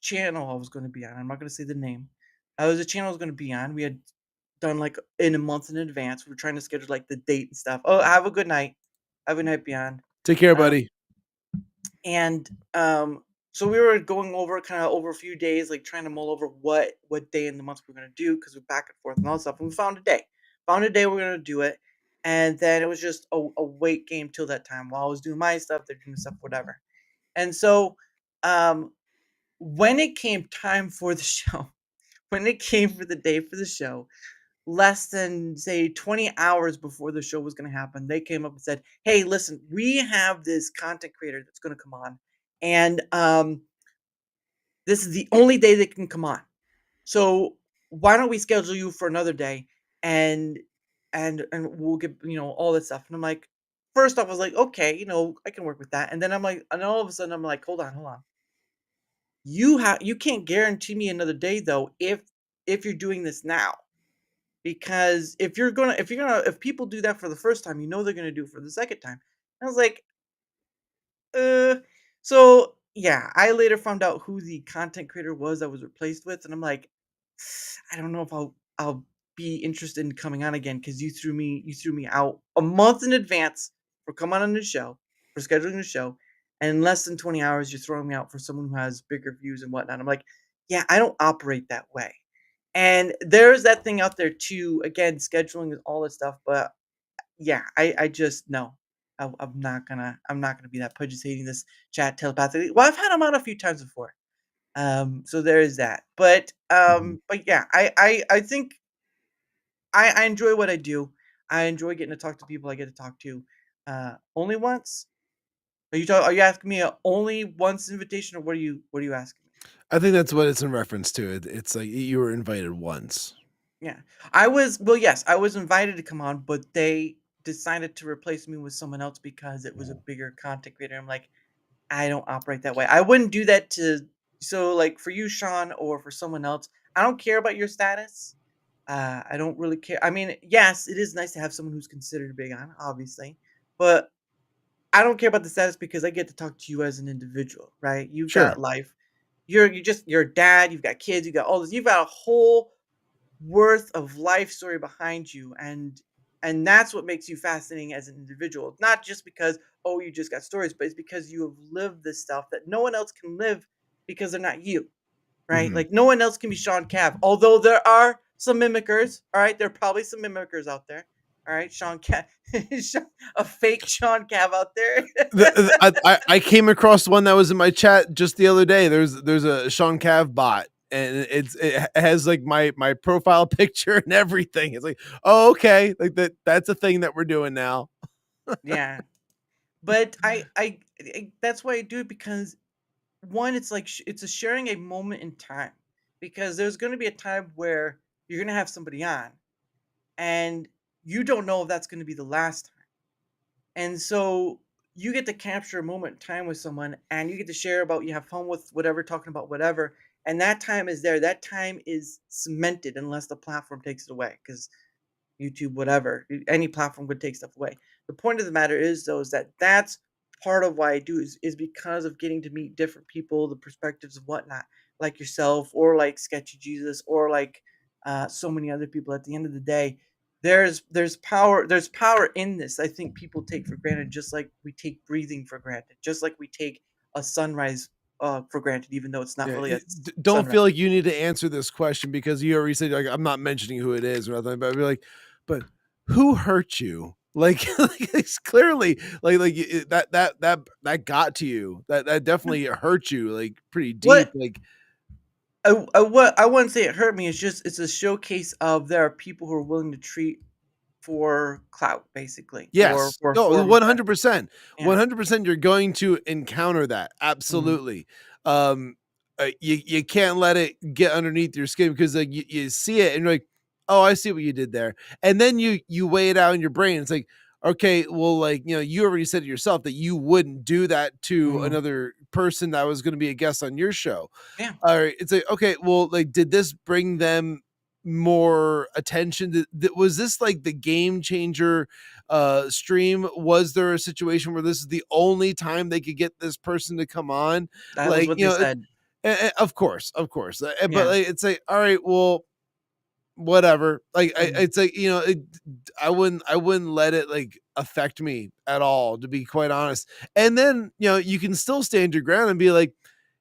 [SPEAKER 3] channel I was going to be on. I'm not going to say the name. I was a channel I was going to be on. We had done like in a month in advance. We were trying to schedule like the date and stuff. Oh, have a good night. Have a night beyond.
[SPEAKER 4] Take care,
[SPEAKER 3] Um,
[SPEAKER 4] buddy.
[SPEAKER 3] and so we were going over kind of over a few days, like trying to mull over what day in the month we're gonna do because we're back and forth and all that stuff. And we found a day. Found a day we're gonna do it. and then it was just a wait game till that time. While I was doing my stuff, they're doing stuff, whatever. And so, um, when it came time for the show, when it came for the day for the show, less than say 20 hours before the show was going to happen, they came up and said, "Hey, listen, we have this content creator that's going to come on, and this is the only day they can come on. So why don't we schedule you for another day and and we'll get all that stuff." And I'm like, first off, I was like, okay, I can work with that. And then I'm like, and all of a sudden I'm like, hold on. You can't guarantee me another day though if you're doing this now. Because if people do that for the first time, they're gonna do it for the second time. And I was like, uh, so yeah, I later found out who the content creator was that was replaced with, and I'm like, I don't know if I'll be interested in coming on again because you threw me out a month in advance for coming on the show, for scheduling the show, and in less than 20 hours you're throwing me out for someone who has bigger views and whatnot. I'm like, yeah, I don't operate that way. And there's that thing out there too, again, scheduling and all this stuff, but yeah, I just no. I'm not gonna be that pudge hating this chat telepathically. Well, I've had him on a few times before. So there is that. But yeah, I think I enjoy what I do. I enjoy getting to talk to people I get to talk to. Only once? Are you asking me a only once invitation, or what are you asking me?
[SPEAKER 4] I think that's what it's in reference to. It's like you were invited once.
[SPEAKER 3] Yeah. Yes, I was invited to come on, but they decided to replace me with someone else because it was a bigger content creator. I'm like, I don't operate that way. I wouldn't do that like for you, Sean, or for someone else. I don't care about your status. I don't really care. I mean, yes, it is nice to have someone who's considered big on, obviously, but I don't care about the status because I get to talk to you as an individual, right? You've
[SPEAKER 4] Sure.
[SPEAKER 3] got life. You're a dad. You've got kids. You got all this. You've got a whole worth of life story behind you, and that's what makes you fascinating as an individual. Not just because, oh, you just got stories, but it's because you have lived this stuff that no one else can live because they're not you, right?
[SPEAKER 4] Mhm.
[SPEAKER 3] Like no one else can be Shawn Cav, although there are some mimickers. All right, there are probably some mimickers out there. All right, Shawn Cav, a fake Shawn Cav out there.
[SPEAKER 4] I came across one that was in my chat just the other day. There's a Shawn Cav bot, and it has like my profile picture and everything. It's like, oh, okay, like that's a thing that we're doing now.
[SPEAKER 3] Yeah, but that's why I do it because one, it's like it's a sharing a moment in time because there's going to be a time where you're going to have somebody on and you don't know if that's going to be the last time. And so you get to capture a moment in time with someone and you get to share about you have fun with whatever, talking about whatever, and that time is there. That time is cemented unless the platform takes it away, because YouTube, whatever, any platform would take stuff away. The point of the matter is, though, is that that's part of why I do is because of getting to meet different people, the perspectives of whatnot, like yourself, or like Sketchy Jesus, or like so many other people. At the end of the day, there's power in this. I think people take for granted, just like we take breathing for granted, just like we take a sunrise for granted, even though it's not
[SPEAKER 4] Yeah,
[SPEAKER 3] really a
[SPEAKER 4] don't
[SPEAKER 3] sunrise.
[SPEAKER 4] feel like you need to answer this question because you already said, like, I'm not mentioning who it is or nothing, but I'd be like, but who hurt you? Like, like it's clearly that got to you. That definitely hurt you like pretty deep.
[SPEAKER 3] What
[SPEAKER 4] Like,
[SPEAKER 3] what I wouldn't say it hurt me. It's just it's a showcase of there are people who are willing to treat for clout, basically, or
[SPEAKER 4] yes,
[SPEAKER 3] for a
[SPEAKER 4] no,
[SPEAKER 3] form of that.
[SPEAKER 4] 100%,
[SPEAKER 3] Yeah.
[SPEAKER 4] 100%. You're going to encounter that
[SPEAKER 3] Mhm.
[SPEAKER 4] absolutely. Um, you can't let it get underneath your skin because like you see it and you're like, oh, I see what you did there, and then you weigh it out in your brain. It's like, okay, well, like you already said it yourself that you wouldn't do that to
[SPEAKER 3] Mhm.
[SPEAKER 4] another person that was going to be a guest on your show.
[SPEAKER 3] Yeah.
[SPEAKER 4] All right, it's like, okay, well, like, did this bring them more attention? Was this like the game changer stream? Was there a situation where this is the only time they could get this person to come on?
[SPEAKER 3] That was
[SPEAKER 4] Like,
[SPEAKER 3] what they said.
[SPEAKER 4] of course, but
[SPEAKER 3] Yeah.
[SPEAKER 4] like, it's like, all right, well, whatever. Like,
[SPEAKER 3] Mhm.
[SPEAKER 4] it's like, I wouldn't let it like affect me at all, to be quite honest. And then you can still stand your ground and be like,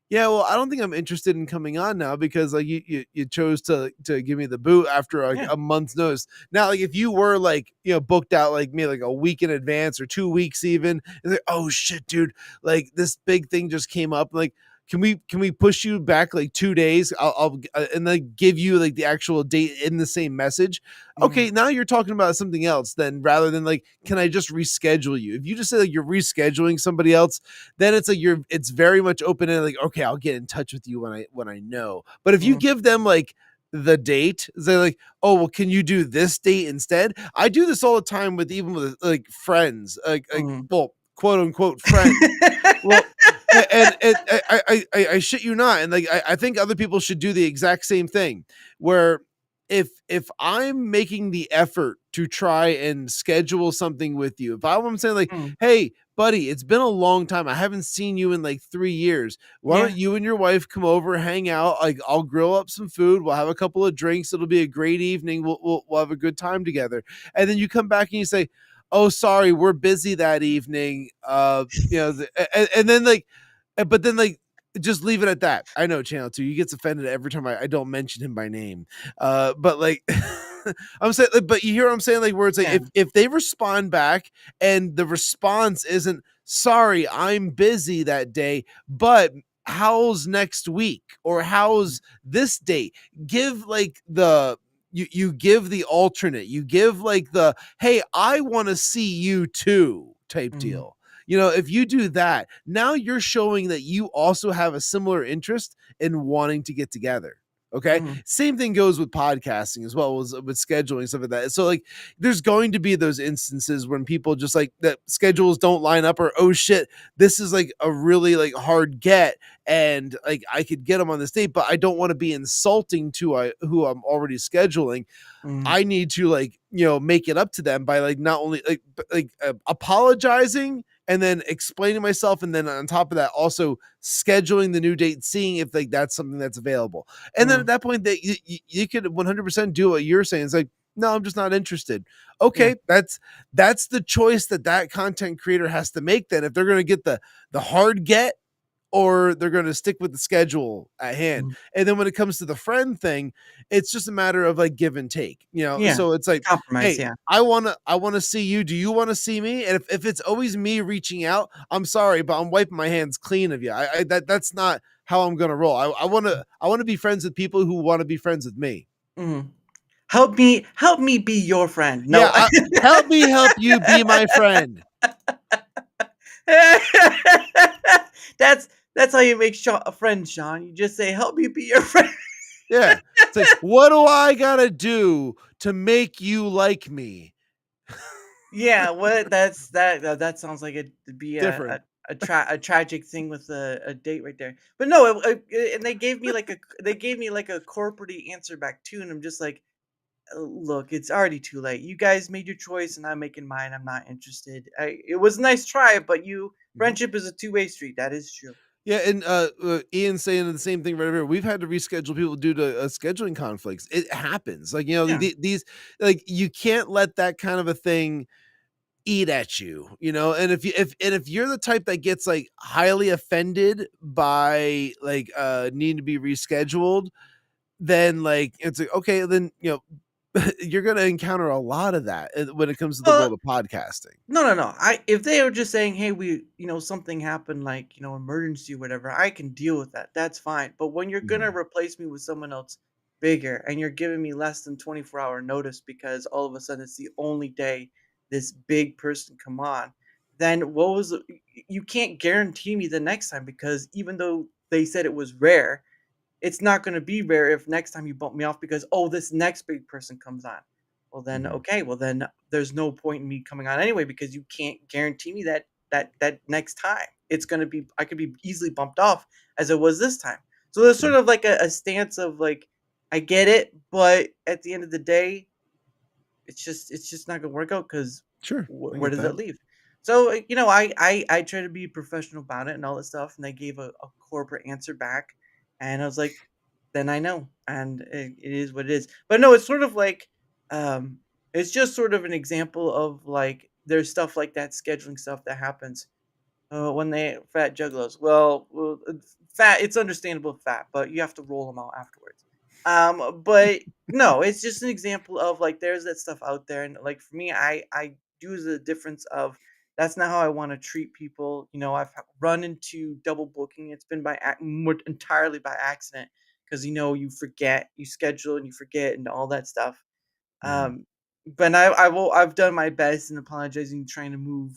[SPEAKER 4] Yeah, well, I don't think I'm interested in coming on now because like you chose to give me the boot after like
[SPEAKER 3] Yeah.
[SPEAKER 4] a month's notice. Now, like if you were like booked out like me like a week in advance or 2 weeks even, it's like oh shit, dude, like this big thing just came up. Like, can we push you back like 2 days? I'll and then give you like the actual date in the same message.
[SPEAKER 3] Mhm.
[SPEAKER 4] Okay, now you're talking about something else. Then rather than like, can I just reschedule you? If you just say like you're rescheduling somebody else, then it's like it's very much open and like okay, I'll get in touch with you when I know. But if you
[SPEAKER 3] Mhm.
[SPEAKER 4] give them like the date, they're like, oh well, can you do this date instead? I do this all the time with even with like friends, like
[SPEAKER 3] Mhm.
[SPEAKER 4] well, quote unquote friends. Well, and I shit you not, and like I think other people should do the exact same thing. Where if I'm making the effort to try and schedule something with you, if I'm saying like,
[SPEAKER 3] Mhm.
[SPEAKER 4] hey, buddy, it's been a long time. I haven't seen you in like 3 years. Why don't
[SPEAKER 3] Yeah.
[SPEAKER 4] you and your wife come over, hang out? Like I'll grill up some food. We'll have a couple of drinks. It'll be a great evening. We'll have a good time together. And then you come back and you say, oh sorry, we're busy that evening, and then like but then like just leave it at that. I know channel 2 he gets offended every time I don't mention him by name, but like I'm saying like, but you hear what I'm saying, like where it's like
[SPEAKER 3] Yeah.
[SPEAKER 4] if they respond back and the response isn't sorry I'm busy that day, but how's next week or how's this date, give like the you give the alternate, you give like the hey I want to see you too type
[SPEAKER 3] Mhm.
[SPEAKER 4] deal. If you do that, now you're showing that you also have a similar interest in wanting to get together. Okay.
[SPEAKER 3] Mhm.
[SPEAKER 4] Same thing goes with podcasting as well as with scheduling stuff like that. So like there's going to be those instances when people just like that schedules don't line up or oh shit, this is like a really like hard get and like I could get them on this date, but I don't want to be insulting to who I'm already scheduling.
[SPEAKER 3] Mhm.
[SPEAKER 4] I need to like, make it up to them by like not only apologizing and then explaining myself and then on top of that also scheduling the new date, seeing if like that's something that's available. And then at
[SPEAKER 3] Mhm.
[SPEAKER 4] that point that you could 100% do what you're saying. It's like, no, I'm just not interested.
[SPEAKER 3] Yeah.
[SPEAKER 4] Okay, that's the choice that content creator has to make then if they're going to get the hard get or they're going to stick with the schedule at hand.
[SPEAKER 3] Mhm.
[SPEAKER 4] And then when it comes to the friend thing, it's just a matter of like give and take,
[SPEAKER 3] Yeah.
[SPEAKER 4] So it's like,
[SPEAKER 3] Compromise,
[SPEAKER 4] hey,
[SPEAKER 3] yeah.
[SPEAKER 4] I want to see you. Do you want to see me? And if it's always me reaching out, I'm sorry, but I'm wiping my hands clean of you. That's not how I'm going to roll. I want to be friends with people who want to be friends with me.
[SPEAKER 3] Mhm. Help me be your friend.
[SPEAKER 4] Yeah,
[SPEAKER 3] No.
[SPEAKER 4] help me help you be my friend.
[SPEAKER 3] That's how you make a friend, Sean. You just say, "Help me be your friend."
[SPEAKER 4] Yeah. It's like, what do I got to do to make you like me?
[SPEAKER 3] Yeah, what that sounds like it'd be
[SPEAKER 4] Different.
[SPEAKER 3] a tragic thing with a date right there. But no, and they gave me like a corporate answer back too, and I'm just like, look, it's already too late. You guys made your choice, and I'm making mine. I'm not interested. It was a nice try, but
[SPEAKER 4] Mhm.
[SPEAKER 3] friendship is a two-way street. That is true.
[SPEAKER 4] Yeah, and Ian saying the same thing right here. We've had to reschedule people due to scheduling conflicts. It happens. Like
[SPEAKER 3] Yeah.
[SPEAKER 4] these, like you can't let that kind of a thing eat at you. And if you're the type that gets like highly offended by like needing to be rescheduled, then like it's like okay, then you're gonna encounter a lot of that when it comes to the
[SPEAKER 3] Well,
[SPEAKER 4] world of podcasting.
[SPEAKER 3] no, no, no. If they were just saying, "Hey, something happened, like, emergency or whatever," I can deal with that. That's fine. But when you're gonna
[SPEAKER 4] Mhm.
[SPEAKER 3] replace me with someone else bigger and you're giving me less than 24-hour notice because all of a sudden it's the only day this big person come on, then you can't guarantee me the next time because even though they said it was rare, it's not gonna be rare if next time you bump me off because, "Oh, this next big person comes on." Well, then,
[SPEAKER 4] Mhm.
[SPEAKER 3] okay, well, then there's no point in me coming on anyway because you can't guarantee me that next time. It's gonna be I could be easily bumped off as it was this time. So there's
[SPEAKER 4] Yeah.
[SPEAKER 3] sort of like a stance of like, I get it, but at the end of the day, it's just not gonna work out because
[SPEAKER 4] Sure. I
[SPEAKER 3] where
[SPEAKER 4] get
[SPEAKER 3] does
[SPEAKER 4] that.
[SPEAKER 3] that leave? So I try to be professional about it and all that stuff, and they gave a corporate answer back, and I was like, then I know, and it is what it is. But no, it's sort of like it's just sort of an example of like there's stuff like that scheduling stuff that happens When they fat juggalos. Well, fat. It's understandable fat, but you have to roll them out afterwards. But no, it's just an example of like there's that stuff out there, and like for me, I do the difference of that's not how I want to treat people. I've run into double booking. It's been more entirely by accident because you forget, you schedule and you forget and all that stuff.
[SPEAKER 4] Mhm.
[SPEAKER 3] Um, but I've done my best in apologizing, trying to move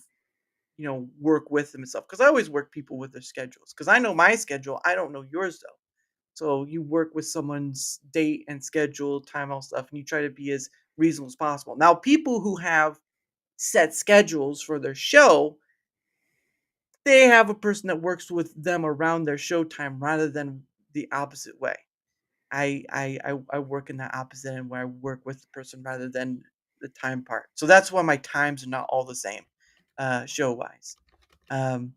[SPEAKER 3] work with them and stuff. Because I always work people with their schedules. Because I know my schedule, I don't know yours though. So you work with someone's date and schedule, time, all stuff, and you try to be as reasonable as possible. Now, people who have set schedules for their show, they have a person that works with them around their show time rather than the opposite way. I work in the opposite end where I work with the person rather than the time part. So that's why my times are not all the same, show wise. Um,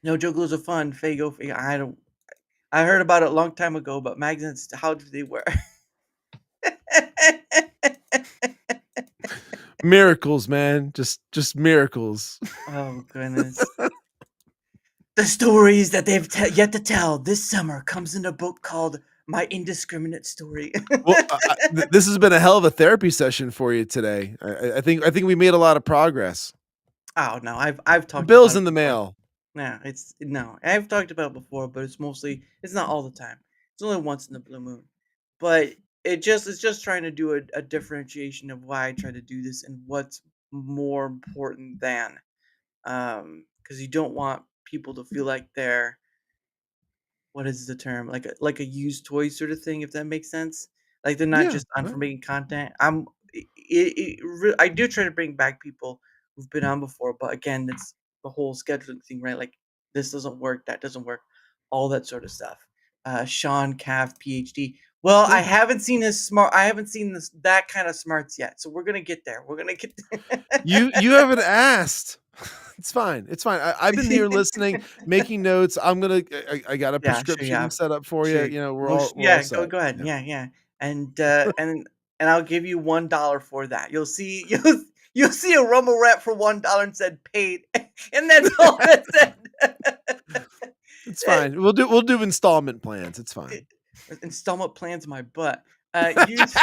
[SPEAKER 3] no, juggalos are fun. Fago, I don't. I heard about it a long time ago, but magnets, how do they work?
[SPEAKER 4] Miracles, man. Just miracles.
[SPEAKER 3] Oh goodness. The stories that they've yet to tell this summer comes in a book called My Indiscriminate Story.
[SPEAKER 4] Well, this has been a hell of a therapy session for you today. I think we made a lot of progress.
[SPEAKER 3] Oh no, I've
[SPEAKER 4] The
[SPEAKER 3] talked about
[SPEAKER 4] bill's
[SPEAKER 3] it
[SPEAKER 4] in the
[SPEAKER 3] before.
[SPEAKER 4] mail.
[SPEAKER 3] No, I've talked about it before, but it's not all the time. It's only once in the blue moon. But it's just trying to do a differentiation of why I try to do this and what's more important than because you don't want people to feel like they're what is the term? Like a used toy sort of thing, if that makes sense? Like, they're not
[SPEAKER 4] Yeah,
[SPEAKER 3] just on for making content. I do try to bring back people who've been on before, but again, it's the whole scheduling thing, right? Like, this doesn't work, that doesn't work, all that sort of stuff. Shawn Cav, PhD. Well,
[SPEAKER 4] yeah.
[SPEAKER 3] I haven't seen this that kind of smarts yet, so we're gonna get there. We're gonna get
[SPEAKER 4] You haven't asked. It's fine. It's fine. I've been here listening, making notes. I got a
[SPEAKER 3] Yeah, sure,
[SPEAKER 4] prescription
[SPEAKER 3] yeah.
[SPEAKER 4] set up for you.
[SPEAKER 3] Sure.
[SPEAKER 4] You know,
[SPEAKER 3] Well,
[SPEAKER 4] we're all
[SPEAKER 3] go
[SPEAKER 4] set.
[SPEAKER 3] ahead.
[SPEAKER 4] Yeah.
[SPEAKER 3] Yeah, yeah. And I'll give you $1 for that. You'll see a rumble rap for $1 and said paid, and that's all that said.
[SPEAKER 4] It's
[SPEAKER 3] Eh,
[SPEAKER 4] fine. We'll do installment plans. It's
[SPEAKER 3] eh,
[SPEAKER 4] fine.
[SPEAKER 3] Installment plans my butt. Use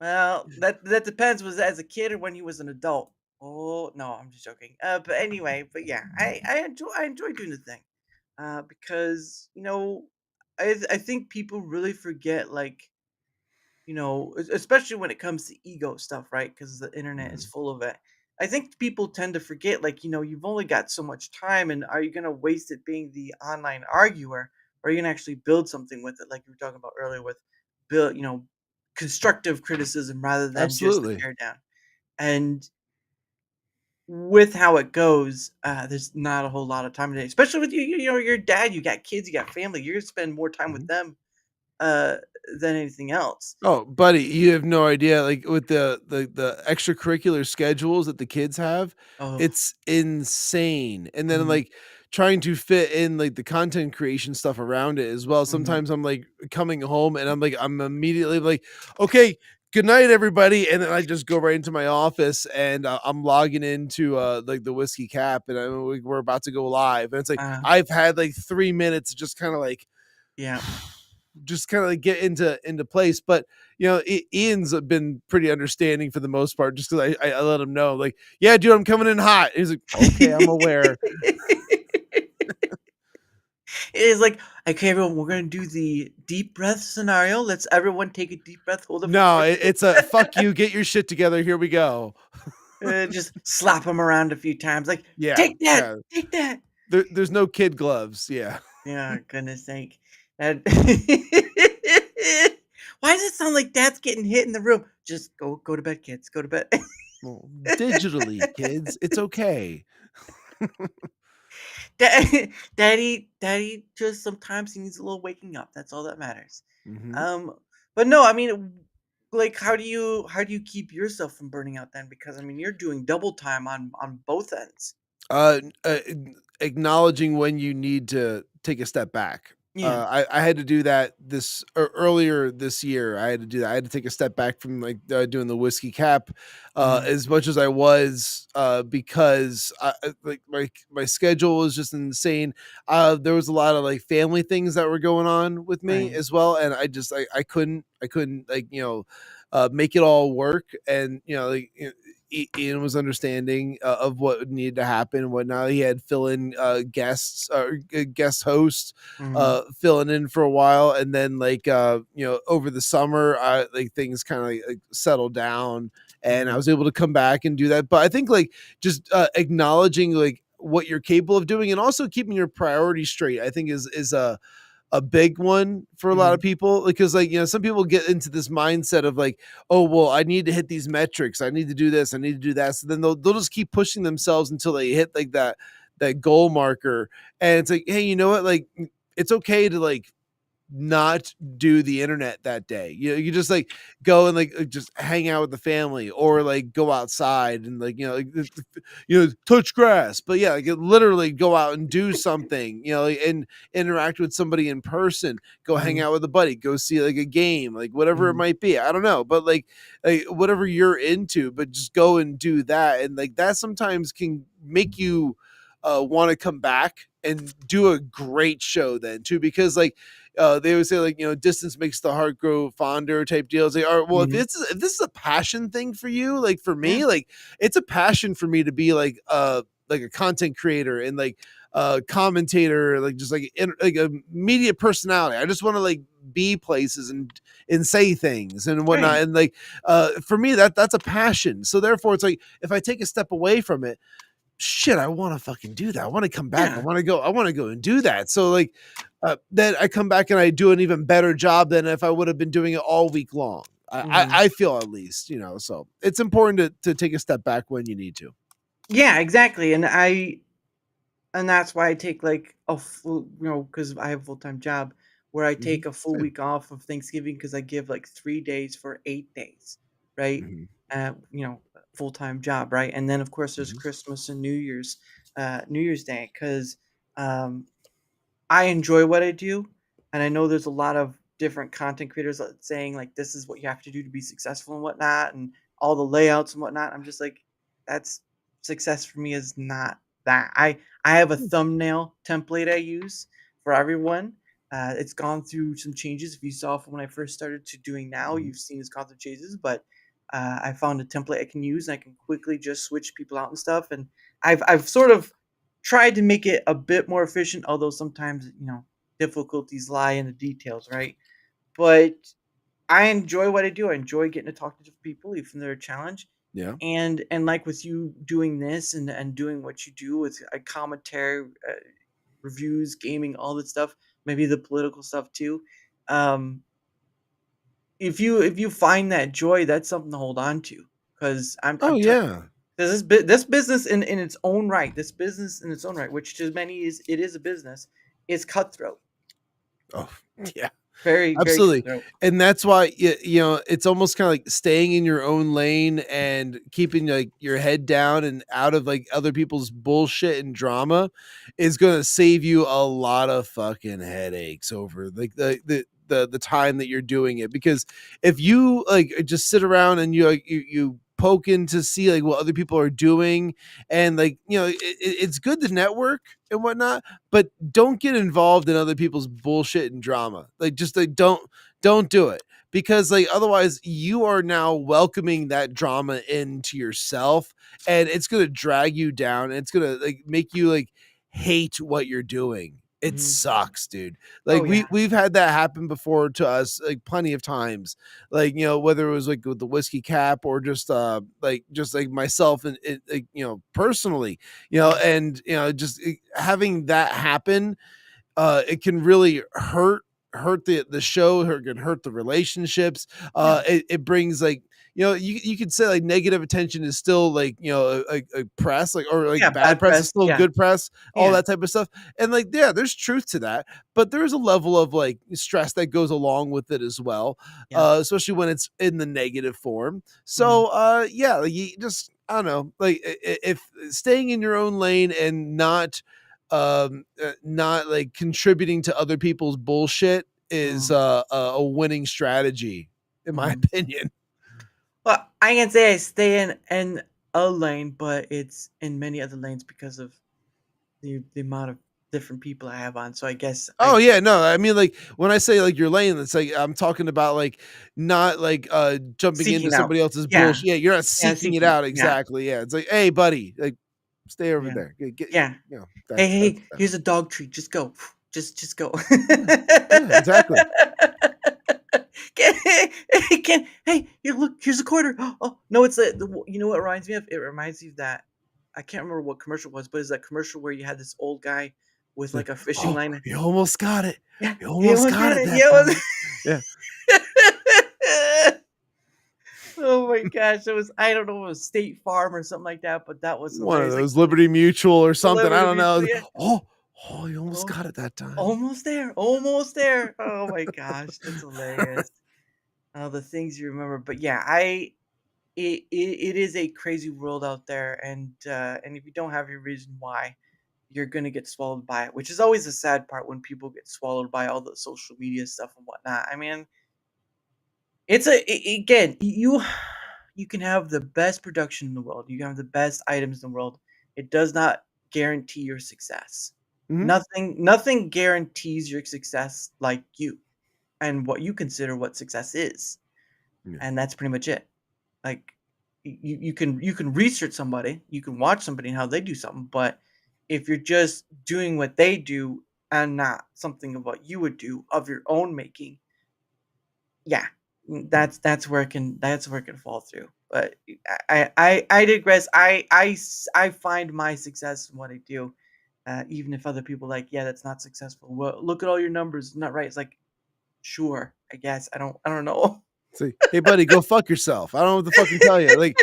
[SPEAKER 3] well, that depends. Was as a kid or when he was an adult? Oh no, I'm just joking. But anyway, but yeah, I enjoy doing the thing. Because I think people really forget like especially when it comes to ego stuff, right? Because the internet is
[SPEAKER 4] Mhm.
[SPEAKER 3] full of it. I think people tend to forget like you've only got so much time, and are you going to waste it being the online arguer, or are you going to actually build something with it, like you were talking about earlier with build constructive criticism rather than just the
[SPEAKER 4] Absolutely.
[SPEAKER 3] tear down. And with how it goes, there's not a whole lot of time today, especially with your dad. You got kids, you got family. You're gonna spend more time with
[SPEAKER 4] Mhm.
[SPEAKER 3] them uh, than anything else.
[SPEAKER 4] Oh, buddy, you have no idea, like, with the extracurricular schedules that the kids have,
[SPEAKER 3] Oh,
[SPEAKER 4] it's insane, and then,
[SPEAKER 3] mhm,
[SPEAKER 4] like, trying to fit in, like, the content creation stuff around it as well.
[SPEAKER 3] mhm,
[SPEAKER 4] Sometimes I'm, like, coming home and I'm immediately like, "Okay, good night, everybody," and then I just go right into my office and, I'm logging into, like, the Whiskey Cap, and we're about to go live, and it's like,
[SPEAKER 3] uh,
[SPEAKER 4] I've had, like, 3 minutes to just kinda, like,
[SPEAKER 3] yeah.
[SPEAKER 4] just kinda, like, get into place. But, Ian's been pretty understanding for the most part just 'cause I let him know, like, "Yeah, dude, I'm coming in hot." He's like, "Okay, I'm aware."
[SPEAKER 3] It's like, okay, everyone, we're gonna do the deep breath scenario. Let's everyone take a deep breath, hold it for
[SPEAKER 4] No,
[SPEAKER 3] 4 seconds.
[SPEAKER 4] it's a, "Fuck you, get your shit together, here we go."
[SPEAKER 3] Just slap them around a few times, like,
[SPEAKER 4] Yeah,
[SPEAKER 3] take that,
[SPEAKER 4] yeah.
[SPEAKER 3] take that.
[SPEAKER 4] There's no kid gloves, yeah.
[SPEAKER 3] Yeah, goodness sake. That Why does it sound like dad's getting hit in the room? Just go to bed, kids. Go to bed.
[SPEAKER 4] Well, digitally, kids, it's okay.
[SPEAKER 3] Daddy just sometimes he needs a little waking up. That's all that matters.
[SPEAKER 4] Mhm.
[SPEAKER 3] Um, but no, I mean, like, how do you keep yourself from burning out then? Because I mean, you're doing double time on both ends.
[SPEAKER 4] Acknowledging when you need to take a step back.
[SPEAKER 3] Yeah.
[SPEAKER 4] I had to do that earlier this year. I had to do that. I had to take a step back from like doing the whiskey cap
[SPEAKER 3] Mhm.
[SPEAKER 4] as much as I was because like my schedule was just insane. There was a lot of like family things that were going on with me
[SPEAKER 3] Right.
[SPEAKER 4] as well, and I couldn't like make it all work, and like. Ian was understanding of what needed to happen and whatnot. He had fill-in guests or guest hosts
[SPEAKER 3] Mhm.
[SPEAKER 4] filling in for a while, and then like over the summer like things kind of like settled down, and I
[SPEAKER 3] Mhm.
[SPEAKER 4] was able to come back and do that. But I think like just acknowledging like what you're capable of doing and also keeping your priorities straight, I think is a big one for a lot of
[SPEAKER 3] Mhm.
[SPEAKER 4] people, because like some people get into this mindset of like, oh well, I need to hit these metrics, I need to do this, I need to do that, so then they'll just keep pushing themselves until they hit like that goal marker. And it's like, hey, you know what, like it's okay to like not do the internet that day. You just like go and like just hang out with the family, or like go outside and like touch grass. But yeah, like literally go out and do something, like, and interact with somebody in person. Go hang
[SPEAKER 3] Mhm.
[SPEAKER 4] out with a buddy. Go see like a game, like whatever it
[SPEAKER 3] Mhm.
[SPEAKER 4] might be. I don't know, but like whatever you're into, but just go and do that. And like that sometimes can make you want to come back and do a great show then too, because like they always say like distance makes the heart grow fonder type deals. Like, all right, well,
[SPEAKER 3] Mhm.
[SPEAKER 4] if this is a passion thing for you, like for
[SPEAKER 3] Yeah.
[SPEAKER 4] me, like it's a passion for me to be like a content creator and like commentator, like just like a media personality. I just want to like be places and say things and whatnot.
[SPEAKER 3] Right.
[SPEAKER 4] And like for me that's a passion. So therefore it's like if I take a step away from it, shit, I want to fucking do that. I want to come back.
[SPEAKER 3] Yeah.
[SPEAKER 4] I want to go and do that. So like, then I come back and I do an even better job than if I would have been doing it all week long.
[SPEAKER 3] Mhm.
[SPEAKER 4] I feel at least, so it's important to take a step back when you need to.
[SPEAKER 3] Yeah, exactly, and that's why I take, like, a full because I have a full-time job where I
[SPEAKER 4] Hmm.
[SPEAKER 3] take a full
[SPEAKER 4] Same.
[SPEAKER 3] week off of Thanksgiving because I give, like, 3 days for 8 days, right?
[SPEAKER 4] Hmm.
[SPEAKER 3] Full-time job, right? And then, of course, there's
[SPEAKER 4] Hmm.
[SPEAKER 3] Christmas and New Year's Day 'cause, um I enjoy what I do, and I know there's a lot of different content creators saying like this is what you have to do to be successful and whatnot, and all the layouts and whatnot. I'm just like, that's success for me is not that. I have a thumbnail template I use for everyone. It's gone through some changes. If you saw from when I first started to doing now,
[SPEAKER 4] Hmm.
[SPEAKER 3] you've seen it's gone through changes, but I found a template I can use, and I can quickly just switch people out and stuff. And I've sort of tried to make it a bit more efficient, although sometimes, difficulties lie in the details, right? But I enjoy what I do. I enjoy getting to talk to different people, even if they're a challenge.
[SPEAKER 4] Yeah.
[SPEAKER 3] And like with you doing this and doing what you do with a commentary, reviews, gaming, all that stuff, maybe the political stuff too. Um, if you find that joy, that's something to hold on to. Because
[SPEAKER 4] Oh yeah.
[SPEAKER 3] this business in its own right, this business in its own right, which to many is a business, is cutthroat.
[SPEAKER 4] Oh yeah.
[SPEAKER 3] Very, very
[SPEAKER 4] Absolutely.
[SPEAKER 3] cutthroat.
[SPEAKER 4] And that's why it's almost kind of like staying in your own lane and keeping like your head down and out of like other people's bullshit and drama is going to save you a lot of fucking headaches over like the time that you're doing it. Because if you like just sit around and you poke in to see like what other people are doing, and like it's good to network and whatnot, but don't get involved in other people's bullshit and drama. Like just like don't do it, because like otherwise you are now welcoming that drama into yourself, and it's going to drag you down, and it's going to like make you like hate what you're doing. It
[SPEAKER 3] Mhm.
[SPEAKER 4] sucks, dude.
[SPEAKER 3] Oh,
[SPEAKER 4] Like
[SPEAKER 3] yeah.
[SPEAKER 4] we've had that happen before to us like plenty of times. Like whether it was like with the whiskey cap or just like myself and like personally,
[SPEAKER 3] Mhm.
[SPEAKER 4] and just having that happen, it can really hurt the show, or it can hurt the relationships.
[SPEAKER 3] Yeah.
[SPEAKER 4] It brings like you could say like negative attention is still like a press, like, or like
[SPEAKER 3] Yeah,
[SPEAKER 4] bad
[SPEAKER 3] bad
[SPEAKER 4] press is
[SPEAKER 3] press.
[SPEAKER 4] still
[SPEAKER 3] Yeah.
[SPEAKER 4] good press, all
[SPEAKER 3] Yeah.
[SPEAKER 4] that type of stuff. And like yeah, there's truth to that, but there's a level of like stress that goes along with it as well,
[SPEAKER 3] Yeah.
[SPEAKER 4] especially when it's in the negative form.
[SPEAKER 3] Mhm.
[SPEAKER 4] So yeah, like you just, I don't know, like if staying in your own lane and not not like contributing to other people's bullshit is
[SPEAKER 3] Mm,
[SPEAKER 4] a winning strategy, in my
[SPEAKER 3] mhm.
[SPEAKER 4] opinion.
[SPEAKER 3] Well, I can say I stay in a lane, but it's in many other lanes because of the amount of different people I have on. So I guess
[SPEAKER 4] Oh
[SPEAKER 3] I
[SPEAKER 4] yeah, no, I mean, like, when I say, like, your lane, it's like, I'm talking about, like, not, like, jumping into
[SPEAKER 3] seeking out.
[SPEAKER 4] somebody else's
[SPEAKER 3] Yeah.
[SPEAKER 4] bullshit. Yeah, you're not
[SPEAKER 3] Yeah,
[SPEAKER 4] seeking it
[SPEAKER 3] seeking.
[SPEAKER 4] out,
[SPEAKER 3] Yeah.
[SPEAKER 4] exactly, yeah, it's like, "Hey, buddy, like, stay over
[SPEAKER 3] Yeah.
[SPEAKER 4] there. Get,"
[SPEAKER 3] Yeah.
[SPEAKER 4] you know,
[SPEAKER 3] Hey,
[SPEAKER 4] that's
[SPEAKER 3] hey,
[SPEAKER 4] that.
[SPEAKER 3] here's a dog treat. Just go. Just go.
[SPEAKER 4] Yeah, yeah, exactly.
[SPEAKER 3] Hey, here, look, here's a quarter. Oh, no, it's you know what it reminds me of? It reminds me of that. I can't remember what commercial it was, but it's that commercial where you had this old guy with
[SPEAKER 4] It's like,
[SPEAKER 3] like a fishing
[SPEAKER 4] "Oh,
[SPEAKER 3] line.
[SPEAKER 4] you almost got it.
[SPEAKER 3] Yeah,
[SPEAKER 4] You
[SPEAKER 3] he
[SPEAKER 4] almost
[SPEAKER 3] almost
[SPEAKER 4] got
[SPEAKER 3] got
[SPEAKER 4] it
[SPEAKER 3] it.
[SPEAKER 4] that
[SPEAKER 3] Yeah.
[SPEAKER 4] time." Yeah,
[SPEAKER 3] Oh my gosh, it was I don't know, it was State Farm or something like that, but that was
[SPEAKER 4] one of
[SPEAKER 3] hilarious. Like
[SPEAKER 4] those Liberty Mutual or something, I
[SPEAKER 3] Liberty
[SPEAKER 4] don't know.
[SPEAKER 3] Mutual, yeah.
[SPEAKER 4] "Oh, oh, you almost
[SPEAKER 3] Oh,
[SPEAKER 4] got it that time."
[SPEAKER 3] almost there, almost there. Oh my gosh, that's hilarious. The things you remember, but yeah, it is a crazy world out there, and if you don't have your reason why, you're gonna get swallowed by it, which is always the sad part when people get swallowed by all the social media stuff and whatnot. I mean, again, you can have the best production in the world, you can have the best items in the world. It does not guarantee your success.
[SPEAKER 4] Mhm.
[SPEAKER 3] Nothing guarantees your success like you and what you consider what success is,
[SPEAKER 4] Yeah.
[SPEAKER 3] and that's pretty much it. Like you can research somebody, you can watch somebody and how they do something, but if you're just doing what they do and not something of what you would do of your own making, yeah, that's where it can fall through. But I digress. I find my success in what I do, even if other people like, yeah, that's not successful. Well, look at all your numbers, it's not right. It's like, sure, I guess I don't know.
[SPEAKER 4] Say, "Hey, buddy, go fuck yourself. I don't know what to fucking tell you. Like,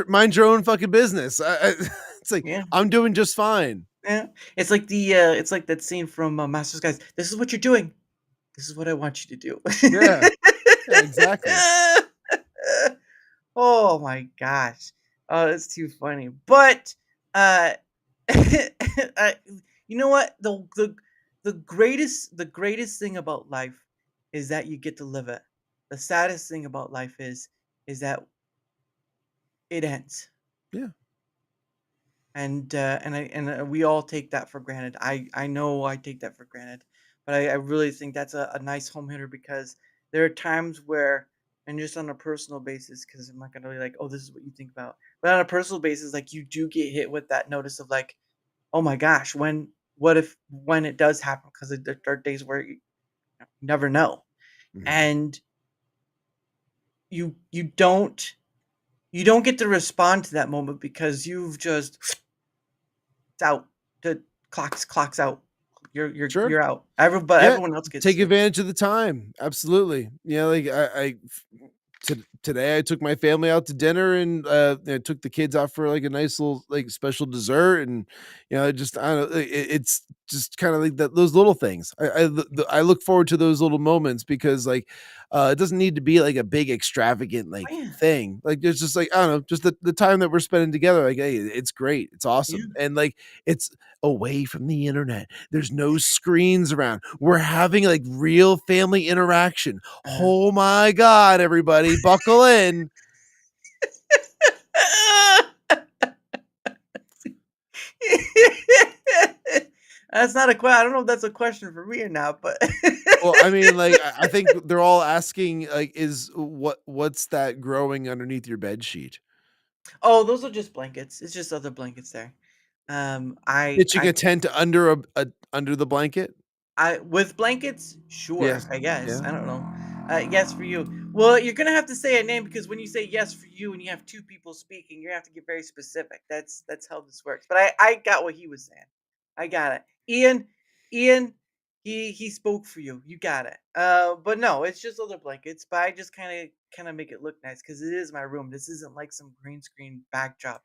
[SPEAKER 4] mind your own fucking business." It's like,
[SPEAKER 3] Yeah.
[SPEAKER 4] "I'm doing just fine."
[SPEAKER 3] Yeah, it's like that scene from Master Guys. This is what you're doing. This is what I want you to do.
[SPEAKER 4] Yeah. Yeah, exactly.
[SPEAKER 3] Oh my gosh. Oh, that's too funny. But uh, uh you know what? The greatest thing about life is that you get to live it. The saddest thing about life is that it ends.
[SPEAKER 4] Yeah.
[SPEAKER 3] And we all take that for granted. I know I take that for granted, but I really think that's a nice home hitter because there are times where, and just on a personal basis, because I'm not gonna be like, oh, this is what you think about, but on a personal basis, like you do get hit with that notice of like, oh my gosh, when it does happen, because there are days where you never know,
[SPEAKER 4] Mhm.
[SPEAKER 3] and you don't get to respond to that moment because you've just it's out. The clock's out.
[SPEAKER 4] Sure.
[SPEAKER 3] You're out. But
[SPEAKER 4] Yeah.
[SPEAKER 3] everyone else gets
[SPEAKER 4] Take
[SPEAKER 3] to.
[SPEAKER 4] advantage of the time. Absolutely. Yeah, like, today I took my family out to dinner and took the kids out for like a nice little like special dessert and just I don't know it's just kind of like that those little things. I look forward to those little moments because like it doesn't need to be like a big extravagant
[SPEAKER 3] Oh
[SPEAKER 4] like
[SPEAKER 3] yeah,
[SPEAKER 4] thing. Like there's just like I don't know, just the time that we're spending together like hey, it's great. It's
[SPEAKER 3] yeah,
[SPEAKER 4] awesome. And like it's away from the internet. There's no screens around. We're having like real family interaction.
[SPEAKER 3] uh.
[SPEAKER 4] Oh my god, everybody, buckle in.
[SPEAKER 3] That's not a question. I don't know if that's a question for me or not, but
[SPEAKER 4] Well, I mean, like, I think they're all asking, like, is what's that growing underneath your bed sheet?
[SPEAKER 3] oh, those are just blankets. It's just other blankets there. I
[SPEAKER 4] Pitching
[SPEAKER 3] I
[SPEAKER 4] a tent under under the blanket?
[SPEAKER 3] with blankets, sure,
[SPEAKER 4] Yes.
[SPEAKER 3] I guess.
[SPEAKER 4] Yeah.
[SPEAKER 3] I don't know. Yes for you. Well, you're gonna have to say a name because when you say yes for you and you have two people speaking, you're gonna have to get very specific. That's how this works. But I got what he was saying. I got it. Ian, he spoke for you. You got it. But no, it's just other blankets. But I just kind of make it look nice because it is my room. This isn't like some green screen backdrop.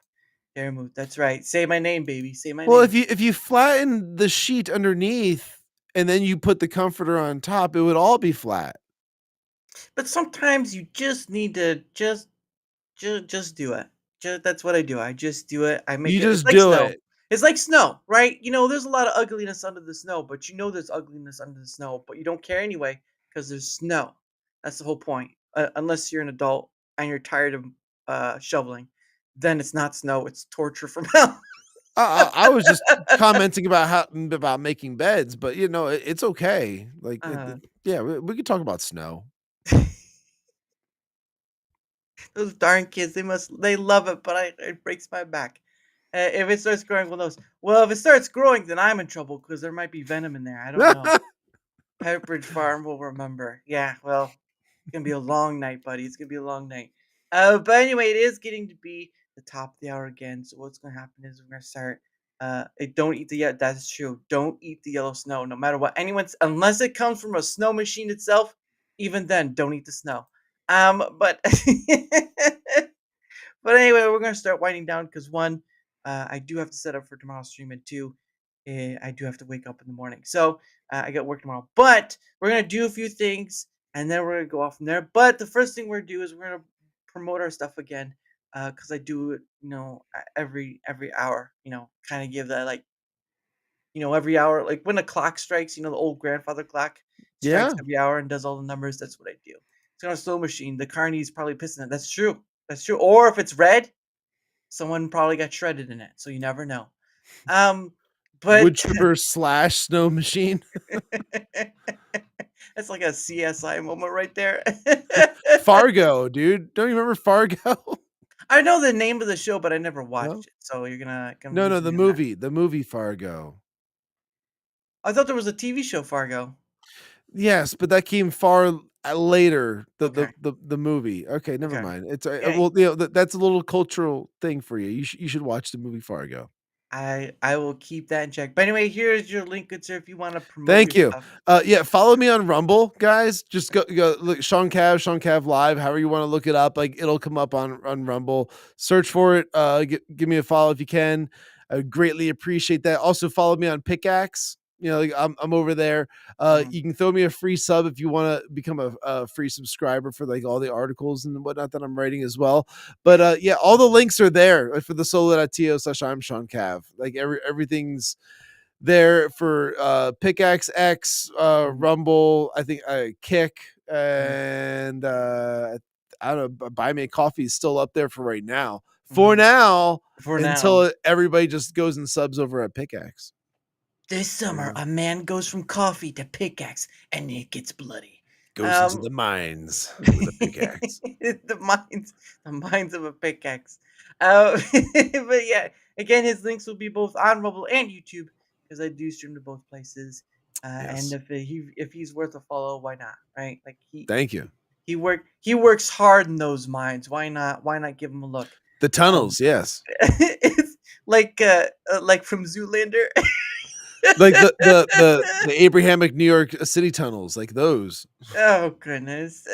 [SPEAKER 3] There, move. That's right. Say my name, baby. Say my
[SPEAKER 4] Well,
[SPEAKER 3] name.
[SPEAKER 4] if you flatten the sheet underneath and then you put the comforter on top, it would all be flat.
[SPEAKER 3] But sometimes you just need to just do it. That's what I do. I just do it. I make
[SPEAKER 4] You
[SPEAKER 3] it. It's
[SPEAKER 4] just
[SPEAKER 3] like
[SPEAKER 4] do
[SPEAKER 3] snow.
[SPEAKER 4] it.
[SPEAKER 3] It's like snow, right? There's a lot of ugliness under the snow, but there's ugliness under the snow, but you don't care anyway because there's snow. That's the whole point. Unless you're an adult and you're tired of shoveling, then it's not snow; it's torture from hell.
[SPEAKER 4] I was just commenting about about making beds, but it's okay. Like,
[SPEAKER 3] uh,
[SPEAKER 4] yeah, we could talk about snow.
[SPEAKER 3] those darn kids, they love it, but it breaks my back. If it starts growing, well, knows. Well, if it starts growing, then I'm in trouble because there might be venom in there. I don't know. Pepperidge Farm will remember. Yeah, well, it's gonna be a long night, buddy. It's gonna be a long night. But anyway, it is getting to be the top of the hour again. So what's gonna happen is we're gonna start. Don't eat the that's true. Don't eat the yellow snow, no matter what anyone's, unless it comes from a snow machine itself. Even then, don't eat the snow. But But anyway, we're gonna start winding down because one, I do have to set up for tomorrow's stream, and two, I do have to wake up in the morning. So I got work tomorrow. But we're gonna do a few things, and then we're gonna go off from there. But the first thing we're gonna do is we're gonna promote our stuff again, because I do it, every hour. Kind of give that like, every hour, like when a clock strikes, the old grandfather clock strikes
[SPEAKER 4] Yeah,
[SPEAKER 3] every hour and does all the numbers. That's what I do. It's on a slow machine. The carney's probably pissing it. That's true. That's true. Or if it's red, someone probably got shredded in it, so you never know. Um,
[SPEAKER 4] wood
[SPEAKER 3] but
[SPEAKER 4] chipper slash snow machine.
[SPEAKER 3] that's like a CSI moment right there.
[SPEAKER 4] Fargo, dude. Don't you remember Fargo?
[SPEAKER 3] I know the name of the show, but I never
[SPEAKER 4] No,
[SPEAKER 3] watched it, so you're gonna
[SPEAKER 4] no,
[SPEAKER 3] lose
[SPEAKER 4] the
[SPEAKER 3] me on that.
[SPEAKER 4] movie Fargo.
[SPEAKER 3] I thought there was a TV show Fargo.
[SPEAKER 4] Yes, but that came far later.
[SPEAKER 3] Okay,
[SPEAKER 4] The movie. Okay, never
[SPEAKER 3] okay,
[SPEAKER 4] mind. It's
[SPEAKER 3] yeah.
[SPEAKER 4] well, that's a little cultural thing for you. You should watch the movie Fargo.
[SPEAKER 3] I will keep that in check. But anyway, here's your link, good sir, if you want to promote your
[SPEAKER 4] Thank you.
[SPEAKER 3] stuff.
[SPEAKER 4] Yeah, follow me on Rumble, guys. Just go look Shawn Cav Live, however you want to look it up. Like it'll come up on Rumble. Search for it. Give me a follow if you can. I would greatly appreciate that. Also follow me on Pickaxe. Like I'm over there.
[SPEAKER 3] Mhm,
[SPEAKER 4] You can throw me a free sub if you want to become a free subscriber for like all the articles and whatnot that I'm writing as well. But yeah, all the links are there for the solo.to/I'm Shawn Cav. Like everything's there for Pickaxe X,
[SPEAKER 3] mhm,
[SPEAKER 4] Rumble, I think Kick,
[SPEAKER 3] mhm,
[SPEAKER 4] and I don't know, Buy Me a Coffee is still up there for right now. For
[SPEAKER 3] mhm.
[SPEAKER 4] now,
[SPEAKER 3] For now,
[SPEAKER 4] until everybody just goes and subs over at Pickaxe.
[SPEAKER 3] this summer,
[SPEAKER 4] Yeah.
[SPEAKER 3] a man goes from coffee to pickaxe, and it gets bloody.
[SPEAKER 4] Goes into
[SPEAKER 3] Um,
[SPEAKER 4] the mines with a pickaxe.
[SPEAKER 3] the minds of a pickaxe. But yeah, again, his links will be both on Rumble and YouTube because I do stream to both places. And
[SPEAKER 4] Yes.
[SPEAKER 3] if he's worth a follow, why not? Right? Like
[SPEAKER 4] Thank you.
[SPEAKER 3] he works hard in those mines. Why not? Why not give him a look?
[SPEAKER 4] The
[SPEAKER 3] Um,
[SPEAKER 4] tunnels, yes.
[SPEAKER 3] it's like from Zoolander.
[SPEAKER 4] Like the Abrahamic New York City tunnels, like those.
[SPEAKER 3] Oh goodness.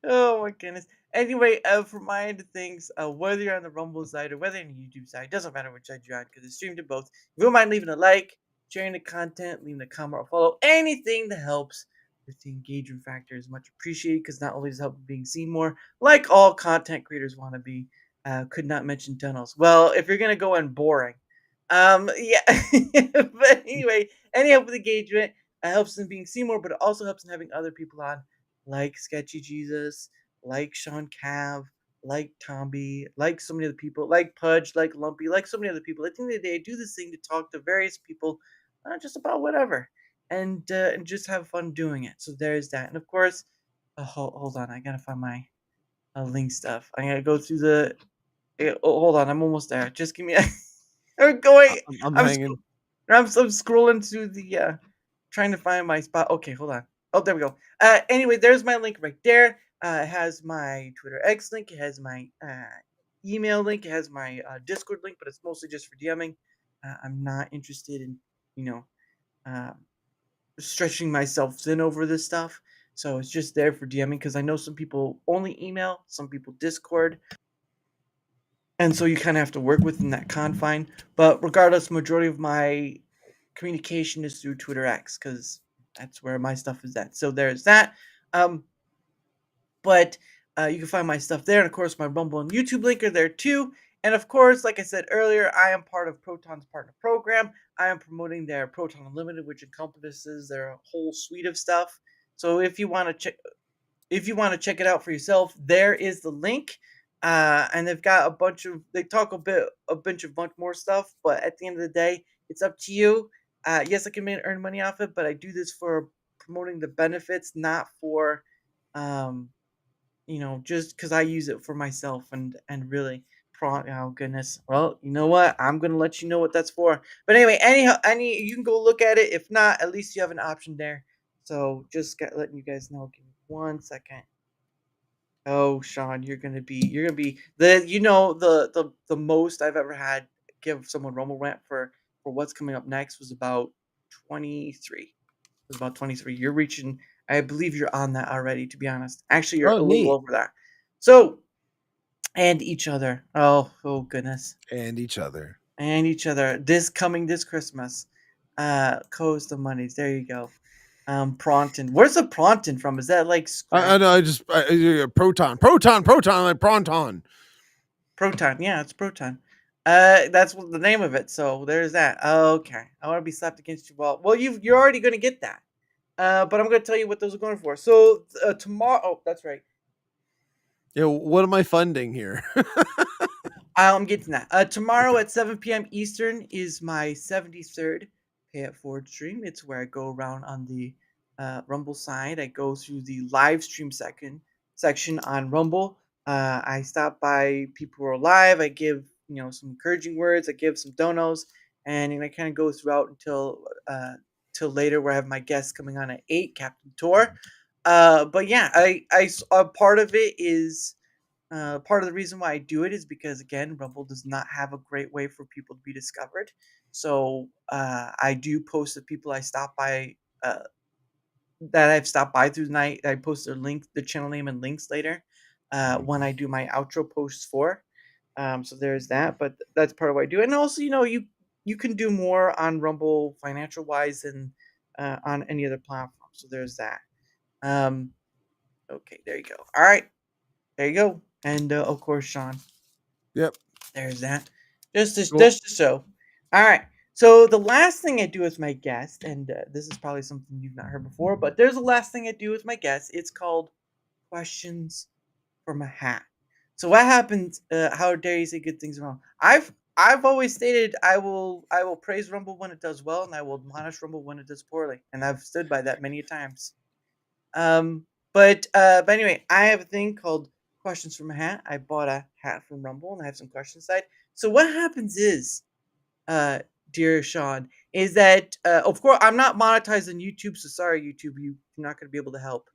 [SPEAKER 3] Oh my goodness. Anyway, from my end of things, whether you're on the Rumble side or whether you're on the YouTube side, doesn't matter which side you're on because it's streamed to both. If you don't mind leaving a like, sharing the content, leaving a comment or follow, anything that helps with the engagement factor is much appreciated because not only does it help with being seen more, like all content creators want to be. Could not mention tunnels. Well, if you're gonna go in boring, yeah. But anyway, any help with engagement. It helps in being seen more, but it also helps in having other people on, like Sketchy Jesus, like Shawn Cav, like Tomby, like so many other people, like Pudge, like Lumpy, like so many other people. At the end of the day, I do this thing to talk to various people, just about whatever, and just have fun doing it. So there's that, and of course, hold on, I gotta find my link stuff. I gotta go through the. Hold on, I'm almost there. Just give me. I'm going.
[SPEAKER 4] I'm
[SPEAKER 3] I'm scro-
[SPEAKER 4] hanging.
[SPEAKER 3] I'm scrolling through the trying to find my spot. Okay, hold on. Oh, there we go. Anyway, there's my link right there. It has my Twitter X link. It has my email link. It has my Discord link, but it's mostly just for DMing. I'm not interested in, you know, uh, stretching myself thin over this stuff. So it's just there for DMing because I know some people only email, some people Discord, and so you kind of have to work within that confine. But regardless, majority of my communication is through Twitter X because that's where my stuff is at. So there's that. Um, but you can find my stuff there, and of course, my Rumble and YouTube link are there too. And of course, like I said earlier, I am part of Proton's partner program. I am promoting their Proton Unlimited, which encompasses their whole suite of stuff. So if you want to check it out for yourself, there is the link. And they've got they talk a bunch more stuff, but at the end of the day, it's up to you. Yes, I can earn money off it, but I do this for promoting the benefits, not for, um, just because I use it for myself and really, oh goodness. Well, you know what? I'm gonna let you know what that's for. But anyway, anyhow, you can go look at it. If not, at least you have an option there. So just letting you guys know. Give me 1 second. Oh, Sean, you're gonna be the most I've ever had give someone Rumble rant for what's coming up next was about 23. It was about 23. You're reaching, I believe you're on that already, to be honest. Actually, you're
[SPEAKER 4] Oh,
[SPEAKER 3] a little
[SPEAKER 4] neat.
[SPEAKER 3] over that. So, and each other. Oh goodness.
[SPEAKER 4] And each other.
[SPEAKER 3] And each other. This Christmas. Coast of Monies. There you go. Pronton. Where's the Pronton from? Is that like
[SPEAKER 4] I
[SPEAKER 3] scratch?
[SPEAKER 4] know. Proton, like Pronton.
[SPEAKER 3] Proton. Yeah, it's Proton. That's what the name of it. So there's that. Okay. I want to be slapped against your wall. Well, you're already gonna get that. But I'm gonna tell you what those are going for. So tomorrow. Oh, that's right.
[SPEAKER 4] Yeah, what am I funding here?
[SPEAKER 3] I'm getting that. Tomorrow at 7 p.m. Eastern is my 73rd Pay It Forward stream. It's where I go around on the Rumble side. I go through the live stream section on Rumble. I stop by people who are live. I give some encouraging words. I give some donos, and I kind of go throughout until till later, where I have my guests coming on at 8, Captain Tor. But yeah, a part of it is. Part of the reason why I do it is because, again, Rumble does not have a great way for people to be discovered. So I do post the people I stop by, that I've stopped by through the night. I post their link, the channel name, and links later when I do my outro posts for. So there's that, but that's part of what I do. And also, you can do more on Rumble financial wise than on any other platform. So there's that. Um, okay, there you go. All right, there you go. And of course, Sean.
[SPEAKER 4] Yep.
[SPEAKER 3] There's that. Just
[SPEAKER 4] Cool.
[SPEAKER 3] just to show. All right. So the last thing I do with my guest, and this is probably something you've not heard before, but there's the last thing I do with my guest. It's called questions from a hat. So what happens? How dare you say good things wrong? I've always stated I will praise Rumble when it does well, and I will admonish Rumble when it does poorly, and I've stood by that many times. But anyway, I have a thing called questions from a hat. I bought a hat from Rumble, and I have some questions inside. So what happens is, uh, dear Sean, is that of course I'm not monetized on YouTube, so sorry YouTube, you're not going to be able to help.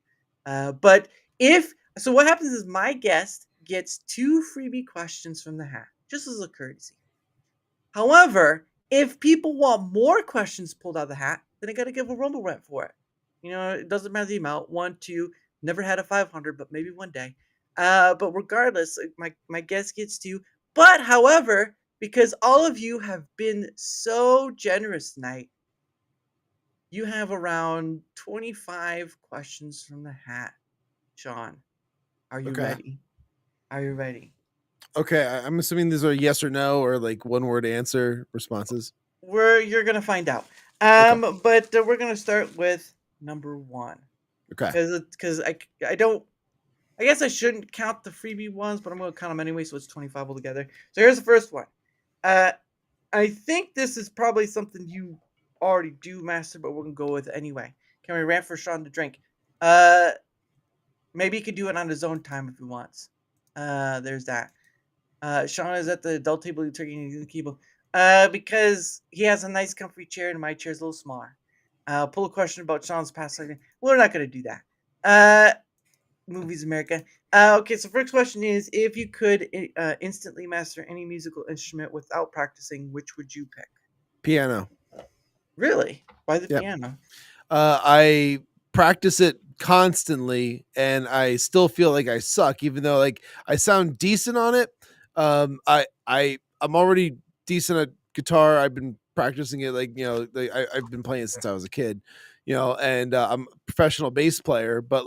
[SPEAKER 3] But if so, what happens is my guest gets 2 freebie questions from the hat, just as a courtesy. However, if people want more questions pulled out of the hat, then I got to give a Rumble rent for it. It doesn't matter the amount. 1, 2, never had a 500, but maybe one day. But regardless, my guest gets 2. But however, because all of you have been so generous tonight, you have around 25 questions from the hat. Sean, are you
[SPEAKER 4] Okay.
[SPEAKER 3] ready? Are you ready?
[SPEAKER 4] Okay, I'm assuming these are yes or no or like one word answer responses.
[SPEAKER 3] You're gonna find out. But we're gonna start with number 1
[SPEAKER 4] Okay.
[SPEAKER 3] because I don't. I guess I shouldn't count the freebie ones, but I'm gonna count them anyway, so it's 25 altogether. So here's the first one. I think this is probably something you already do master, but we're gonna go with it anyway. Can we rant for Sean to drink? Maybe he could do it on his own time if he wants. There's that. Sean is at the adult table eating the keyboard. Because he has a nice comfy chair and my chair's a little smaller. Pull a question about Sean's past life. We're not gonna do that. Movies America. Okay, so first question is, if you could instantly master any musical instrument without practicing, which would you pick?
[SPEAKER 4] Piano.
[SPEAKER 3] Really? Why the
[SPEAKER 4] Yep.
[SPEAKER 3] piano?
[SPEAKER 4] I practice it constantly and I still feel like I suck, even though like I sound decent on it. I'm already decent at guitar. I've been practicing it I've been playing it since I was a kid, and I'm a professional bass player, but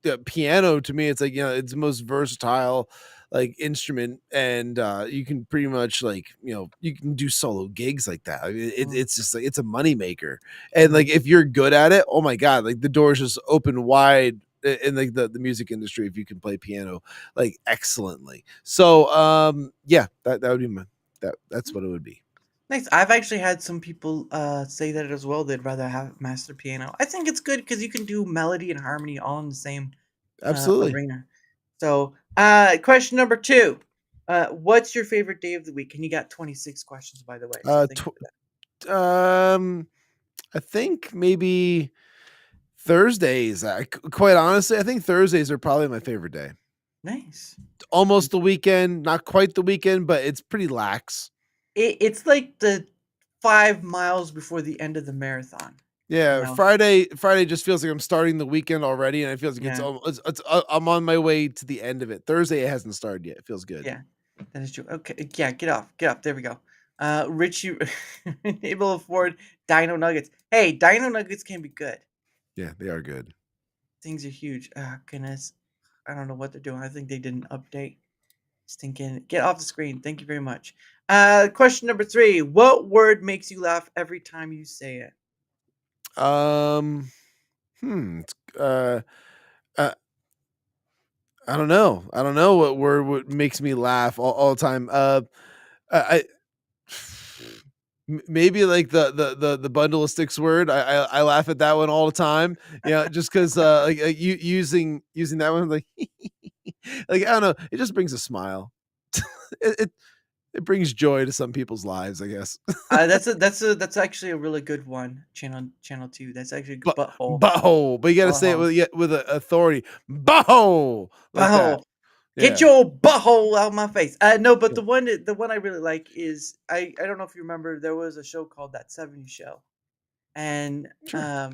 [SPEAKER 4] the piano to me, it's like, it's the most versatile like instrument, and you can pretty much like you can do solo gigs like that. I mean,
[SPEAKER 3] Mm,
[SPEAKER 4] it's just like it's a moneymaker, and
[SPEAKER 3] mm.
[SPEAKER 4] like if you're good at it, oh my god, like the doors just open wide in like the music industry if you can play piano like excellently. So yeah, that would be that's what it would be.
[SPEAKER 3] Nice. I've actually had some people say that as well. They'd rather have master piano. I think it's good because you can do melody and harmony all in the same
[SPEAKER 4] Absolutely.
[SPEAKER 3] arena. So, question number 2. What's your favorite day of the week? And you got 26 questions, by the way. So
[SPEAKER 4] Uh,
[SPEAKER 3] thank you for that.
[SPEAKER 4] um, I think maybe Thursdays. Quite honestly, I think Thursdays are probably my favorite day.
[SPEAKER 3] Nice.
[SPEAKER 4] Almost the weekend, not quite the weekend, but it's pretty lax.
[SPEAKER 3] It's like the 5 miles before the end of the marathon. You
[SPEAKER 4] Yeah,
[SPEAKER 3] know?
[SPEAKER 4] Friday just feels like I'm starting the weekend already, and it feels like
[SPEAKER 3] Yeah.
[SPEAKER 4] I'm on my way to the end of it. Thursday it hasn't started yet. It feels good.
[SPEAKER 3] Yeah. That is true. Okay. Yeah. Get off. Get off. There we go. Richie, able to afford Dino Nuggets. Hey, Dino Nuggets can be good.
[SPEAKER 4] Yeah, they are good.
[SPEAKER 3] Things are huge. Ah, goodness. I don't know what they're doing. I think they did an update. Stinking. Get off the screen. Thank you very much. Question number 3. What word makes you laugh every time you say it?
[SPEAKER 4] Um, it's, uh, I don't know. I don't know what word what makes me laugh all the time. I maybe like the bundle of sticks word. I laugh at that one all the time. Yeah, just because you using that one like like I don't know. It just brings a smile. it, it it brings joy to some people's lives, I guess.
[SPEAKER 3] That's actually a really good one. Channel 2. That's actually
[SPEAKER 4] But
[SPEAKER 3] butthole.
[SPEAKER 4] butthole, but you got to say it
[SPEAKER 3] Butthole.
[SPEAKER 4] with with authority. Butthole like that.
[SPEAKER 3] Butthole. Get
[SPEAKER 4] Yeah.
[SPEAKER 3] your butthole out of my face. No, but
[SPEAKER 4] Yeah.
[SPEAKER 3] the one I really like is I don't know if you remember there was a show called That 70s Show. And
[SPEAKER 4] Sure.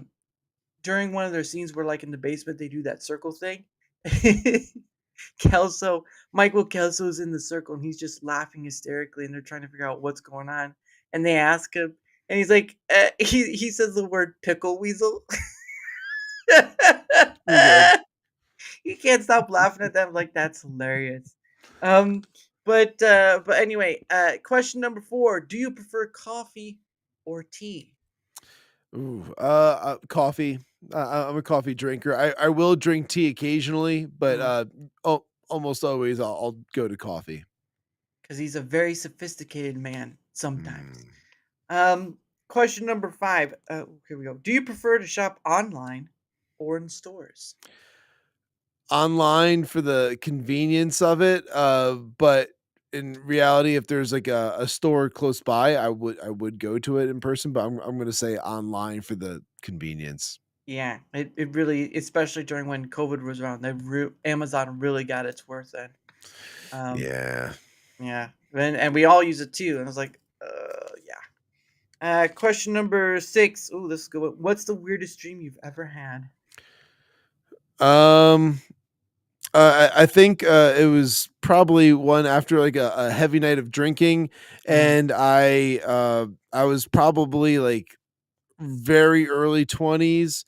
[SPEAKER 3] during one of their scenes where like in the basement they do that circle thing. Kelso, Michael Kelso's in the circle and he's just laughing hysterically and they're trying to figure out what's going on. And they ask him and he's like he says the word pickle weasel.
[SPEAKER 4] Pretty good.
[SPEAKER 3] You can't stop laughing at them like that's hilarious. Um, but anyway, question number 4: do you prefer coffee or tea?
[SPEAKER 4] Ooh, coffee. I'm a coffee drinker. I will drink tea occasionally, but
[SPEAKER 3] Because
[SPEAKER 4] almost always I'll go to coffee.
[SPEAKER 3] he's a very sophisticated man sometimes.
[SPEAKER 4] Mm.
[SPEAKER 3] Question number 5. Here we go. Do you prefer to shop online or in stores?
[SPEAKER 4] Online for the convenience of it, but in reality, if there's like a store close by, I would go to it in person, but I'm gonna say online for the convenience.
[SPEAKER 3] Yeah, it really, especially during when COVID was around, Amazon really got its worth in. Um,
[SPEAKER 4] Yeah.
[SPEAKER 3] Yeah, and we all use it too. And I was like, yeah. Question number 6. Oh, this is a good one. What's the weirdest dream you've ever had?
[SPEAKER 4] Um, I think it was probably one after like a heavy night of drinking,
[SPEAKER 3] Mm,
[SPEAKER 4] and I was probably like very early 20s.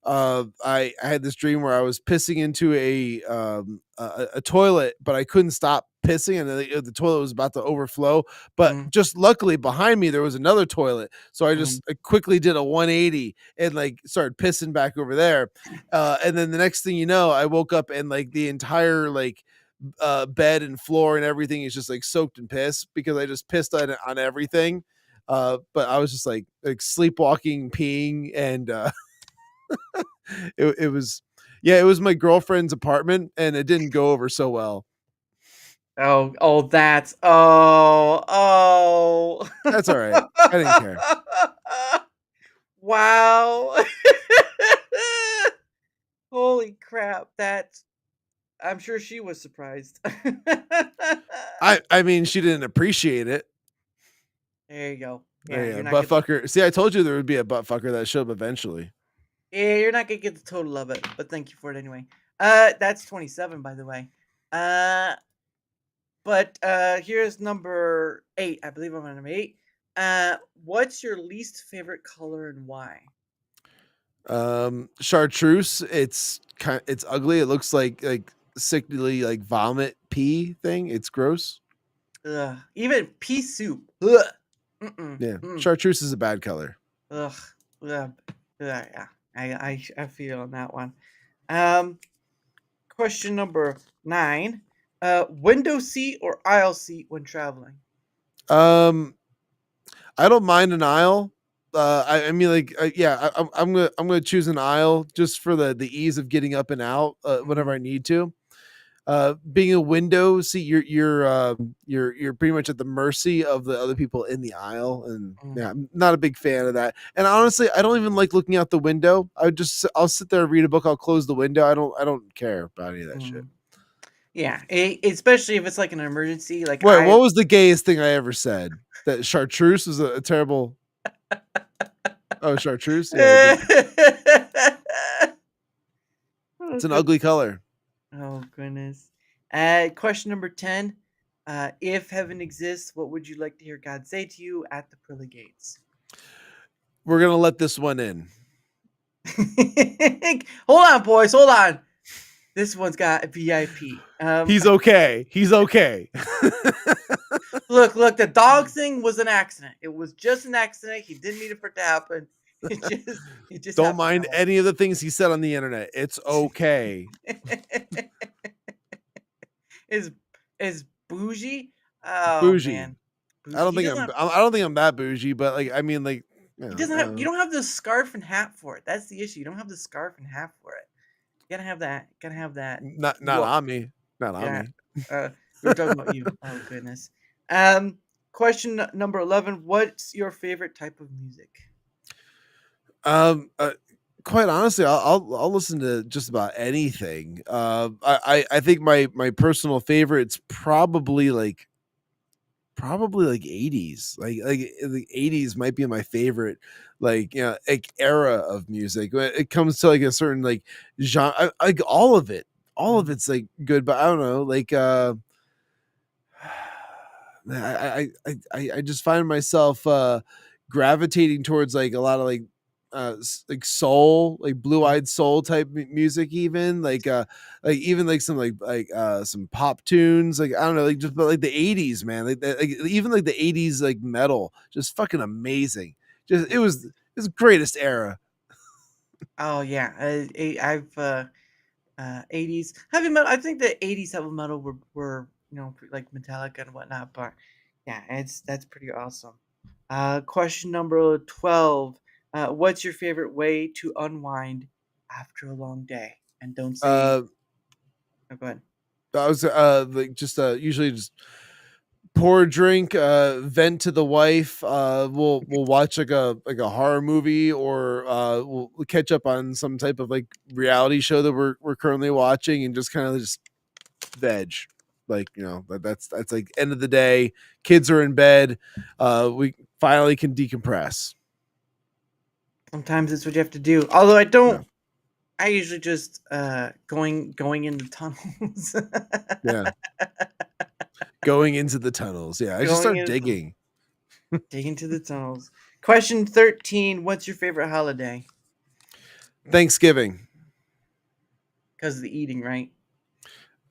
[SPEAKER 4] I had this dream where I was pissing into a toilet, but I couldn't stop pissing, and the toilet was about to overflow. But
[SPEAKER 3] mm,
[SPEAKER 4] just luckily behind me there was another toilet, so I
[SPEAKER 3] mm.
[SPEAKER 4] just quickly did a 180 and like started pissing back over there. And then the next thing you know, I woke up and like the entire like bed and floor and everything is just like soaked in piss because I just pissed on everything. But I was just like sleepwalking, peeing, and it was yeah, it was my girlfriend's apartment, and it didn't go over so well.
[SPEAKER 3] Oh, that's oh.
[SPEAKER 4] That's all right. I didn't care.
[SPEAKER 3] Wow. Holy crap. That's I'm sure she was surprised.
[SPEAKER 4] I mean, she didn't appreciate it.
[SPEAKER 3] There you go.
[SPEAKER 4] Oh,
[SPEAKER 3] Yeah,
[SPEAKER 4] yeah,
[SPEAKER 3] you're not
[SPEAKER 4] butt
[SPEAKER 3] getting
[SPEAKER 4] fucker. See, I told you there would be a butt fucker that showed up eventually.
[SPEAKER 3] yeah, you're not gonna get the total of it, but thank you for it anyway. That's 27, by the way. Uh, but here's number 8. I believe I'm on number 8. What's your least favorite color and why?
[SPEAKER 4] Chartreuse, it's ugly. It looks like sickly like vomit pee thing. It's gross.
[SPEAKER 3] Ugh. Even pea soup. Ugh. Mm-mm.
[SPEAKER 4] Yeah,
[SPEAKER 3] Mm.
[SPEAKER 4] chartreuse is a bad color.
[SPEAKER 3] Ugh. Ugh. Yeah. I feel on that one. Um, question number 9. Window seat or aisle seat when traveling?
[SPEAKER 4] I don't mind an aisle. I mean, like, I'm gonna choose an aisle just for the ease of getting up and out whenever I need to. Being a window seat, you're pretty much at the mercy of the other people in the aisle, and yeah, I'm not a big fan of that. And honestly, I don't even like looking out the window. I'll sit there and read a book. I'll close the window. I don't care about any of that shit.
[SPEAKER 3] Yeah, especially if it's like an emergency. Like
[SPEAKER 4] Wait, what was the gayest thing I ever said? That chartreuse was a terrible. Oh, chartreuse. Yeah, it's an ugly color.
[SPEAKER 3] Oh goodness. Question number 10. If heaven exists, what would you like to hear God say to you at the pearly gates?
[SPEAKER 4] We're gonna let this one in.
[SPEAKER 3] Hold on, boys. Hold on. This one's got a VIP.
[SPEAKER 4] He's okay. He's okay.
[SPEAKER 3] Look. The dog thing was an accident. It was just an accident. He didn't mean for it to happen. It just
[SPEAKER 4] Don't
[SPEAKER 3] happened
[SPEAKER 4] mind
[SPEAKER 3] that way.
[SPEAKER 4] any of the things he said on the internet. It's okay.
[SPEAKER 3] is bougie? Oh
[SPEAKER 4] Bougie.
[SPEAKER 3] man.
[SPEAKER 4] I don't
[SPEAKER 3] He
[SPEAKER 4] think
[SPEAKER 3] doesn't
[SPEAKER 4] I don't think I'm that bougie, but like I mean, like
[SPEAKER 3] He doesn't have. You don't have the scarf and hat for it. That's the issue. You don't have the scarf and hat for it. You gotta have that. Gotta have that.
[SPEAKER 4] not
[SPEAKER 3] look.
[SPEAKER 4] on me. Not on
[SPEAKER 3] Yeah.
[SPEAKER 4] me.
[SPEAKER 3] We're talking about you. Oh goodness. Question number 11. What's your favorite type of music?
[SPEAKER 4] Quite honestly, I'll listen to just about anything. I think my personal favorite's probably like 80s. Like the 80s might be my favorite, like, you know, like era of music. When it comes to like a certain like genre, like all of it's like good, but I don't know, like I just find myself gravitating towards like a lot of like like soul, like blue-eyed soul type music, even like even like some pop tunes, like I don't know, like just but like the 80s, man, like even like the 80s like metal, just fucking amazing. Just it was greatest era.
[SPEAKER 3] Oh yeah. I've 80s heavy metal. I think the 80s heavy metal were like Metallica and whatnot. But yeah, that's pretty awesome. Question number 12. What's your favorite way to unwind after a long day? And don't say.
[SPEAKER 4] uh
[SPEAKER 3] Oh, go ahead.
[SPEAKER 4] I was like just usually just pour a drink, vent to the wife. We'll watch like a horror movie, or we'll catch up on some type of like reality show that we're currently watching, and just kind of just veg. Like, you know, that's like end of the day. Kids are in bed. We finally can decompress.
[SPEAKER 3] Sometimes it's what you have to do. Although I don't.
[SPEAKER 4] Yeah.
[SPEAKER 3] I usually just going in the tunnels.
[SPEAKER 4] Yeah. Going into the tunnels. Yeah. I just
[SPEAKER 3] Going
[SPEAKER 4] start
[SPEAKER 3] into
[SPEAKER 4] digging.
[SPEAKER 3] Dig into the tunnels. Question 13. What's your favorite holiday?
[SPEAKER 4] Thanksgiving.
[SPEAKER 3] Because of the eating, right?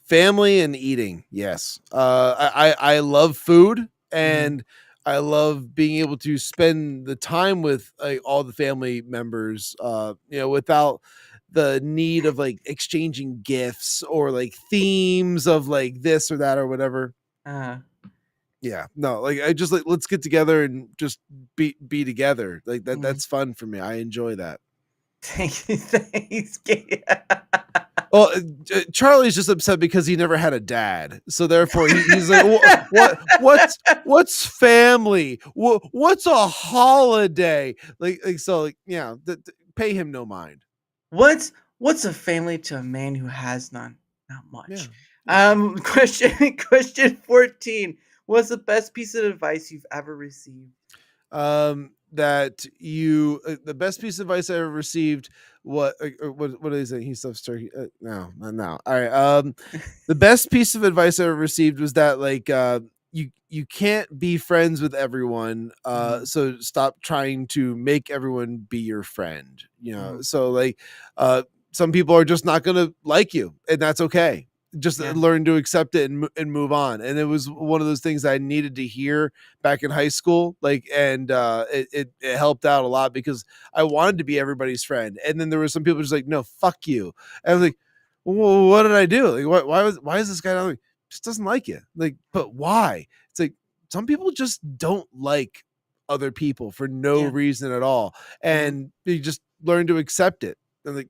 [SPEAKER 4] Family and eating. Yes. I love food, and I love being able to spend the time with like all the family members, you know, without the need of like exchanging gifts or like themes of like this or that or whatever. Yeah, no, like I just like let's get together and just be together. Like that.
[SPEAKER 3] Mhm.
[SPEAKER 4] That's fun for me. I enjoy that.
[SPEAKER 3] Thanks.
[SPEAKER 4] Well, Charlie's just upset because he never had a dad, so therefore he's like, what's family? What's a holiday? Like so, like yeah, pay him no mind.
[SPEAKER 3] What's a family to a man who has none? Not much.
[SPEAKER 4] Yeah.
[SPEAKER 3] Question 14. What's the best piece of advice you've ever received?
[SPEAKER 4] That you the best piece of advice I ever received. What is it? He stuffs turkey. No, not now. All right. The best piece of advice I ever received was that like you can't be friends with everyone. So stop trying to make everyone be your friend. You know. So like some people are just not gonna like you, and that's okay. just
[SPEAKER 3] Yeah.
[SPEAKER 4] learn to accept it and move on. And it was one of those things I needed to hear back in high school. Like, and it helped out a lot because I wanted to be everybody's friend. And then there were some people just like, no, fuck you. And I was like, well, what did I do? Like, why is this guy not like, just doesn't like you? Like, but why? It's like some people just don't like other people for no
[SPEAKER 3] Yeah.
[SPEAKER 4] reason at all.
[SPEAKER 3] Mhm.
[SPEAKER 4] And you just learn to accept it. And like,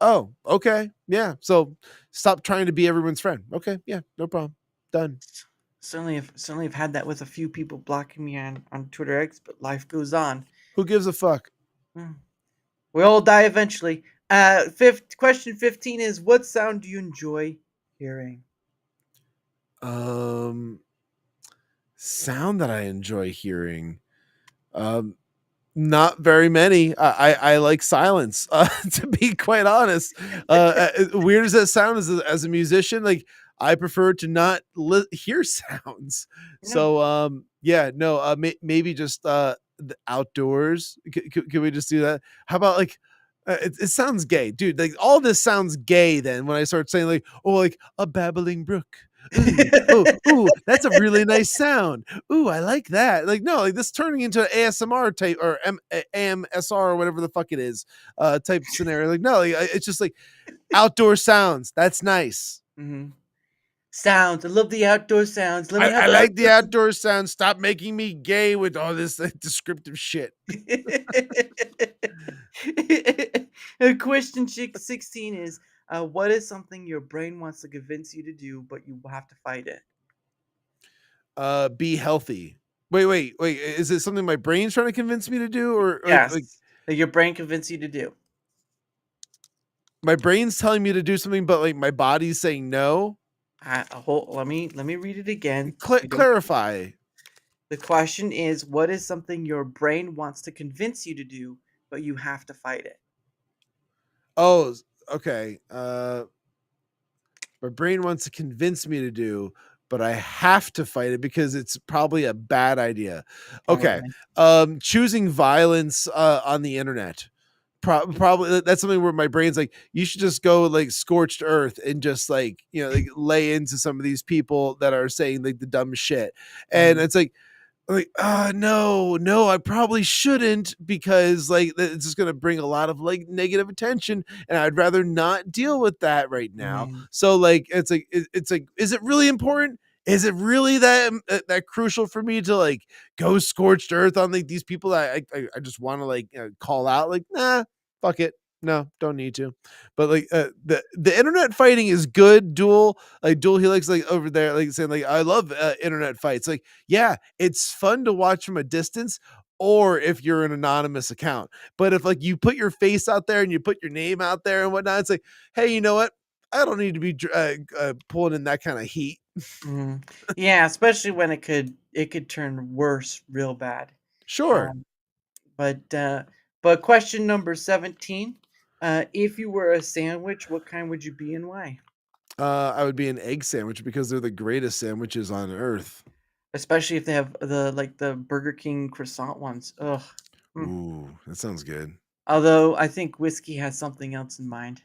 [SPEAKER 4] oh, okay. Yeah. So stop trying to be everyone's friend. Okay. Yeah. No problem. Done.
[SPEAKER 3] Certainly have had that with a few people blocking me on Twitter X, but life goes on.
[SPEAKER 4] Who gives a fuck?
[SPEAKER 3] Mm. We all die eventually. Question 15 is, what sound do you enjoy hearing?
[SPEAKER 4] Um, Sound that I enjoy hearing. Um, Not very many. I like silence. To be quite honest, weird as that sound as a musician, like I prefer to not hear sounds.
[SPEAKER 3] No.
[SPEAKER 4] So yeah, no, maybe just the outdoors. Can we just do that? How about like? It sounds gay, dude. Like all this sounds gay. Then when I start saying like, oh, like a babbling brook. Ooh, ooh, that's a really nice sound. Ooh, I like that. Like, no, like this turning into an ASMR type or AMSR or whatever the fuck it is, type scenario. Like, no, like, it's just like outdoor sounds. That's nice.
[SPEAKER 3] Mhm. Sounds. I love the outdoor sounds. Let me
[SPEAKER 4] I
[SPEAKER 3] have
[SPEAKER 4] like the
[SPEAKER 3] outdoor
[SPEAKER 4] outdoor sounds. Stop making me gay with all this descriptive shit.
[SPEAKER 3] Question 16 is, what is something your brain wants to convince you to do, but you have to fight it?
[SPEAKER 4] Be healthy. Wait. Is it something my brain's trying to convince me to do, or like
[SPEAKER 3] Yes, that your brain convince you to do.
[SPEAKER 4] my brain's telling me to do something, but like my body's saying no?
[SPEAKER 3] Let me read it again. So you don't.
[SPEAKER 4] Clarify.
[SPEAKER 3] The question is, what is something your brain wants to convince you to do, but you have to fight it?
[SPEAKER 4] Oh, okay. My brain wants to convince me to do, but I have to fight it because it's probably a bad idea. Okay.
[SPEAKER 3] Probably.
[SPEAKER 4] Choosing violence on the internet. Probably that's something where my brain's like, you should just go like scorched earth and just like, like lay into some of these people that are saying like the dumb shit. And
[SPEAKER 3] Mhm.
[SPEAKER 4] it's like, no, I probably shouldn't because like it's just gonna bring a lot of like negative attention, and I'd rather not deal with that right now.
[SPEAKER 3] Mhm.
[SPEAKER 4] So like it's like, is it really important? Is it really that crucial for me to like go scorched earth on like these people that I just want to like call out? Like, nah, fuck it. No, don't need to. But like the internet fighting is good. Dual Helix like over there like saying like I love internet fights. Like, yeah, it's fun to watch from a distance or if you're an anonymous account. But if like you put your face out there and you put your name out there and whatnot, it's like, hey, you know what? I don't need to be pulling in that kind of heat.
[SPEAKER 3] Mhm. Yeah, especially when it could turn worse real bad.
[SPEAKER 4] Sure.
[SPEAKER 3] Um, but question number 17, if you were a sandwich, what kind would you be and why?
[SPEAKER 4] I would be an egg sandwich because they're the greatest sandwiches on earth.
[SPEAKER 3] Especially if they have the Burger King croissant ones. Ugh. Mm.
[SPEAKER 4] Ooh, that sounds good.
[SPEAKER 3] Although I think whiskey has something else in mind.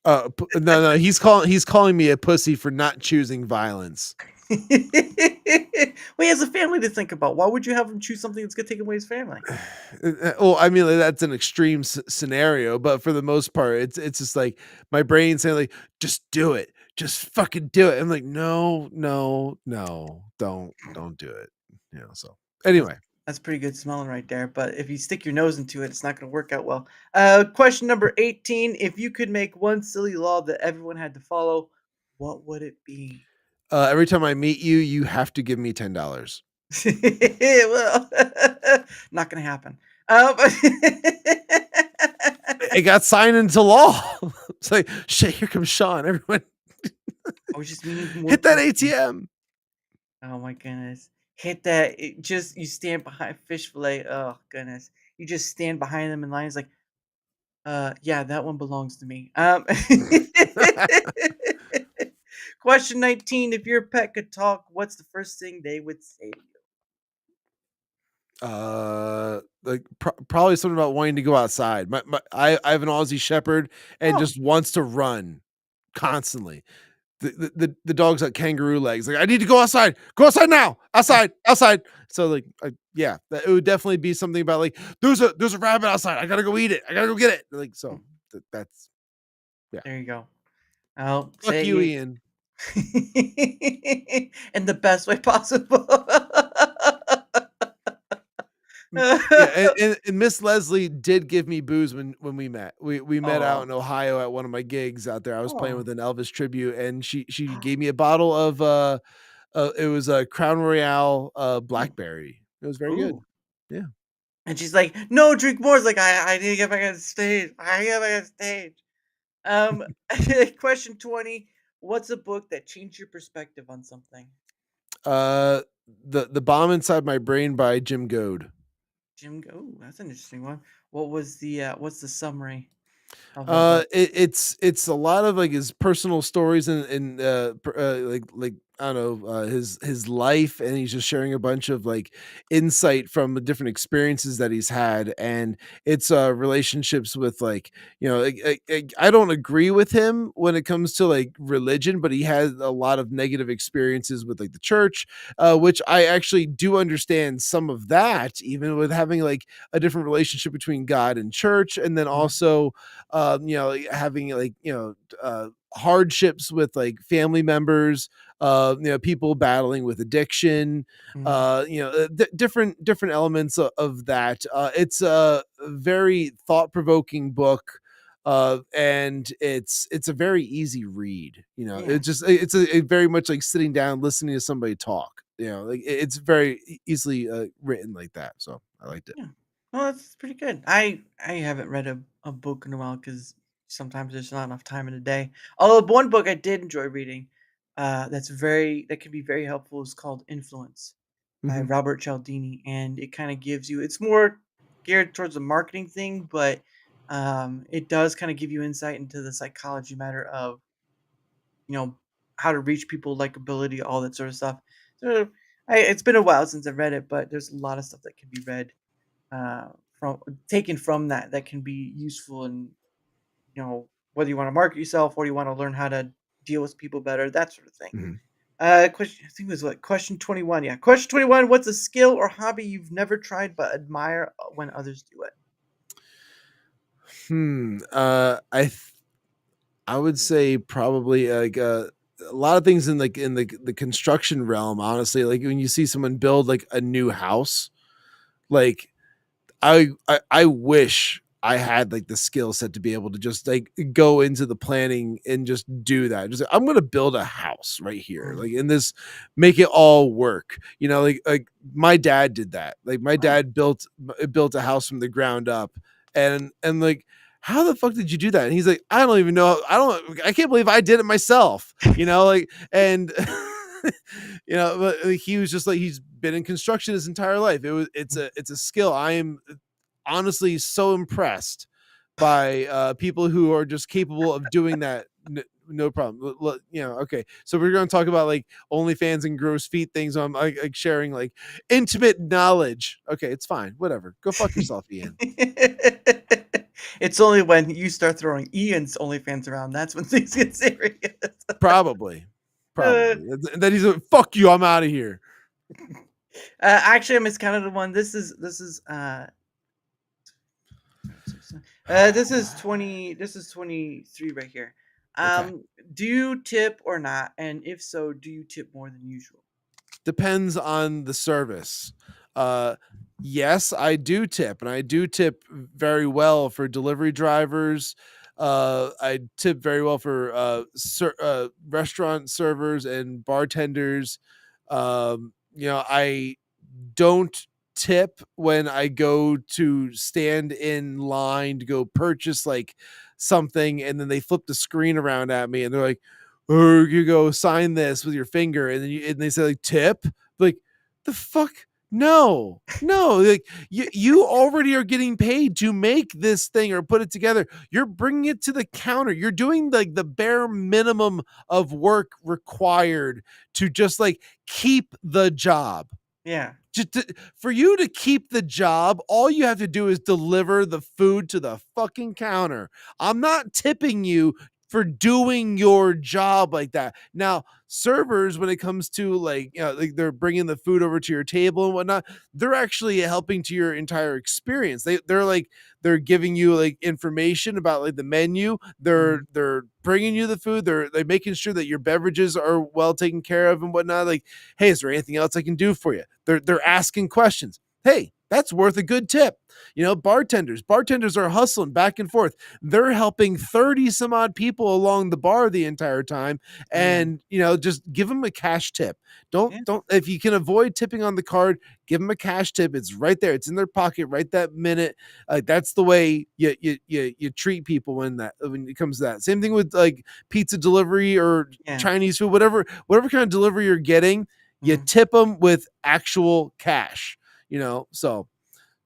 [SPEAKER 4] No, he's calling me a pussy for not choosing violence.
[SPEAKER 3] Well, he has a family to think about. Why would you have him choose something that's gonna take away his family?
[SPEAKER 4] Well, I mean, like, that's an extreme scenario, but for the most part, it's just like my brain saying like, just do it, just fucking do it. I'm like, no, don't do it. So
[SPEAKER 3] That's
[SPEAKER 4] anyway,
[SPEAKER 3] that's pretty good smelling right there. But if you stick your nose into it, it's not gonna work out well. Question number 18: if you could make one silly law that everyone had to follow, what would it be?
[SPEAKER 4] every time I meet you, you have to give me $10.
[SPEAKER 3] Well, not gonna happen. Um,
[SPEAKER 4] It got signed into law. It's like shit. Here comes Shawn. Everyone,
[SPEAKER 3] I was just meaning more
[SPEAKER 4] hit that
[SPEAKER 3] personally.
[SPEAKER 4] ATM.
[SPEAKER 3] Oh my goodness. Hit that. You stand behind fish fillet. Oh goodness. You just stand behind them in line. It's like, yeah, that one belongs to me. Question 19. If your pet could talk, what's the first thing they would say to
[SPEAKER 4] Like probably something about wanting to go outside. I have an Aussie Shepherd and
[SPEAKER 3] you?
[SPEAKER 4] just wants to run. constantly. The dog's got kangaroo legs. Like, I need to go outside. Go outside now. Outside. So like, yeah, it would definitely be something about like, there's a rabbit outside. I gotta go eat it. I gotta go get it. Like, so that's
[SPEAKER 3] There you go. I'll
[SPEAKER 4] fuck
[SPEAKER 3] say
[SPEAKER 4] you,
[SPEAKER 3] it
[SPEAKER 4] Ian.
[SPEAKER 3] in the best way possible.
[SPEAKER 4] Yeah, and Miss Leslie did give me booze when we met. We met out
[SPEAKER 3] Oh,
[SPEAKER 4] in Ohio at one of my gigs out there. I was playing
[SPEAKER 3] oh,
[SPEAKER 4] with an Elvis tribute, and she gave me a bottle of it was a Crown Royale
[SPEAKER 3] mm,
[SPEAKER 4] blackberry. It was very good.
[SPEAKER 3] ooh.
[SPEAKER 4] Yeah.
[SPEAKER 3] And she's like, "No, drink more." It's like, I need to get back on stage. I need to get back on stage. Um, question 20. What's a book that changed your perspective on something?
[SPEAKER 4] Uh, the Bomb Inside My Brain by Jim Goad.
[SPEAKER 3] Ooh, that's an interesting one. What's the summary of that book?
[SPEAKER 4] It's a lot of like his personal stories and like I don't know his life, and he's just sharing a bunch of like insight from the different experiences that he's had, and it's relationships with like, you know, I don't agree with him when it comes to like religion, but he had a lot of negative experiences with like the church, which I actually do understand some of that, even with having like a different relationship between God and church, and then
[SPEAKER 3] Mhm,
[SPEAKER 4] also you know, like, having like, you know, hardships with like family members, you know, people battling with addiction,
[SPEAKER 3] mhm.
[SPEAKER 4] you know, different elements of that. It's a very thought-provoking book, and it's a very easy read. You know,
[SPEAKER 3] Yeah.
[SPEAKER 4] it's very much like sitting down listening to somebody talk. You know, like it's very easily written like that. So I liked it.
[SPEAKER 3] Yeah. Well, that's pretty good. I haven't read a book in a while because sometimes there's not enough time in a day. Although one book I did enjoy reading, that can be very helpful is called Influence by
[SPEAKER 4] Hmm.
[SPEAKER 3] Robert Cialdini, and it kind of gives you. It's more geared towards the marketing thing, but it does kind of give you insight into the psychology matter of you know how to reach people, likability, all that sort of stuff. So it's been a while since I've read it, but there's a lot of stuff that can be read uh, from taken from that can be useful in whether you want to market yourself or you want to learn how to deal with people better, that sort of thing.
[SPEAKER 4] Hmm.
[SPEAKER 3] Question I think it was what question 21. Yeah, question 21. What's a skill or hobby you've never tried but admire when others do it?
[SPEAKER 4] I would say probably like a lot of things in like in the construction realm, honestly. Like when you see someone build like a new house, like I wish I had like the skill set to be able to just like go into the planning and just do that. Just I'm gonna build a house right here,
[SPEAKER 3] Mm.
[SPEAKER 4] like in this, make it all work. You know, like my dad did that. Like my
[SPEAKER 3] Oh.
[SPEAKER 4] dad built a house from the ground up, and like, how the fuck did you do that? And he's like, I don't even know. I can't believe I did it myself. You know, like, and you know, but like, he was just like, he's been in construction his entire life. It's a skill. I am honestly so impressed by people who are just capable of doing that. No problem. You know, okay. So we're going to talk about like OnlyFans and gross feet things. I'm like sharing like intimate knowledge. Okay, it's fine. Whatever. Go fuck yourself, Ian.
[SPEAKER 3] It's only when you start throwing Ian's OnlyFans around that's when things get serious.
[SPEAKER 4] Probably.
[SPEAKER 3] Uh,
[SPEAKER 4] Probably. And then he's like, fuck you. I'm out of here.
[SPEAKER 3] actually, I miscounted the one. This is 20. This is 23 right here.
[SPEAKER 4] Okay.
[SPEAKER 3] Do you tip or not? And if so, do you tip more than usual?
[SPEAKER 4] Depends on the service. Uh, yes, I do tip, and I do tip very well for delivery drivers. I tip very well for restaurant servers and bartenders. You know, I don't tip when I go to stand in line to go purchase like something, and then they flip the screen around at me and they're like, "Oh, you go sign this with your finger," and then and they say like tip, like the fuck. No, no, like you already are getting paid to make this thing or put it together. You're bringing it to the counter. You're doing like the bare minimum of work required to just like keep the job.
[SPEAKER 3] Yeah.
[SPEAKER 4] For you to keep the job, all you have to do is deliver the food to the fucking counter. I'm not tipping you for doing your job like that. Now, servers, when it comes to like, like they're bringing the food over to your table and whatnot, they're actually helping to your entire experience. They're giving you like information about like the menu. They're bringing you the food. They're making sure that your beverages are well taken care of and whatnot. Like, hey, is there anything else I can do for you? They're asking questions. Hey, that's worth a good tip. Bartenders are hustling back and forth. They're helping 30 some odd people along the bar the entire time.
[SPEAKER 3] Yeah.
[SPEAKER 4] And, just give them a cash tip.
[SPEAKER 3] Yeah.
[SPEAKER 4] Don't, if you can avoid tipping on the card, give them a cash tip. It's right there. It's in their pocket right that minute. That's the way you treat people when it comes to that. Same thing with like pizza delivery or
[SPEAKER 3] Yeah.
[SPEAKER 4] Chinese food, whatever kind of delivery you're getting, you tip them with actual cash, so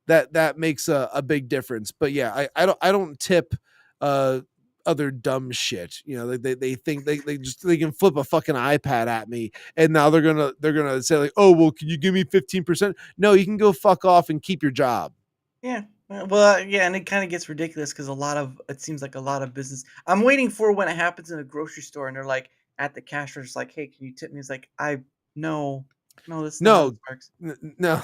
[SPEAKER 4] that makes a big difference. But yeah, I don't tip other dumb shit. They think they can flip a fucking iPad at me, and now they're gonna say like, oh well, can you give me 15%? No, you can go fuck off and keep your job.
[SPEAKER 3] Yeah. Well, yeah, and it kind of gets ridiculous because it seems like a lot of business. I'm waiting for when it happens in a grocery store and they're like at the cash register, like, "Hey, can you tip me?" It's like, no, this is not how
[SPEAKER 4] No,
[SPEAKER 3] this works.
[SPEAKER 4] no.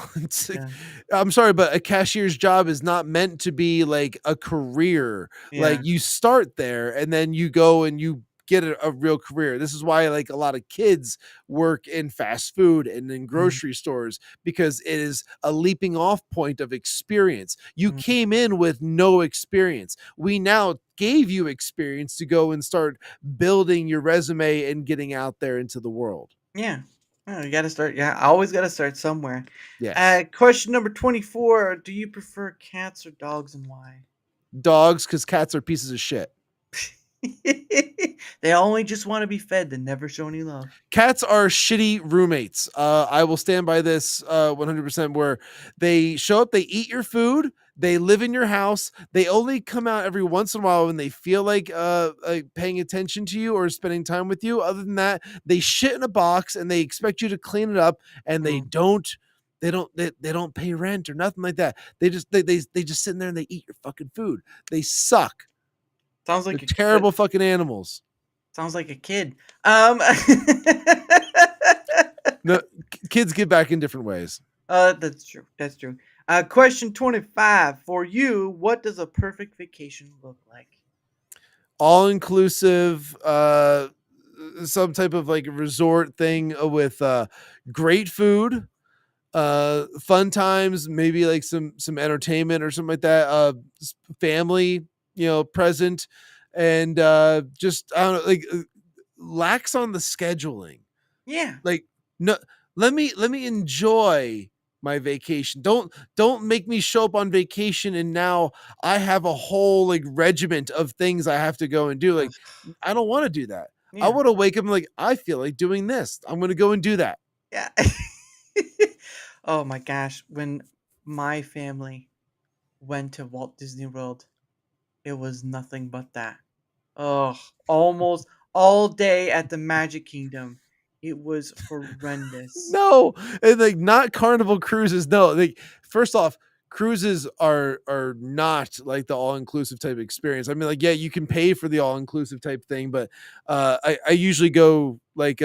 [SPEAKER 3] Yeah,
[SPEAKER 4] I'm sorry, but a cashier's job is not meant to be like a career.
[SPEAKER 3] yeah,
[SPEAKER 4] Like you start there and then you go and you get a real career. This is why like a lot of kids work in fast food and in
[SPEAKER 3] mhm,
[SPEAKER 4] grocery stores, because it is a leaping off point of experience. You
[SPEAKER 3] mhm,
[SPEAKER 4] came in with no experience. We now gave you experience to go and start building your resume and getting out there into the world.
[SPEAKER 3] yeah. You got to start. Yeah, I always got to start somewhere.
[SPEAKER 4] Yes.
[SPEAKER 3] Question number 24: do you prefer cats or dogs, and why?
[SPEAKER 4] Dogs, because cats are pieces of shit.
[SPEAKER 3] They only just want to be fed. They never show any love.
[SPEAKER 4] Cats are shitty roommates. I will stand by this 100%, where they show up, they eat your food, they live in your house, they only come out every once in a while when they feel like paying attention to you or spending time with you. Other than that, they shit in a box and they expect you to clean it up, and
[SPEAKER 3] Mm.
[SPEAKER 4] they don't pay rent or nothing like that. They just sit in there and they eat your fucking food. They suck.
[SPEAKER 3] Sounds
[SPEAKER 4] They're
[SPEAKER 3] like
[SPEAKER 4] terrible fucking animals.
[SPEAKER 3] sounds like a kid.
[SPEAKER 4] No, kids get back in different ways.
[SPEAKER 3] That's true. That's true. Question 25 for you. What does a perfect vacation look like?
[SPEAKER 4] All inclusive, some type of like resort thing with great food, fun times, maybe like some entertainment or something like that. Family, present, and just I don't know, like lax on the scheduling.
[SPEAKER 3] Yeah.
[SPEAKER 4] Like, no, let me enjoy my vacation. Don't make me show up on vacation and now I have a whole like regiment of things I have to go and do.
[SPEAKER 3] Ugh,
[SPEAKER 4] Like, I don't want to do that. I
[SPEAKER 3] yeah.
[SPEAKER 4] want to wake up and like, I feel like doing this. I'm going to go and do that.
[SPEAKER 3] Yeah. Oh my gosh. When my family went to Walt Disney World, it was nothing but that. Oh, almost all day at the Magic Kingdom. It was horrendous.
[SPEAKER 4] No, and like not Carnival cruises. No, like first off, cruises are not like the all inclusive type experience. I mean, like yeah, you can pay for the all inclusive type thing, but I usually go like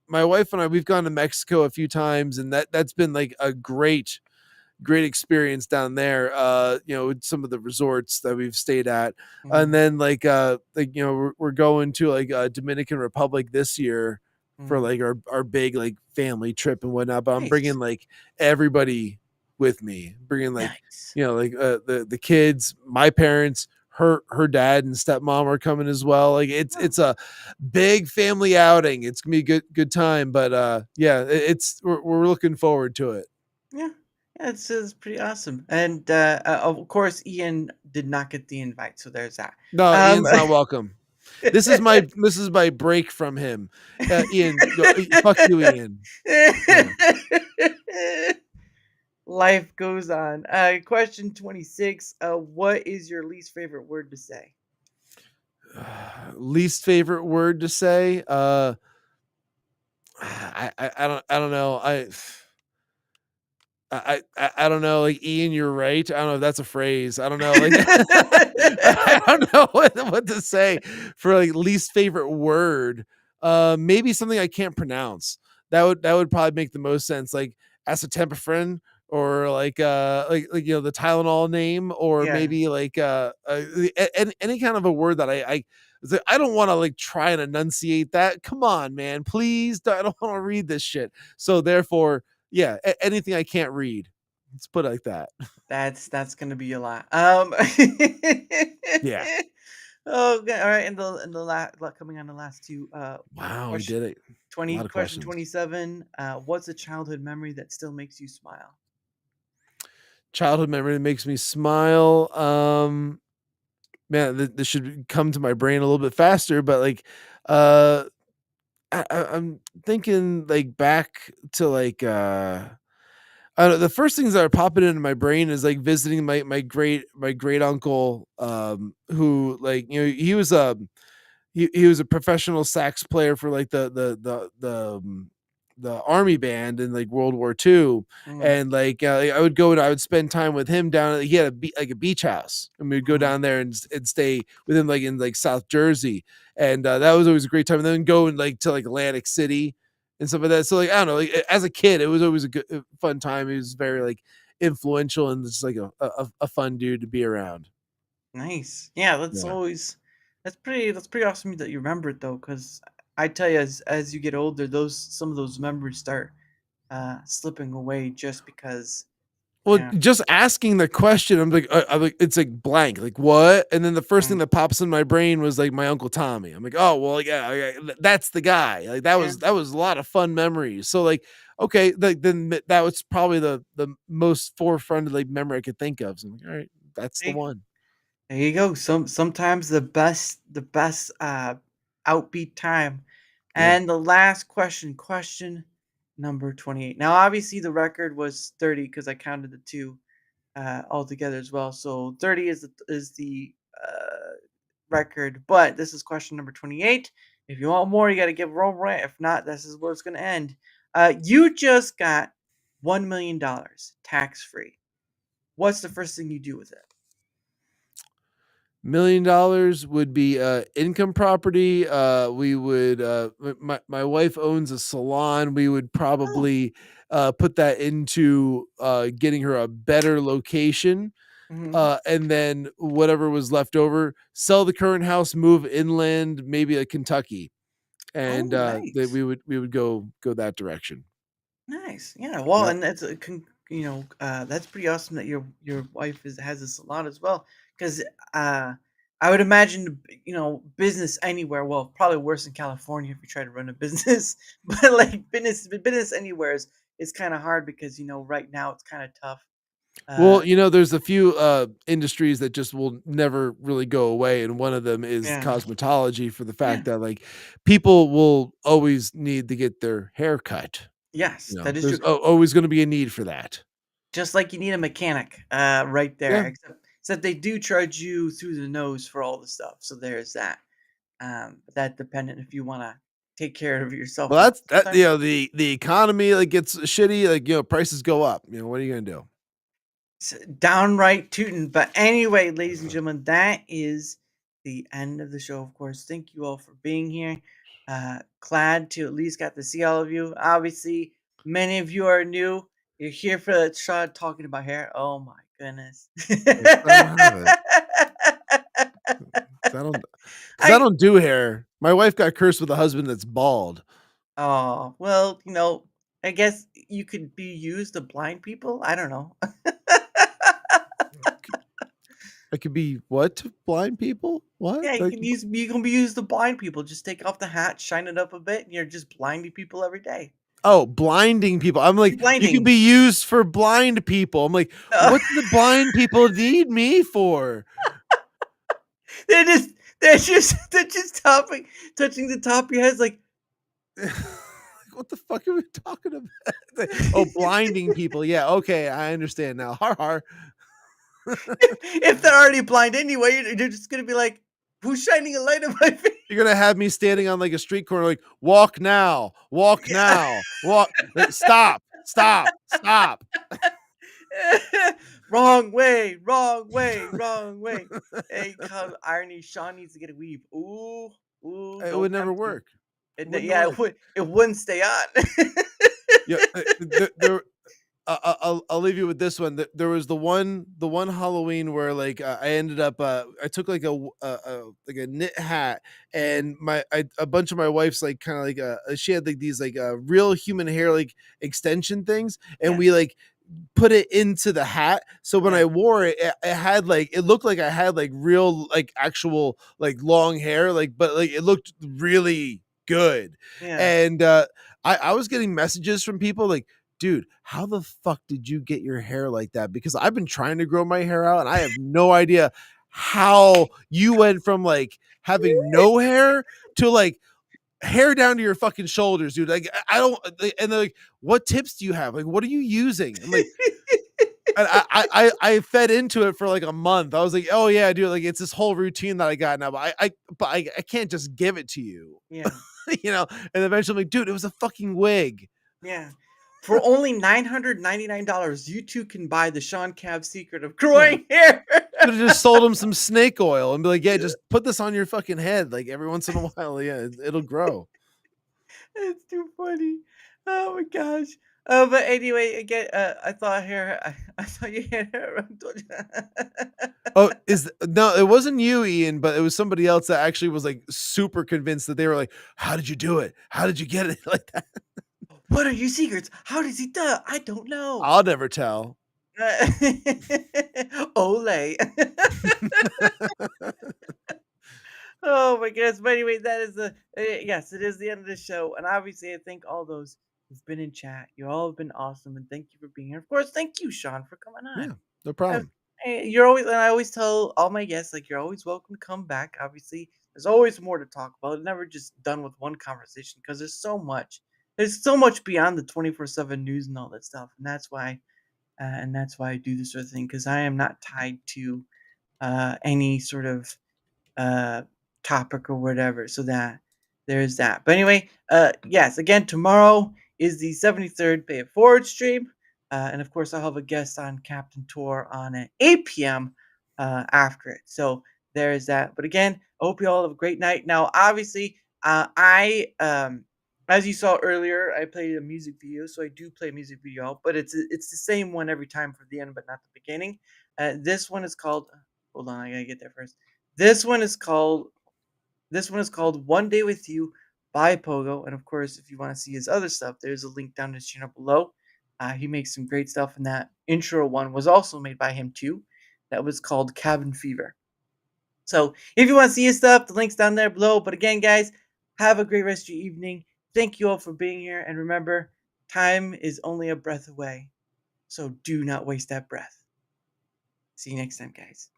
[SPEAKER 4] my wife and I, we've gone to Mexico a few times, and that's been like a great experience down there, with some of the resorts that we've stayed at. And
[SPEAKER 3] Mhm,
[SPEAKER 4] then we're going to like Dominican Republic this year for
[SPEAKER 3] mhm.
[SPEAKER 4] like our big like family trip and whatnot, but I'm
[SPEAKER 3] Nice.
[SPEAKER 4] bringing like everybody with me, bringing like
[SPEAKER 3] Nice.
[SPEAKER 4] the kids, my parents, her dad and stepmom are coming as well. Like
[SPEAKER 3] Oh,
[SPEAKER 4] it's a big family outing. It's gonna be a good time, but yeah, we're looking forward to it.
[SPEAKER 3] yeah. Yeah, it's pretty awesome. And of course, Ian did not get the invite, so there's that.
[SPEAKER 4] No,
[SPEAKER 3] Um,
[SPEAKER 4] Ian's not welcome. This is my break from him. Ian, fuck you, Ian. Yeah.
[SPEAKER 3] Life goes on. Question 26. What is your least favorite word to say?
[SPEAKER 4] Least favorite word to say? I don't know. I don't know, like, Ian, you're right. I don't know if that's a phrase. I don't know, like, I don't know what to say for, like, least favorite word. Maybe something I can't pronounce. That would probably make the most sense, like acetophenone or like, the Tylenol name, or
[SPEAKER 3] Yeah,
[SPEAKER 4] maybe like, any kind of a word that I it's like, I don't wanna, like, try and enunciate that. Come on, man, please, I don't wanna read this shit. So therefore, yeah, anything I can't read. Let's put it like that.
[SPEAKER 3] that's gonna be a lot.
[SPEAKER 4] Yeah.
[SPEAKER 3] Oh, okay, all right, and coming on the last two.
[SPEAKER 4] Wow, we
[SPEAKER 3] Question
[SPEAKER 4] did it. A lot of
[SPEAKER 3] question
[SPEAKER 4] questions.
[SPEAKER 3] 27. What's a childhood memory that still makes you smile?
[SPEAKER 4] Childhood memory that makes me smile. Man, this should come to my brain a little bit faster, but like, uh, I'm thinking like back to like, I don't know, the first things that are popping into my brain is like visiting my great uncle, who, like, he was a professional sax player for like the army band in like World War II.
[SPEAKER 3] Mm,
[SPEAKER 4] And like, I would go and I would spend time with him down. He had like a beach house, and we'd go
[SPEAKER 3] mhm.
[SPEAKER 4] down there and stay with him like in like South Jersey, and that was always a great time. And then go and like to like Atlantic City and stuff like that. So like, I don't know, like, as a kid, it was always a good fun time. He was very like influential and just like a fun dude to be around.
[SPEAKER 3] Nice. Yeah,
[SPEAKER 4] Yeah.
[SPEAKER 3] that's pretty awesome that you remember it though, because I tell you, as you get older, those some of those memories start slipping away just because.
[SPEAKER 4] Well,
[SPEAKER 3] Yeah.
[SPEAKER 4] just asking the question, I'm like, it's like blank, like what? And then the first thing
[SPEAKER 3] Mm,
[SPEAKER 4] that pops in my brain was like my uncle Tommy. I'm like, oh well, yeah, yeah, that's the guy. Like
[SPEAKER 3] yeah.
[SPEAKER 4] that was a lot of fun memories. So like, okay, like then that was probably the most forefront like memory I could think of. So I'm like, all right, that's the
[SPEAKER 3] There
[SPEAKER 4] one.
[SPEAKER 3] there you go. Sometimes the best outbeat time.
[SPEAKER 4] Yeah.
[SPEAKER 3] And the last question, question number 28. Now, obviously, the record was 30 because I counted the two altogether as well. So 30 is the record. But this is question number 28. If you want more, you got to give roll right. If not, this is where it's going to end. You just got $1 million tax free. What's the first thing you do with it?
[SPEAKER 4] $1 million would be income property. We would my wife owns a salon. We would
[SPEAKER 3] Oh,
[SPEAKER 4] probably put that into getting her a better location.
[SPEAKER 3] mhm.
[SPEAKER 4] And then whatever was left over, sell the current house, move inland, maybe like Kentucky, and
[SPEAKER 3] Oh,
[SPEAKER 4] that
[SPEAKER 3] nice.
[SPEAKER 4] we would go that direction.
[SPEAKER 3] Nice. Yeah. Well,
[SPEAKER 4] Yep.
[SPEAKER 3] and that's pretty awesome that your wife has a salon as well. Because uh, I would imagine business anywhere. Well, probably worse in California if you try to run a business, but like business anywhere is kind of hard because right now it's kind of tough. Uh,
[SPEAKER 4] Well, there's a few industries that just will never really go away, and one of them is
[SPEAKER 3] yeah.
[SPEAKER 4] cosmetology, for the
[SPEAKER 3] Yeah.
[SPEAKER 4] fact that like people will always need to get their hair cut.
[SPEAKER 3] Yes, that is true.
[SPEAKER 4] There's always going to be a need for that.
[SPEAKER 3] Just like you need a mechanic, right there.
[SPEAKER 4] Yeah.
[SPEAKER 3] Except they do charge you through the nose for all the stuff. So there's that. But that dependent if you wanna take care of yourself
[SPEAKER 4] Well,
[SPEAKER 3] more.
[SPEAKER 4] that's that.
[SPEAKER 3] Sometimes
[SPEAKER 4] The economy like gets shitty. Like, prices go up. What are you gonna do?
[SPEAKER 3] it's downright tootin'. But anyway, ladies and gentlemen, that is the end of the show, of course. Thank you all for being here. Glad to at least got to see all of you. Obviously, many of you are new. You're here for the shot talking about hair. Oh my goodness.
[SPEAKER 4] I don't have it. 'Cause I don't, because I
[SPEAKER 3] I
[SPEAKER 4] don't do hair. My wife got cursed with a husband that's bald.
[SPEAKER 3] Oh, well, I guess you could be used to blind people. I don't know.
[SPEAKER 4] I could be what to blind people? What?
[SPEAKER 3] Yeah,
[SPEAKER 4] Like,
[SPEAKER 3] you can be used to blind people. Just take off the hat, shine it up a bit, and you're just blinding people every day.
[SPEAKER 4] oh, blinding people. I'm
[SPEAKER 3] You're
[SPEAKER 4] like, you can
[SPEAKER 3] blinding.
[SPEAKER 4] be used for blind people. I'm like,
[SPEAKER 3] No.
[SPEAKER 4] what do the blind people need me for?
[SPEAKER 3] they're just they're just touching the top of your heads like
[SPEAKER 4] What the fuck are we talking about? Oh, blinding people. Yeah, okay, I understand now. Har har.
[SPEAKER 3] if they're already blind anyway, you're just gonna be like, who's shining a light in my face?
[SPEAKER 4] You're gonna have me standing on like a street corner, like, walk now,
[SPEAKER 3] Yeah.
[SPEAKER 4] walk, like, stop. Stop.
[SPEAKER 3] Wrong way, wrong way, wrong way. Hey, come irony. Shawn needs to get a weave. Ooh, ooh,
[SPEAKER 4] It
[SPEAKER 3] don't
[SPEAKER 4] would never
[SPEAKER 3] tempt me.
[SPEAKER 4] work. It wouldn't
[SPEAKER 3] Yeah,
[SPEAKER 4] work.
[SPEAKER 3] it wouldn't stay on.
[SPEAKER 4] Yeah, there I'll leave you with this one. There was the one Halloween where like I ended up I took like like a knit hat, and a bunch of my wife's like kind of like she had like these like real human hair like extension things, and
[SPEAKER 3] Yeah,
[SPEAKER 4] we like put it into the hat. So when
[SPEAKER 3] yeah,
[SPEAKER 4] I wore it, it had like it looked like I had like real like actual like long hair, like but like it looked really good.
[SPEAKER 3] yeah.
[SPEAKER 4] And I was getting messages from people like, dude, how the fuck did you get your hair like that? Because I've been trying to grow my hair out and I have no idea how you went from like having no hair to like hair down to your fucking shoulders, dude. Like I don't and they're like, what tips do you have? Like, what are you using? I'm like, and I fed into it for like a month. I was like, oh yeah, dude, like it's this whole routine that I got now, but I can't just give it to you.
[SPEAKER 3] Yeah,
[SPEAKER 4] You know, and eventually I'm like, dude, it was a fucking wig.
[SPEAKER 3] yeah. For only $999, you too can buy the Shawn Cav secret of
[SPEAKER 4] Yeah.
[SPEAKER 3] growing hair.
[SPEAKER 4] Could have just sold him some snake oil and be like, yeah, just put this on your fucking head. Like every once in a while, yeah, it'll grow.
[SPEAKER 3] It's too funny. Oh my gosh. But anyway, again, I thought hair. I thought you had hair.
[SPEAKER 4] Oh, no, it wasn't you, Ian, but it was somebody else that actually was like super convinced that they were like, how did you do it? How did you get it like that?
[SPEAKER 3] What are your secrets? How does he do? I don't know.
[SPEAKER 4] I'll never tell.
[SPEAKER 3] Ole. Oh my goodness. But anyway, that is the yes, it is the end of the show. And obviously I thank all those who've been in chat. You all have been awesome, and thank you for being here. Of course, thank you, Shawn, for coming
[SPEAKER 4] Yeah,
[SPEAKER 3] on.
[SPEAKER 4] no
[SPEAKER 3] Uh,
[SPEAKER 4] problem.
[SPEAKER 3] you're always, and I always tell all my guests, like, you're always welcome to come back. Obviously, there's always more to talk about. It's never just done with one conversation because there's so much. There's so much beyond the 24/7 news and all that stuff, and that's why I do this sort of thing, because I am not tied to any sort of uh, topic or whatever. So that there's that. But anyway, yes, again, tomorrow is the 73rd Pay It Forward stream. And of course, I'll have a guest on Captain Tour on at 8 p.m. After it. So there's that. But again, I hope you all have a great night. Now, obviously, as you saw earlier, I played a music video, so I do play a music video, but it's the same one every time for the end, but not the beginning. This one is called. Hold on, I gotta get there first. This one is called One Day with You by Pogo. And of course, if you want to see his other stuff, there's a link down in the channel below. He makes some great stuff, and that intro one was also made by him too. That was called Cabin Fever. So if you want to see his stuff, the link's down there below. But again, guys, have a great rest of your evening. Thank you all for being here. And remember, time is only a breath away. So do not waste that breath. See you next time, guys.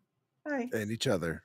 [SPEAKER 3] Bye.
[SPEAKER 4] And each other.